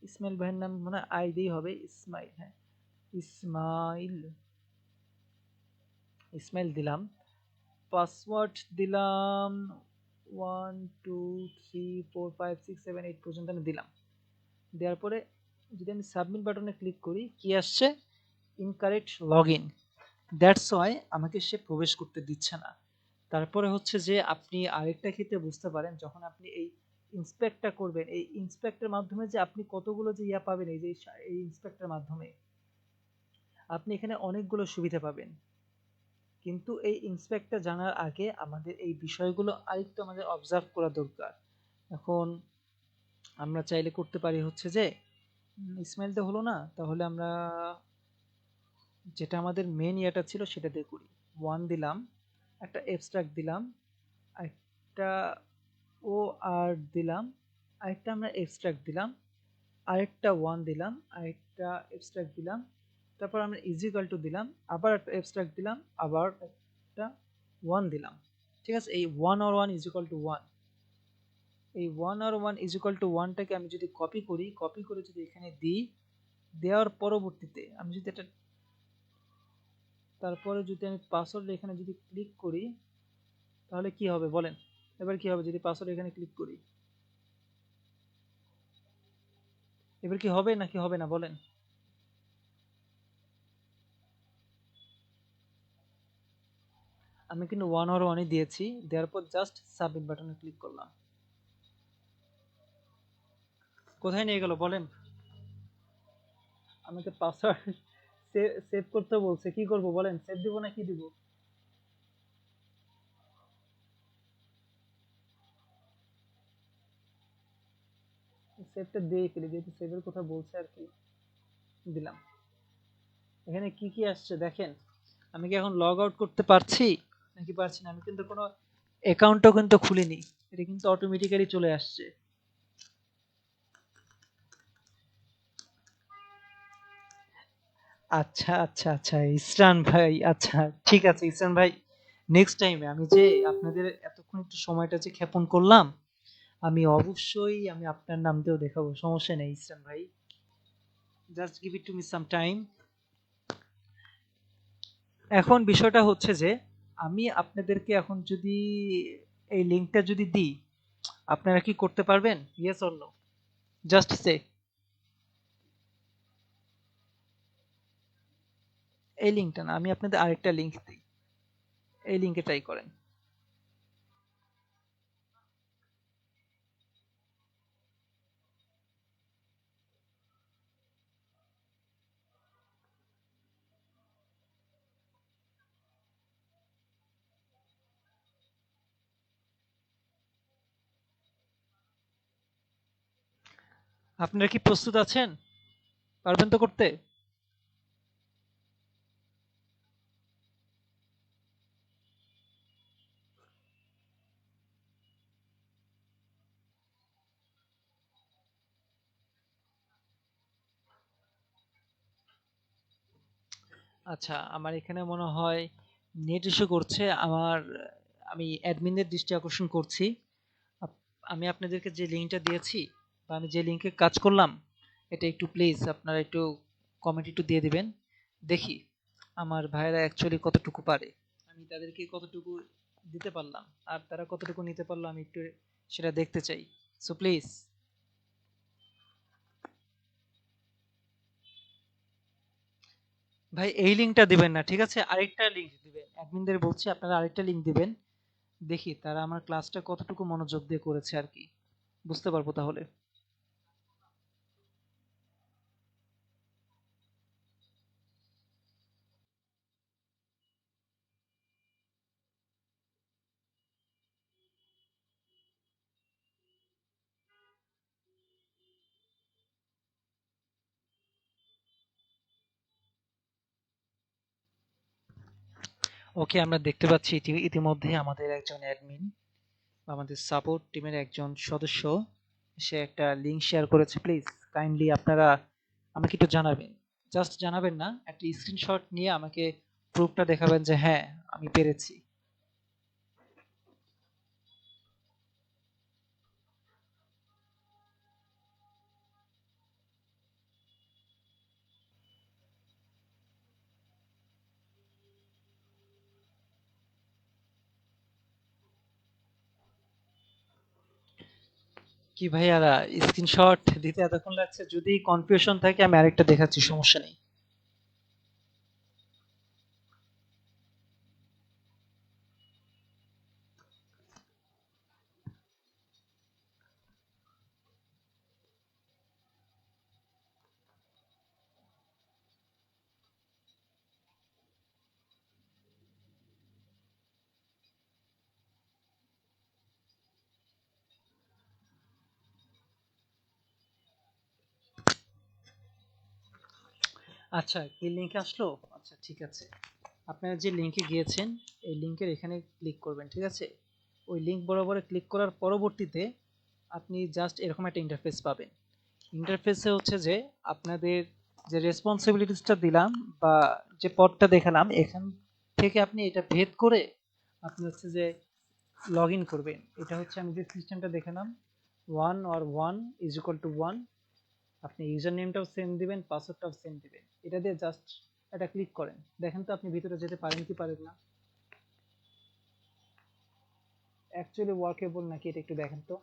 ইসমাইল ভাইয়ের নাম মানে আই দিয়েই হবে, ইসমাইল, হ্যাঁ ইসমাইল, ইসমাইল দিলাম, পাসওয়ার্ড দিলাম 1 2 3 4 5 6 7 8 পর্যন্ত আমি দিলাম। দেওয়ার পরে যদি আমি সাবমিট বাটনে ক্লিক করি কি আসছে, incorrect log in, that's why আমাকে সে প্রবেশ করতে দিচ্ছে না। তারপরে হচ্ছে যে আপনি আরেকটা ক্ষেত্রে বুঝতে পারেন, যখন আপনি এই ইন্সপেক্টটা করবেন, এই ইন্সপেক্টের মাধ্যমে যে আপনি কতগুলো যে ইয়া পাবেন, এই যে এই ইন্সপেক্টের মাধ্যমে আপনি এখানে অনেকগুলো সুবিধা পাবেন। কিন্তু এই ইন্সপেক্টটা জানার আগে আমাদের এই বিষয়গুলো আরেকটু আমাদের অবজার্ভ করা দরকার। এখন আমরা চাইলে করতে পারি হচ্ছে যে ইসমাইলটা হলো না, তাহলে আমরা যেটা আমাদের মেন ইয়েটা ছিল সেটা দিয়ে করি। ওয়ান দিলাম, একটা এবস্ট্রাক্ট দিলাম, একটা ও আর দিলাম, আরেকটা আমরা এক্সট্রাক্ট দিলাম, আরেকটা ওয়ান দিলাম, আরেকটা এক্সট্রাক্ট দিলাম, তারপর আমরা ইজিক্যাল টু দিলাম, আবার একটা এক্সট্রাক্ট দিলাম, আবার একটা ওয়ান দিলাম। ঠিক আছে, এই ওয়ান আর ওয়ান ইজিক্যাল টু ওয়ান, এই ওয়ান আর ওয়ান ইজিক্যাল টু ওয়ানটাকে আমি যদি কপি করি, কপি করে যদি এখানে দিই, দেওয়ার পরবর্তীতে আমি যদি এটা, তারপরে যদি আমি পাসওয়ার্ড এখানে যদি ক্লিক করি তাহলে কি হবে বলেন? এবার কি হবে যদি পাসওয়ার্ড এখানে ক্লিক করি? এবার কি হবে নাকি হবে না বলেন? আমি কিন্তু ওয়ান আর ওয়ানই দিয়েছি, দেওয়ার পর জাস্ট সাবমিট বাটনে ক্লিক করলাম। কোথায় নিয়ে গেল বলেন? আমাকে পাসওয়ার্ড সেভ করতে বলছে, কি করব বলেন? সেভ দিব না কি দিব? সেভটা দিয়ে ফেলি, যেহেতু সেভের কথা বলছে আর কি, দিলাম। এখানে কি কি আসছে দেখেন, আমি কি এখন লগ আউট করতে পারছি নাকি পারছি না? আমি কিন্তু কোনো অ্যাকাউন্টও কিন্তু খুলিনি, এটা কিন্তু অটোমেটিক্যালি চলে আসছে। আচ্ছা আচ্ছা আচ্ছা, ইসরান ভাই, আচ্ছা ঠিক আছে ইসরান ভাই, নেক্সট টাইমে আমি যে আপনাদের এতক্ষণ একটু সময়টা যে ক্ষেপণ করলাম, আমি অবশ্যই আমি আপনার নাম দিয়েও দেখাবো, সমস্যা নেই ইসরান ভাই, just give it to me some time. এখন বিষয়টা হচ্ছে যে আমি আপনাদেরকে এখন যদি এই লিঙ্কটা যদি দিই, আপনারা কি করতে পারবেন? ইয়েস অর নো, জাস্ট সে। এই লিঙ্কটা না, আমি আপনাদের আরেকটা লিঙ্ক দিই, এই লিঙ্কে ট্রাই করেন। আপনারা কি প্রস্তুত আছেন? পারবেন তো করতে? আচ্ছা, আমার এখানে মনে হয় নেট ইস্যু করছে আমার, আমি অ্যাডমিনদের দৃষ্টি আকর্ষণ করছি। আমি আপনাদেরকে যে লিঙ্কটা দিয়েছি বা আমি যে লিঙ্কে কাজ করলাম, এটা একটু প্লিজ আপনারা একটু কমেন্ট একটু দিয়ে দিবেন। দেখি আমার ভাইয়েরা অ্যাকচুয়ালি কতটুকু পারে, আমি তাদেরকে কতটুকু দিতে পারলাম, আর তারা কতটুকু নিতে পারলো আমি একটু সেটা দেখতে চাই। সো প্লিজ ভাই এই লিঙ্কটা দিবেন না, ঠিক আছে? আরেকটা লিঙ্ক দিবেন, অ্যাডমিনদের বলছি আপনারা আরেকটা লিঙ্ক দিবেন। দেখি তারা আমার ক্লাসটা কতটুকু মনোযোগ দিয়ে করেছে আর কি, বুঝতে পারবো তাহলে। ওকে, আমরা দেখতে পাচ্ছি ইতিমধ্যে আমাদের একজন অ্যাডমিন, আমাদের সাপোর্ট টিমের একজন সদস্য, সে একটা লিংক শেয়ার করেছে। প্লিজ কাইন্ডলি আপনারা আমাকে একটু জানাবেন, জাস্ট জানাবেন না, একটা স্ক্রিনশট নিয়ে আমাকে প্রুফটা দেখাবেন যে হ্যাঁ আমি পেরেছি। কি ভাইয়ারা, স্ক্রিনশট দিতে এতক্ষণ লাগছে? যদি কনফিউশন থাকে আমি আরেকটা দেখাচ্ছি, সমস্যা নেই। আচ্ছা, কি লিংক আসলো? আচ্ছা ঠিক আছে, আপনারা যে লিংকে গিয়েছেন এই লিংকের এখানে ক্লিক করবেন, ঠিক আছে? ওই লিংক বরাবর ক্লিক করার পরবর্তীতে আপনি জাস্ট এরকম একটা ইন্টারফেস পাবেন। ইন্টারফেসে হচ্ছে যে আপনাদের যে রেসপন্সিবিলিটিসটা দিলাম বা যে পদটা দেখালাম, এখান থেকে আপনি এটা ভেদ করে আপনি হচ্ছে যে লগ ইন করবেন। এটা হচ্ছে আমি যে সিস্টেমটা দেখালাম, one is equal to one. আপনি ইউজার নেমটাও সেম দিবেন, পাসওয়ার্ডটাও সেম দিবেন। এটা দিয়ে জাস্ট এটা ক্লিক করেন, দেখেন তো আপনি ভিতরে যেতে পারেন কি পারেন না, অ্যাকচুয়ালি ওয়ার্কেবল নাকি এটা একটু দেখেন তো।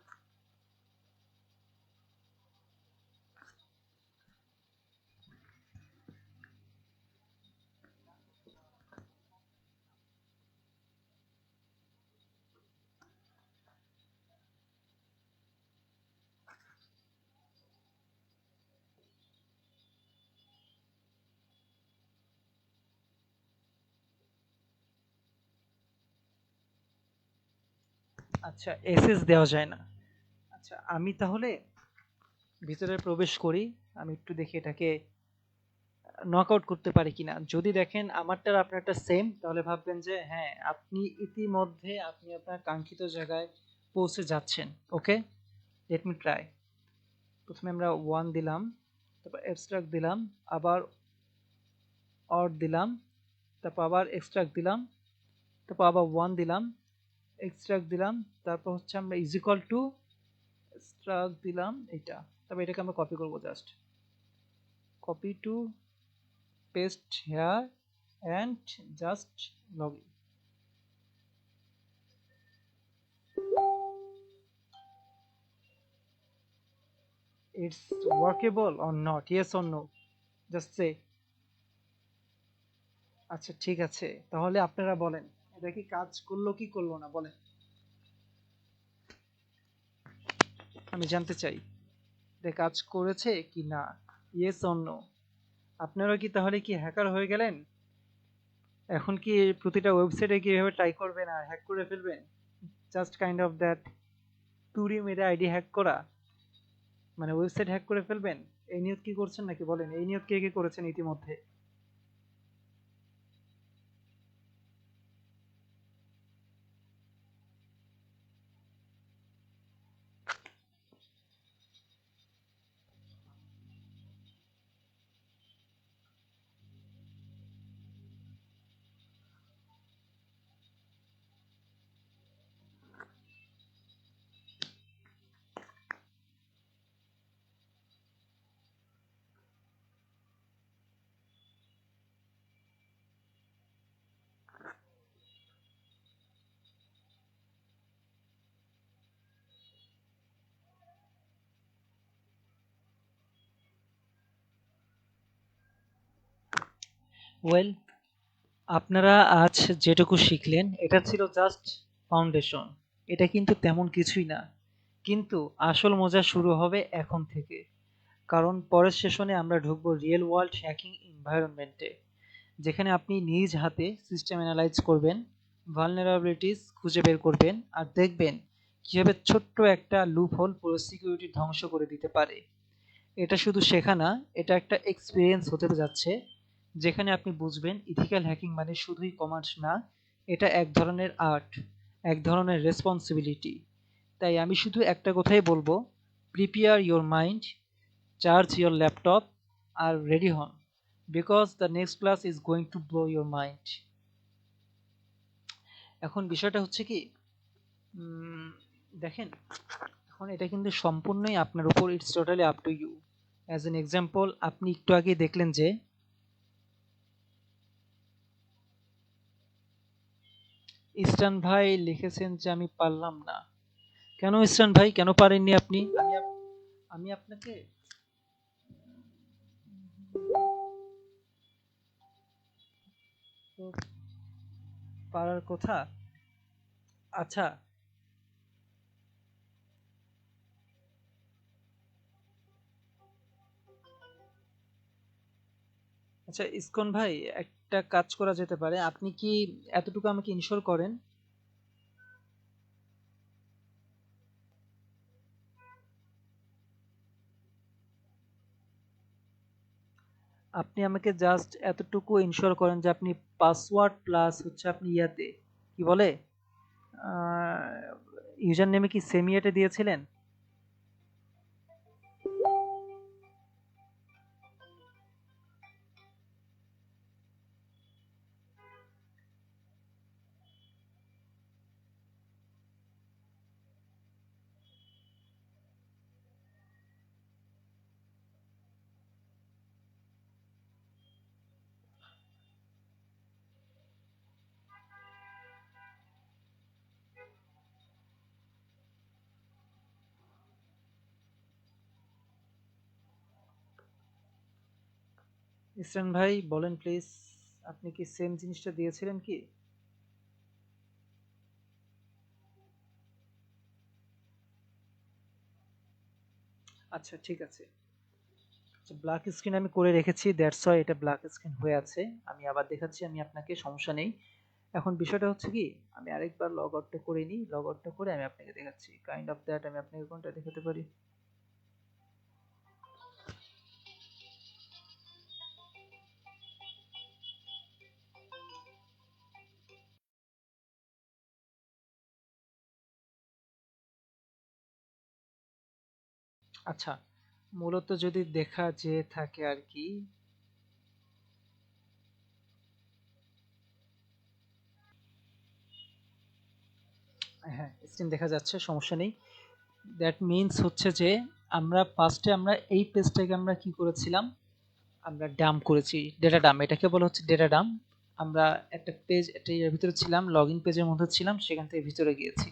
আচ্ছা, এসএস দেওয়া যায় না। আচ্ছা আমি তাহলে ভিতরে প্রবেশ করি, আমি একটু দেখি এটাকে নক আউট করতে পারি কিনা। যদি দেখেন আমারটা আর আপনারটা সেম, তাহলে ভাববেন যে হ্যাঁ আপনি ইতিমধ্যে আপনি আপনার কাঙ্ক্ষিত জায়গায় পৌঁছে যাচ্ছেন। ওকে, লেট মি ট্রাই। প্রথমে আমরা ওয়ান দিলাম, তারপর এক্সট্রাক্ট দিলাম, আবার অর দিলাম, তারপর আবার এক্সট্রাক্ট দিলাম, তারপর আবার ওয়ান দিলাম, এক্সট্রাক্ট দিলাম, তারপর হচ্ছে আমরা ইজ ইকুয়াল টু এক্সট্রাক্ট দিলাম এটা। তারপর এটাকে আমরা কপি করবো, just copy to paste here and just log in. It's workable or not? Yes or no? Just say. আচ্ছা ঠিক আছে, তাহলে আপনারা বলেন এটা কি কাজ করলো কি করলো না, বলেন, আমি জানতে চাই এটা কাজ করেছে কি না। Yes or no? আপনারা কি তাহলে কি হ্যাকার হয়ে গেলেন? এখন কি প্রতিটা ওয়েবসাইটে কি এভাবে ট্রাই করবেন আর হ্যাক করে ফেলবেন? জাস্ট কাইন্ড অফ দ্যাট, তুড়ি মেরে আইডি হ্যাক করা, মানে ওয়েবসাইট হ্যাক করে ফেলবেন? এই নিয়ত কি করছেন নাকি, বলেন এই নিয়ত কে কে করেছেন ইতিমধ্যে? ওয়েল, আপনারা আজ যেটুকু শিখলেন এটা ছিল জাস্ট ফাউন্ডেশন। এটা কিন্তু তেমন কিছুই না। কিন্তু আসল মজা শুরু হবে এখন থেকে। কারণ পরের সেশনে আমরা ঢুকবো রিয়েল ওয়ার্ল্ড হ্যাকিং এনভায়রনমেন্টে, যেখানে আপনি নিজ হাতে সিস্টেম অ্যানালাইজ করবেন, ভালনারাবিলিটিস খুঁজে বের করবেন আর দেখবেন কিভাবে ছোট্ট একটা লুপহোল পুরো সিকিউরিটি ধ্বংস করে দিতে পারে। এটা শুধু শেখা না, এটা একটা এক্সপেরিয়েন্স হতে যাচ্ছে, যেখানে আপনি বুঝবেন ইথিক্যাল হ্যাকিং মানে শুধুই কমান্ড না, এটা এক ধরনের আর্ট, এক ধরনের রেসপন্সিবিলিটি। তাই আমি শুধু একটা কথাই বলবো, prepare your mind, charge your laptop আর রেডি হন, because the next class is going to blow your mind. এখন বিষয়টা হচ্ছে কি, উম, দেখেন, এখন এটা কিন্তু সম্পূর্ণই আপনার উপর, it's totally up to you. As an example, আপনি একটু আগে দেখলেন যে ইসরান ভাই লিখেছেন যে আমি পারলাম না। কেন ইসরান ভাই, কেন পারেননি আপনি? আমি আপনাকে তো পারার কথা। আচ্ছা, আচ্ছা ইসকন ভাই, একটা কাজ করা যেতে পারে। আপনি কি এতটুকু আমাকে ইনশিওর করেন? আপনি আমাকে জাস্ট এতটুকু ইনশিওর করেন যে আপনি পাসওয়ার্ড প্লাস হচ্ছে আপনি ইয়াতে কি বলে ইউজার নেমে কি সেমিয়েটে দিয়েছিলেন? ইসরান ভাই বলেন প্লিজ, আপনি কি সেম জিনিসটা দিয়েছিলেন কি? আচ্ছা ঠিক আছে। ব্ল্যাক স্ক্রিন আমি করে রেখেছি, দ্যাটস ওয়াই এটা ব্ল্যাক স্ক্রিন হয়ে আছে। আমি আবার দেখাচ্ছি আমি আপনাকে, সমস্যা নেই। এখন বিষয়টা হচ্ছে কি, আমি আরেকবার লগ আউটটা করে নিই, লগ আউটটা করে আমি আপনাকে দেখাচ্ছি। কাইন্ড অফ দ্যাট আমি আপনাকে কোনটা দেখাতে পারি। আচ্ছা, মূলত যদি দেখা যে থাকে আর কি, হ্যাঁ স্ক্রিন দেখা যাচ্ছে, সমস্যা নেই। দ্যাট মিনস হচ্ছে যে আমরা ফার্স্টে আমরা এই পেজটাকে আমরা কি করেছিলাম, আমরা ডাম্প করেছি, ডেটা ডাম্প, এটাকে বলা হচ্ছে ডেটা ডাম্প। আমরা একটা পেজ, একটা এর ভিতরে ছিলাম, লগ ইন পেজের মধ্যে ছিলাম, সেখান থেকে ভিতরে গিয়েছি।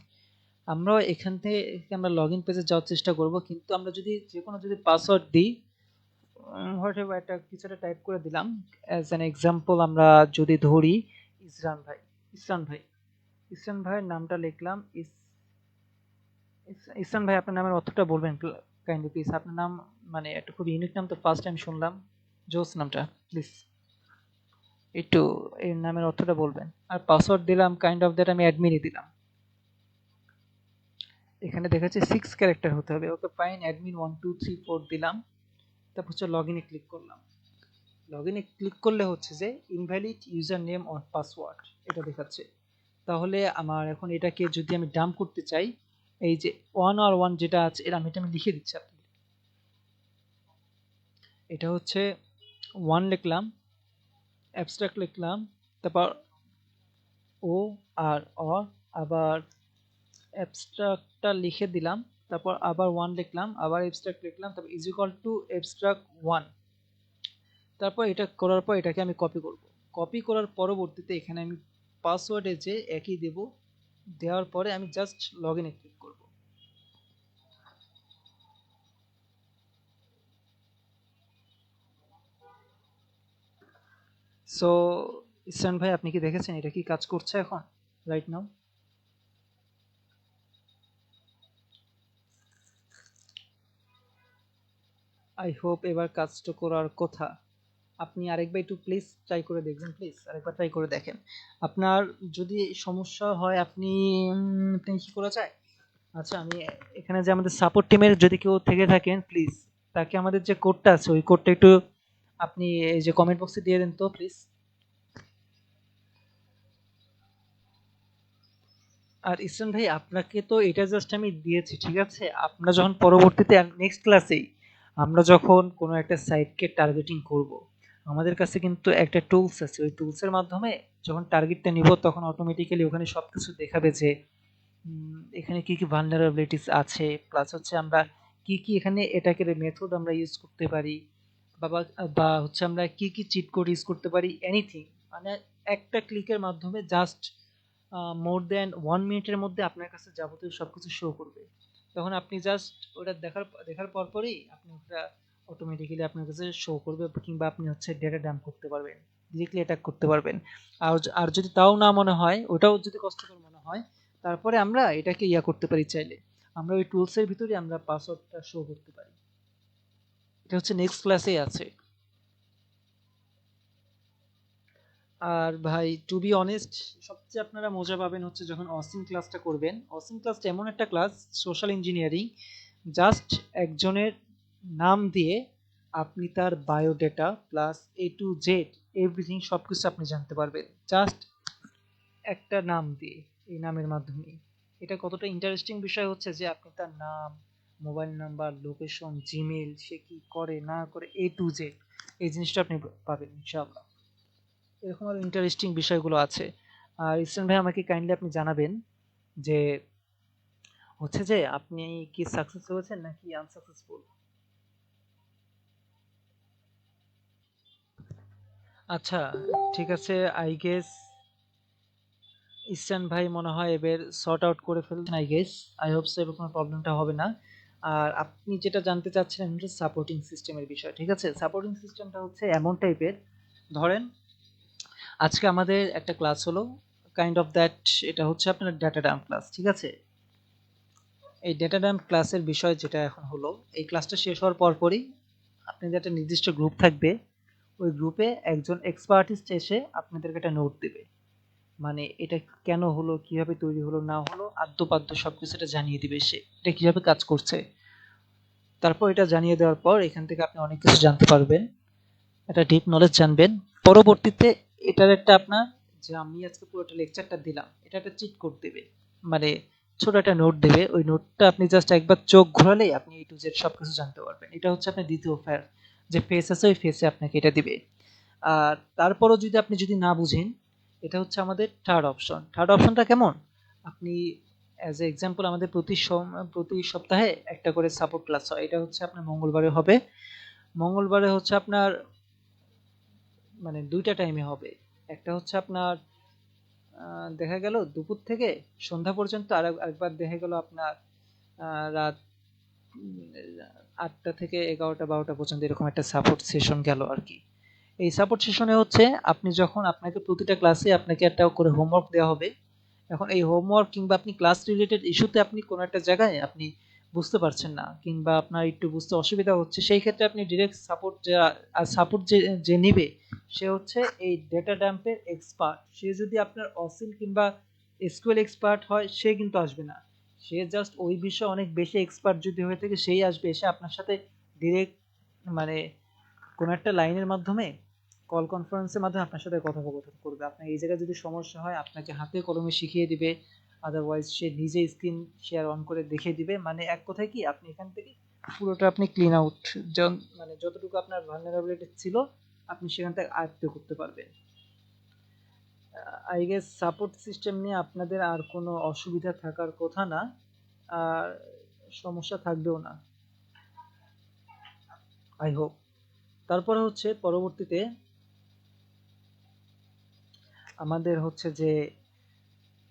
আমরা এখান থেকে আমরা লগ ইন পেজে যাওয়ার চেষ্টা করব, কিন্তু আমরা যদি যে কোনো যদি পাসওয়ার্ড দিই, হোয়াট এভার একটা কিছু একটা টাইপ করে দিলাম। অ্যাজ অ্যান এক্সাম্পল আমরা যদি ধরি ইসরান ভাই, ইসরান ভাই, ইসরান ভাইয়ের নামটা লিখলাম। ইসরান ভাই আপনার নামের অর্থটা বলবেন কাইন্ডলি প্লিজ? আপনার নাম মানে একটা খুব ইউনিক নাম, তো ফার্স্ট টাইম শুনলাম, জোস নামটা, প্লিজ একটু এর নামের অর্থটা বলবেন। আর পাসওয়ার্ড দিলাম কাইন্ড অফ দ্যাট আমি অ্যাডমিনই দিলাম। এখানে দেখাচ্ছে 6 ক্যারেক্টার হতে হবে, ওকে ফাইন, অ্যাডমিন 1 2 3 4 দিলাম। তারপর হচ্ছে লগ ইনে ক্লিক করলাম। লগ ইনে ক্লিক করলে হচ্ছে যে invalid user name or password এটা দেখাচ্ছে। তাহলে আমার এখন এটাকে যদি আমি ডাম্প করতে চাই, এই যে 1 আর 1 যেটা আছে এটা আমি লিখে দিচ্ছি আপনাকে। এটা হচ্ছে 1 লিখলাম, অ্যাবস্ট্রাক্ট লিখলাম, তারপর ও আর অর, আবার অ্যাবস্ট্রাক্টটা লিখে দিলাম, তারপর আবার 1 লিখলাম, আবার অ্যাবস্ট্রাক্ট লিখলাম, তারপর ইজ ইকুয়াল টু অ্যাবস্ট্রাক্ট 1। তারপর এটা করার পর এটাকে আমি কপি করব। কপি করার পরবর্তীতে এখানে আমি পাসওয়ার্ডে যে একই দেব, দেওয়ার পরে আমি জাস্ট লগ ইনে ক্লিক করব। সো ইসরান ভাই, আপনি কি দেখেছেন এটা কি কাজ করছে এখন রাইট নাও? আই হোপ এবার কাজটা করার কথা। আপনি আরেকবার একটু প্লিজ ট্রাই করে দেখবেন, প্লিজ আরেকবার ট্রাই করে দেখেন। আপনার যদি সমস্যা হয় আপনি কি করা যায়? আচ্ছা, আমি এখানে যে আমাদের সাপোর্ট টিমের যদি কেউ থেকে থাকেন প্লিজ তাকে আমাদের যে কোডটা আছে ওই কোডটা একটু আপনি এই যে কমেন্ট বক্সে দিয়ে দেন তো প্লিজ। আর ইসরান ভাই, আপনাকে তো এটা জাস্ট আমি দিয়েছি, ঠিক আছে? আপনারা যখন পরবর্তীতে নেক্সট ক্লাসেই আমরা যখন কোনো একটা সাইটকে টার্গেটিং করব, আমাদের কাছে কিন্তু একটা টুলস আছে। ওই টুলসের মাধ্যমে যখন টার্গেটটা নিব তখন অটোমেটিক্যালি ওখানে সবকিছু দেখাবে যে এখানে কি কি ভালনারেবিলিটিস আছে, প্লাস হচ্ছে আমরা কি কি এখানে অ্যাটাকের মেথড আমরা ইউজ করতে পারি, বা বা বা হচ্ছে আমরা কি কি চিট কোড ইউজ করতে পারি, এনিথিং। মানে একটা ক্লিকের মাধ্যমে জাস্ট মোর দ্যান 1 মিনিটের মধ্যে আপনার কাছে যাবতীয় সবকিছু শো করবে। তখন আপনি জাস্ট ওটা দেখার পরপরই আপনি ওটা অটোমেটিক্যালি আপনার কাছে শো করবে, কিংবা আপনি হচ্ছে ডেটা ডাম্প করতে পারবেন, ডিরেক্টলি অ্যাটাক করতে পারবেন। আর যদি তাও না মনে হয়, ওটাও যদি কষ্টকর মনে হয়, তারপরে আমরা এটাকে করতে পারি চাইলে। আমরা ওই টুলসের ভিতরে আমরা পাসওয়ার্ডটা শো করতে পারি। এটা হচ্ছে নেক্সট ক্লাসেই আছে। আর ভাই টু বি অনেস্ট, সবচেয়ে আপনারা মজা পাবেন হচ্ছে যখন অসিন ক্লাসটা করবেন। অসিন ক্লাসটা এমন একটা ক্লাস, সোশ্যাল ইঞ্জিনিয়ারিং, জাস্ট একজনের নাম দিয়ে আপনি তার biodata plus A to Z everything সবকিছু আপনি জানতে পারবেন জাস্ট একটা নাম দিয়ে, এই নামের মাধ্যমে। এটা কতটা ইন্টারেস্টিং বিষয় হচ্ছে যে আপনি তার নাম, মোবাইল নাম্বার, লোকেশন, জিমেল, সে কি করে না করে A to Z এই জিনিসটা আপনি পাবেন ইনশাআল্লাহ। এরকম আরো ইন্টারেস্টিং বিষয়গুলো আছে। আর ইসলাম ভাই, আমাকে কাইন্ডলি আপনি জানাবেন যে হচ্ছে যে আপনি কি সাকসেস হয়েছেন নাকি আনসাকসেসফুল। আচ্ছা, ঠিক আছে। আই গেস ইসরান ভাই মনে হয় এবার সর্ট আউট করে ফেলছেন, I guess. I hope so এবার কোনো প্রবলেমটা হবে না। আর আপনি যেটা জানতে চাচ্ছিলেন হচ্ছে সাপোর্টিং সিস্টেমের বিষয়, ঠিক আছে? সাপোর্টিং সিস্টেমটা হচ্ছে এমন টাইপের, ধরেন আজকে আমাদের একটা ক্লাস হলো, কাইন্ড অফ দ্যাট, এটা হচ্ছে আপনার ডাটা ডাম্প ক্লাস, ঠিক আছে? এই ডেটা ডাম্প ক্লাসের বিষয় যেটা এখন হলো, এই ক্লাসটা শেষ হওয়ার পরপরই আপনাদের একটা নির্দিষ্ট গ্রুপ থাকবে। ওই গ্রুপে একজন এক্সপার্টিস্ট এসে আপনাদেরকে একটা নোট দেবে, মানে এটা কেন হলো, কিভাবে তৈরি হলো না হলো, আদ্যপাদ্য সবকিছু এটা জানিয়ে দিবে সে, এটা কিভাবে কাজ করছে। তারপর এটা জানিয়ে দেওয়ার পর এখান থেকে আপনি অনেক কিছু জানতে পারবেন, একটা ডিপ নলেজ জানবেন। পরবর্তীতে এটার একটা আপনার, যে আমি আজকে পুরোটা লেকচারটা দিলাম, এটা একটা চিট কোড দেবে, মানে ছোট একটা নোট দেবে। ওই নোটটা আপনি জাস্ট একবার চোখ ঘোরালেই আপনি A to Z সবকিছু জানতে পারবেন। এটা হচ্ছে আপনার দ্বিতীয় যে ফেস আছে, ওই ফেসে আপনাকে এটা দিবে। আর তারপরও যদি আপনি যদি না বুঝেন, এটা হচ্ছে আমাদের থার্ড অপশন। থার্ড অপশনটা কেমন? আপনি অ্যাজ এ এক্সাম্পল, আমাদের প্রতি সপ্তাহে একটা করে সাপোর্ট ক্লাস হয়। এটা হচ্ছে আপনার মঙ্গলবারে হবে। মঙ্গলবারে হচ্ছে আপনার মানে দুইটা টাইমে হবে। একটা হচ্ছে আপনার দেখা গেল দুপুর থেকে সন্ধ্যা পর্যন্ত, আর একবার দেখা গেল আপনার রাত 8টা থেকে 11টা 12টা পর্যন্ত, এরকম একটা সাপোর্ট সেশন গেল আর কি। এই সাপোর্ট সেশনে হচ্ছে আপনি যখন, আপনাকে প্রতিটা ক্লাসে আপনাকে একটা করে হোমওয়ার্ক দেওয়া হবে। এখন এই হোমওয়ার্ক কিংবা আপনি ক্লাস রিলেটেড ইস্যুতে আপনি কোনো একটা জায়গায় আপনি বুঝতে পারছেন না, কিংবা আপনার একটু বুঝতে অসুবিধা হচ্ছে, সেই ক্ষেত্রে আপনি ডিরেক্ট সাপোর্ট যে নিবে, সে হচ্ছে এই ডেটা ড্যাম্পের এক্সপার্ট। সে যদি আপনার অসিল কিংবা এসকিউএল এক্সপার্ট হয়, সে কিন্তু আসবে না। সে জাস্ট ওই বিষয়ে অনেক বেশি এক্সপার্ট যদি হয়ে থাকে, সেই আসবে, এসে আপনার সাথে ডিরেক্ট, মানে কোনো একটা লাইনের মাধ্যমে, কল কনফারেন্সের মাধ্যমে আপনার সাথে কথোপকথন করবে। আপনার এই জায়গায় যদি সমস্যা হয় আপনাকে হাতে কলমে শিখিয়ে দিবে, আদারওয়াইজ সে নিজে স্ক্রিন শেয়ার অন করে দেখিয়ে দিবে। মানে এক কথায় কি, আপনি এখান থেকে পুরোটা আপনি ক্লিন আউট, মানে যতটুকু আপনার ভালনারেবিলিটি ছিল আপনি সেখান থেকে আয়ত্ত করতে পারবেন। আই গেস সাপোর্ট সিস্টেম নিয়ে আপনাদের আর কোনো অসুবিধা থাকার কথা না, আর সমস্যা থাকবেও না, আই হোপ। তারপরে হচ্ছে পরবর্তীতে আমাদের হচ্ছে যে,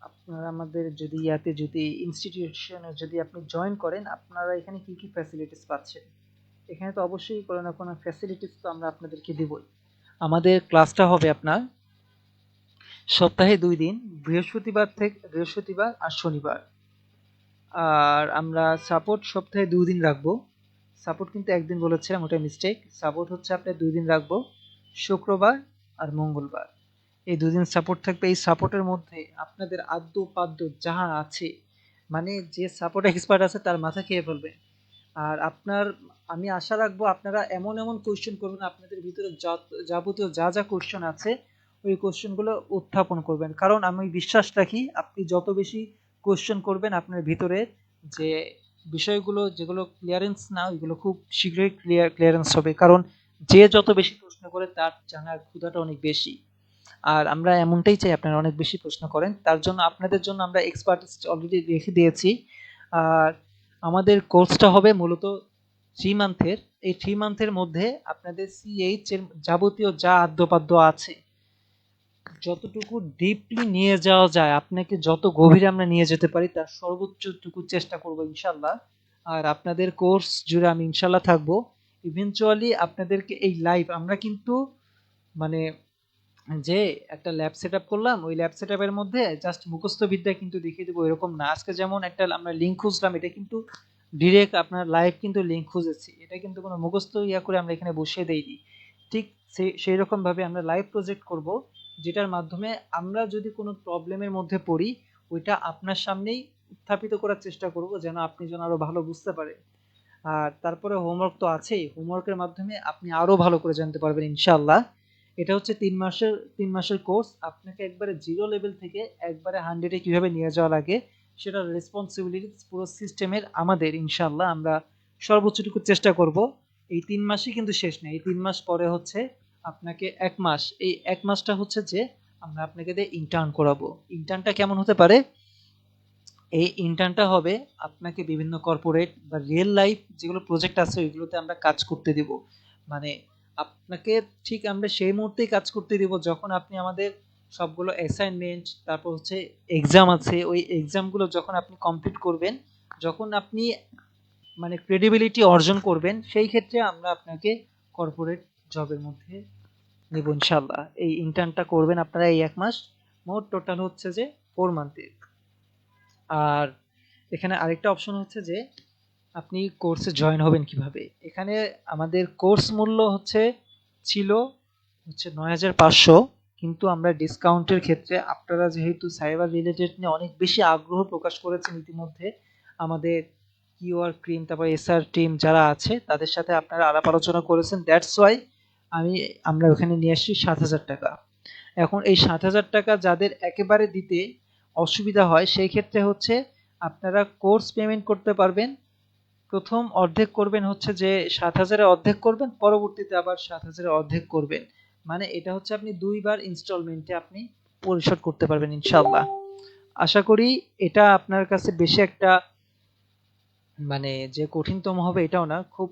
আপনারা আমাদের যদি যদি ইনস্টিটিউশনে যদি আপনি জয়েন করেন, আপনারা এখানে কি কি ফ্যাসিলিটিস পাচ্ছেন। এখানে তো অবশ্যই কোনো না কোনো ফ্যাসিলিটিস তো আমরা আপনাদেরকে দিবই। আমাদের ক্লাসটা হবে আপনার সপ্তাহে 2 দিন, বৃহস্পতিবার আর শনিবার। আর আমরা সাপোর্ট সপ্তাহে 2 দিন রাখবো। সাপোর্ট কিন্তু একদিন বলেছিলাম, ওটা মিস্টেক। সাপোর্ট হচ্ছে আপনার 2 দিন রাখবো, শুক্রবার আর মঙ্গলবার। এই 2 দিন সাপোর্ট থাকবে। এই সাপোর্টের মধ্যে আপনাদের আদ্য পাদ্য যাহা আছে, মানে যে সাপোর্ট এক্সপার্ট আছে তার মাথা খেয়ে ফেলবে। আর আমি আশা রাখবো আপনারা এমন এমন কোয়েশ্চেন করবেন, আপনাদের ভিতরে যাবতীয় যা যা কোয়েশ্চেন আছে ওই কোয়েশ্চেনগুলো উত্থাপন করবেন। কারণ আমি বিশ্বাস রাখি আপনি যত বেশি কোয়েশ্চেন করবেন, আপনার ভিতরে যে বিষয়গুলো যেগুলো ক্লিয়ারেন্স না, ওইগুলো খুব শীঘ্রই ক্লিয়ারেন্স হবে। কারণ যে যত বেশি প্রশ্ন করে তার জানার ক্ষুধাটা অনেক বেশি। আর আমরা এমনটাই চাই আপনারা অনেক বেশি প্রশ্ন করেন। তার জন্য আপনাদের জন্য আমরা এক্সপার্টিস অলরেডি রেখে দিয়েছি। আর আমাদের কোর্সটা হবে মূলত 3 মান্থের। এই 3 মান্থের মধ্যে আপনাদের সিএইচ এর যাবতীয় যা আদ্যপাদ্য আছে, যতটুকু ডিপলি নিয়ে যাওয়া যায়, আপনাকে যত গভীরে আমরা নিয়ে যেতে পারি তার সর্বোচ্চটুকু চেষ্টা করব ইনশাল্লাহ। আর আপনাদের কোর্স জুড়ে আমি ইনশাল্লাহ থাকবো। ইভেনচুয়ালি আপনাদেরকে এই লাইভ আমরা কিন্তু মানে যে একটা ল্যাব সেট আপ করলাম, ওই ল্যাব সেট আপের মধ্যে জাস্ট মুখস্থ বিদ্যা কিন্তু দেখিয়ে দেবো এরকম না। আজকে যেমন একটা আমরা লিঙ্ক খুঁজলাম, এটা কিন্তু ডিরেক্ট আপনার লাইভ কিন্তু লিঙ্ক খুঁজেছি, এটা কিন্তু কোনো মুখস্থ করে আমরা এখানে বসিয়ে দেইনি। ঠিক সেই রকম ভাবে আমরা লাইভ প্রজেক্ট করব, যেটার মাধ্যমে আমরা যদি কোনো প্রবলেমের মধ্যে পড়ি ওইটা আপনার সামনেই উত্থাপিত করার চেষ্টা করব, যেন আপনি যেন আরো ভালো বুঝতে পারেন। আর তারপরে হোমওয়ার্ক তো আছেই, হোমওয়ার্কের মাধ্যমে আপনি আরো ভালো করে জানতে পারবেন ইনশাআল্লাহ। এটা হচ্ছে 3 মাসের কোর্স। আপনাকে একবারে 0 লেভেল থেকে একবারে 100-এ কিভাবে নিয়ে যাওয়া লাগে সেটার রেসপন্সিবিলিটি পুরো সিস্টেমের আমাদের। ইনশাআল্লাহ আমরা সর্বোচ্চটুকু চেষ্টা করব। এই 3 মাসই কিন্তু শেষ নেই, এই 3 মাস পরে হচ্ছে আপনাকে 1 মাস, এই 1 মাসটা হচ্ছে যে আমরা আপনাকে দিয়ে ইন্টার্ন করাবো। ইন্টার্নটা কেমন হতে পারে? এই ইন্টার্নটা হবে আপনাকে বিভিন্ন কর্পোরেট বা রিয়েল লাইফ যেগুলো প্রজেক্ট আছে ওইগুলোতে আমরা কাজ করতে দিব। মানে আপনাকে ঠিক আমরা সেই মুহূর্তেই কাজ করতে দিব যখন আপনি আমাদের সবগুলো অ্যাসাইনমেন্ট, তারপর হচ্ছে এক্সাম আছে, ওই এক্সামগুলো যখন আপনি কমপ্লিট করবেন, যখন আপনি মানে ক্রেডিবিলিটি অর্জন করবেন, সেই ক্ষেত্রে আমরা আপনাকে কর্পোরেট জবের মধ্যে নেব ইনশাল্লাহ। এই ইন্টার্নটা করবেন আপনারা এই 1 মাস। মোট টোটাল হচ্ছে যে 4 মান্থের। আর এখানে আরেকটা অপশন হচ্ছে যে আপনি কোর্সে জয়েন হবেন কিভাবে। এখানে আমাদের কোর্স মূল্য ছিল 9,500, কিন্তু আমরা ডিসকাউন্টের ক্ষেত্রে আপনারা যেহেতু সাইবার রিলেটেড নিয়ে অনেক বেশি আগ্রহ প্রকাশ করেছেন ইতিমধ্যে, আমাদের কিউআর ক্রিম তারপর এসআর টিম যারা আছে তাদের সাথে আপনারা আলাপ আলোচনা করেছেন, দ্যাটস ওয়াই আমরা ওখানে নিয়ে আসছি 7,000 টাকা। এখন এই 7,000 টাকা যাদের একেবারে দিতে অসুবিধা হয় সেই ক্ষেত্রে আপনারা কোর্স পেমেন্ট করতে পারবেন। প্রথম অর্ধেক করবেন যে 7,000-এর অর্ধেক করবেন, পরবর্তীতে আবার 7,000-এর অর্ধেক করবেন। মানে এটা আপনি 2 বার ইনস্টলমেন্টে আপনি পরিশোধ করতে পারবেন ইনশাআল্লাহ। আশা করি এটা আপনার কাছে বেশি একটা মানে যে কঠিনতম হবে এটাও না, খুব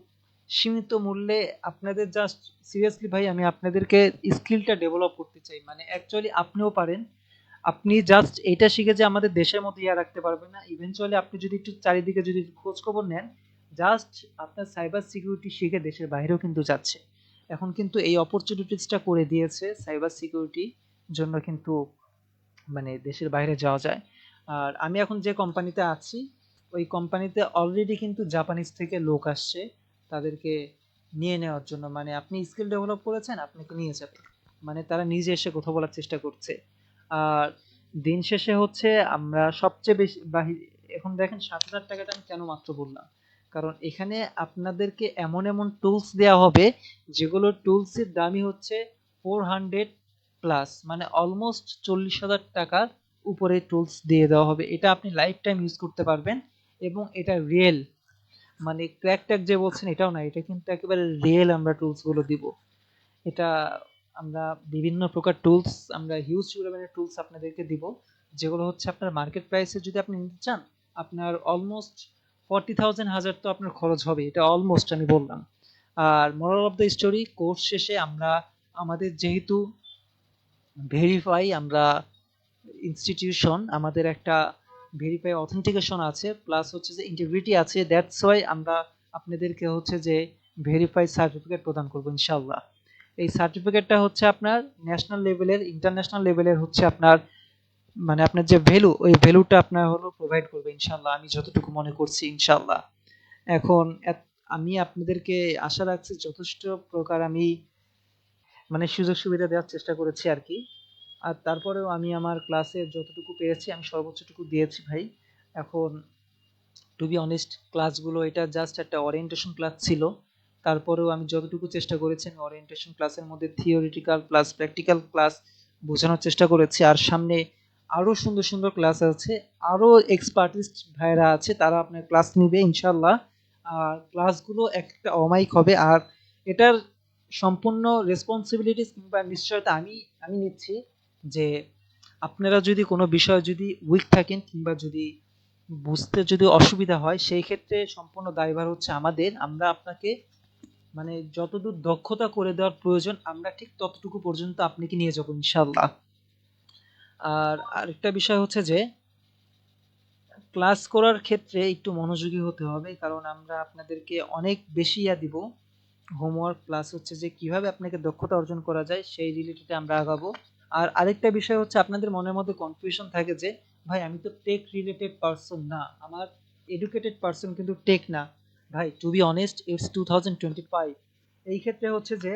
সীমিত মূল্যে আপনাদের জাস্ট সিরিয়াসলি ভাই আমি আপনাদেরকে স্কিলটা ডেভেলপ করতে চাই। মানে অ্যাকচুয়ালি আপনিও পারেন, আপনি জাস্ট এটা শিখে যে আমাদের দেশের মধ্যে রাখতে পারবেন না। ইভেনচুয়ালি আপনি যদি একটু চারিদিকে যদি খোঁজ খবর নেন, জাস্ট আপনার সাইবার সিকিউরিটি শিখে দেশের বাইরেও কিন্তু যাচ্ছে। এখন কিন্তু এই অপরচুনিটিসটা করে দিয়েছে সাইবার সিকিউরিটি জন্য, কিন্তু মানে দেশের বাইরে যাওয়া যায়। আর আমি এখন যে কোম্পানিতে আছি ওই কোম্পানিতে অলরেডি কিন্তু জাপানিজ থেকে লোক আসছে তাদেরকে নিয়ে নেওয়ার জন্য। মানে আপনি স্কিল ডেভেলপ করেছেন, আপনাকে নিয়ে যাবে, মানে তারা নিজে এসে কথা বলার চেষ্টা করছে। আর দিন শেষে আমরা সবচেয়ে বেশি এখন দেখেন 7,000 টাকাটা আমি কেন মাত্র বললাম, কারণ এখানে আপনাদেরকে এমন এমন টুলস দেওয়া হবে যেগুলো টুলসের দামই 400+, মানে অলমোস্ট 40,000 টাকার উপরে টুলস দিয়ে দেওয়া হবে। এটা আপনি লাইফ টাইম ইউজ করতে পারবেন এবং এটা রিয়েল, মানে ক্র্যাক ট্যাক যে বলছেন এটাও না, এটা কিন্তু একেবারে রিয়েল আমরা টুলস গুলো দিব। এটা আমরা বিভিন্ন প্রকার টুলস, আমরা হিউজ পরিমাণের টুলস আপনাদেরকে দিব, যেগুলো আপনার মার্কেট প্রাইসে যদি আপনি নিতে চান আপনার অলমোস্ট 40,000 তো আপনার খরচ হবে, এটা অলমোস্ট আমি বললাম। আর moral of the story, course শেষে আমরা আমাদের যেহেতু ভেরিফাই আমরা ইনস্টিটিউশন, আমাদের একটা ভেরিফাই অথেন্টিকেশন আছে, প্লাস যে ইন্টিগ্রিটি আছে, দ্যাটস ওয়াই আমরা আপনাদেরকে যে ভেরিফাই সার্টিফিকেট প্রদান করব ইনশাআল্লাহ। এই সার্টিফিকেটটা হচ্ছে আপনার ন্যাশনাল লেভেলের, ইন্টারন্যাশনাল লেভেলের হচ্ছে আপনার, মানে আপনার যে ভ্যালু, ওই ভ্যালুটা আপনার হলো প্রোভাইড করবে ইনশাল্লাহ, আমি যতটুকু মনে করছি ইনশাল্লাহ। এখন আমি আপনাদেরকে আশা রাখছি যথেষ্ট প্রকার আমি মানে সুযোগ সুবিধা দেওয়ার চেষ্টা করেছি আর কি। আর তারপরেও আমি আমার ক্লাসে যতটুকু পেরেছি আমি সর্বোচ্চটুকু দিয়েছি ভাই। এখন টু বি অনেস্ট, ক্লাসগুলো এটা জাস্ট একটা ওরিয়েন্টেশন ক্লাস ছিল। তারপরেও আমি যতটুকু চেষ্টা করেছি আমি ওরিয়েন্টেশন ক্লাসের মধ্যে থিওরিটিক্যাল প্লাস প্র্যাকটিক্যাল ক্লাস বোঝানোর চেষ্টা করেছি। আর সামনে আরো সুন্দর সুন্দর ক্লাস আছে, আরো এক্সপার্টিস্ট ভাইরা আছে, তারা আপনার ক্লাস নিবে ইনশাল্লাহ। আর ক্লাসগুলো একটা অমায়িক হবে। আর এটার সম্পূর্ণ রেসপন্সিবিলিটিস কিংবা নিশ্চয়তা আমি আমি নিচ্ছি যে আপনারা যদি কোনো বিষয়ে যদি উইক থাকেন কিংবা যদি বুঝতে যদি অসুবিধা হয়, সেই ক্ষেত্রে সম্পূর্ণ দায়ভার হচ্ছে আমাদের। আমরা আপনাকে মানে যতদূর দক্ষতা করে দেওয়ার প্রয়োজন আমরা ঠিক ততটুকু পর্যন্ত আপনাকে নিয়ে যাবো ইনশাল্লাহ। আর আরেকটা বিষয় হচ্ছে যে ক্লাস করার ক্ষেত্রে একটু মনোযোগী হতে হবে, কারণ আমরা আপনাদেরকে অনেক বেশি দিব হোমওয়ার্ক, প্লাস হচ্ছে যে কিভাবে আপনাকে দক্ষতা অর্জন করা যায় সেই রিলেটেডে আমরা আগাবো। আর আরেকটা বিষয় হচ্ছে আপনাদের মনের মধ্যে কনফিউশন থাকে যে ভাই আমি তো টেক রিলেটেড পারসন না, আমার এডুকেটেড পারসন কিন্তু টেক না। ভাই টু বি অনেস্ট, ইটস 2025। এই ক্ষেত্রে হচ্ছে যে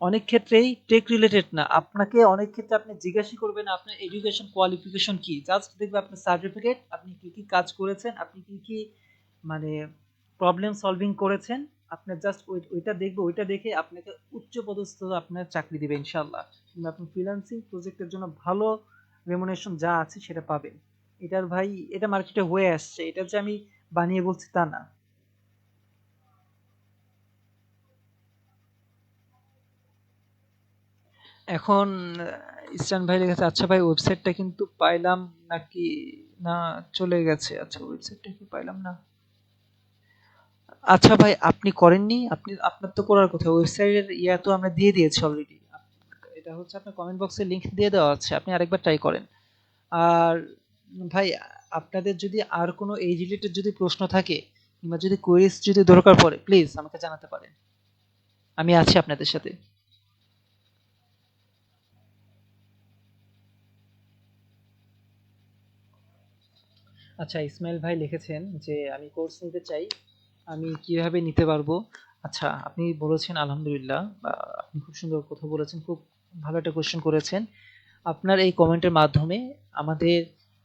অনেক ক্ষেত্রেই টেক রিলেটেড না, আপনাকে অনেক ক্ষেত্রে আপনি জিজ্ঞাসা করবেন আপনার এডুকেশন কোয়ালিফিকেশন কি, জাস্ট দেখবে আপনার সার্টিফিকেট, আপনি কি কি কাজ করেছেন, আপনি কি কি মানে প্রবলেম সলভিং করেছেন, আপনার জাস্ট ওইটা দেখবে, ওইটা দেখে আপনাকে উচ্চ পদস্থ আপনার চাকরি দিবে ইনশাল্লাহ, কিংবা আপনি ফ্রিল্যান্সিং প্রজেক্টের জন্য ভালো রেমুনেশন যা আছে সেটা পাবেন। এটার ভাই এটা মার্কেটে হয়ে আসছে, এটা যে আমি বানিয়ে বলছি তা না। এখন ইসরান ভাই লিখেছে, আচ্ছা ভাই ওয়েবসাইটটা কিন্তু পাইলাম নাকি, না চলে গেছে, আচ্ছা ওয়েবসাইটটা কি পাইলাম না। আচ্ছা ভাই আপনি করেননি, আপনি আপনার তো করার কথা, ওয়েবসাইটের ইয়া তো আমরা দিয়ে দিয়েছি অলরেডি। এটা হচ্ছে আপনার কমেন্ট বক্সে লিংক দিয়ে দেওয়া আছে, আপনি আরেকবার ট্রাই করেন। আর ভাই আপনাদের যদি আর কোনো এই রিলেটেড যদি প্রশ্ন থাকে কিংবা যদি কোয়েরিজ যদি দরকার পড়ে প্লিজ আমাকে জানাতে পারেন, আমি আছি আপনাদের সাথে। আচ্ছা ইসমাইল ভাই লিখেছেন যে আমি কোর্স নিতে চাই, আমি কিভাবে নিতে পারবো। আচ্ছা আপনি বলেছেন আলহামদুলিল্লাহ, আপনি খুব সুন্দর কথা বলেছেন, খুব ভালো একটা কোশ্চেন করেছেন। আপনার এই কমেন্টের মাধ্যমে আমাদের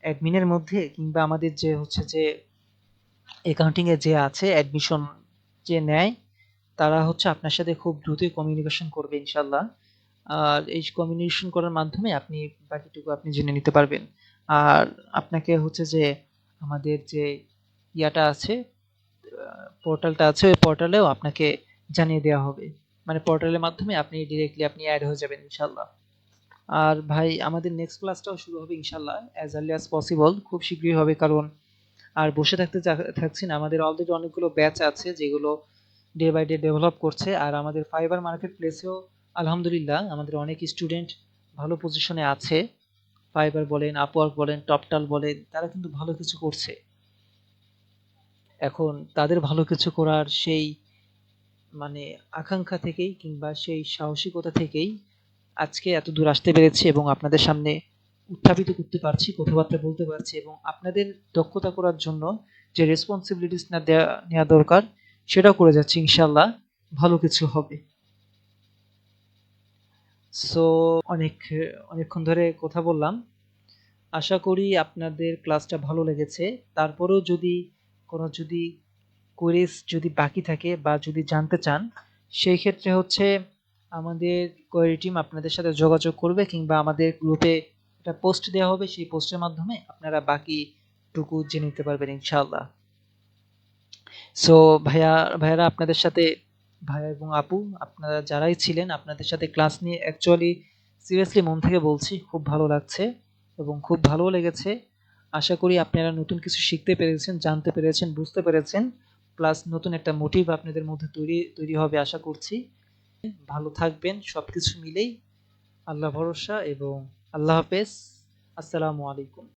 অ্যাডমিনের মধ্যে কিংবা আমাদের যে হচ্ছে যে অ্যাকাউন্টিং এ যে আছে অ্যাডমিশন যে নেয়, তারা হচ্ছে আপনার সাথে খুব দ্রুতই কমিউনিকেশন করবে ইনশাল্লাহ। আর এই কমিউনিকেশন করার মাধ্যমে আপনি বাকিটুকু আপনি জেনে নিতে পারবেন। আর আপনাকে হচ্ছে যে আমাদের যে ইয়াটা আছে, পোর্টালটা আছে, ওই পোর্টালেও আপনাকে জানিয়ে দেওয়া হবে, মানে পোর্টালের মাধ্যমে আপনি ডিরেক্টলি আপনি অ্যাড হয়ে যাবেন ইনশাল্লাহ। আর ভাই আমাদের নেক্সট ক্লাসটাও শুরু হবে ইনশাল্লাহ অ্যাজ আর্লি অ্যাজ পসিবল, খুব শীঘ্রই হবে, কারণ আর বসে থাকতে থাকছি না, আমাদের অলরেডি অনেকগুলো ব্যাচ আছে যেগুলো ডে বাই ডে ডেভেলপ করছে। আর আমাদের ফাইবার মার্কেট প্লেসেও আলহামদুলিল্লাহ আমাদের অনেক স্টুডেন্ট ভালো পজিশনে আছে, ফাইবার বলেন, আপওয়ার্ক বলেন, টপটাল বলেন, তারা কিন্তু ভালো কিছু করছে। এখন তাদের ভালো কিছু করার সেই মানে আকাঙ্ক্ষা থেকেই কিংবা সেই সাহসিকতা থেকেই আজকে এত দূর আসতে পেরেছি এবং আপনাদের সামনে উত্থাপিত করতে পারছি, কথাবার্তা বলতে পারছি, এবং আপনাদের দক্ষতা করার জন্য যে রেসপন্সিবিলিটিস না নেওয়া দরকার সেটাও করে যাচ্ছি ইনশাল্লাহ, ভালো কিছু হবে। সো অনেক অনেকক্ষণ ধরে কথা বললাম, আশা করি আপনাদের ক্লাসটা ভালো লেগেছে। তারপরেও যদি কোনো যদি কুইজ যদি বাকি থাকে বা যদি জানতে চান, সেই ক্ষেত্রে হচ্ছে আমাদের কোয়েরি টিম আপনাদের সাথে যোগাযোগ করবে কিংবা আমাদের গ্রুপে একটা পোস্ট দেওয়া হবে, সেই পোস্টের মাধ্যমে আপনারা বাকিটুকু জেনে নিতে পারবেন ইনশাআল্লাহ। সো ভাইয়ারা আপনাদের সাথে, ভাইয়া এবং আপু আপনারা যারাই ছিলেন আপনাদের সাথে ক্লাস নিয়ে অ্যাকচুয়ালি সিরিয়াসলি মন থেকে বলছি, খুব ভালো লাগছে এবং খুব ভালো লেগেছে। আশা করি আপনারা নতুন কিছু শিখতে পেরেছেন, জানতে পেরেছেন, বুঝতে পেরেছেন, প্লাস নতুন একটা মোটিভ আপনাদের মধ্যে তৈরি তৈরি হবে আশা করছি। ভালো থাকবেন সবকিছু মিলেই, আল্লাহ ভরসা, এবং আল্লাহ হাফেজ। আসসালামু আলাইকুম।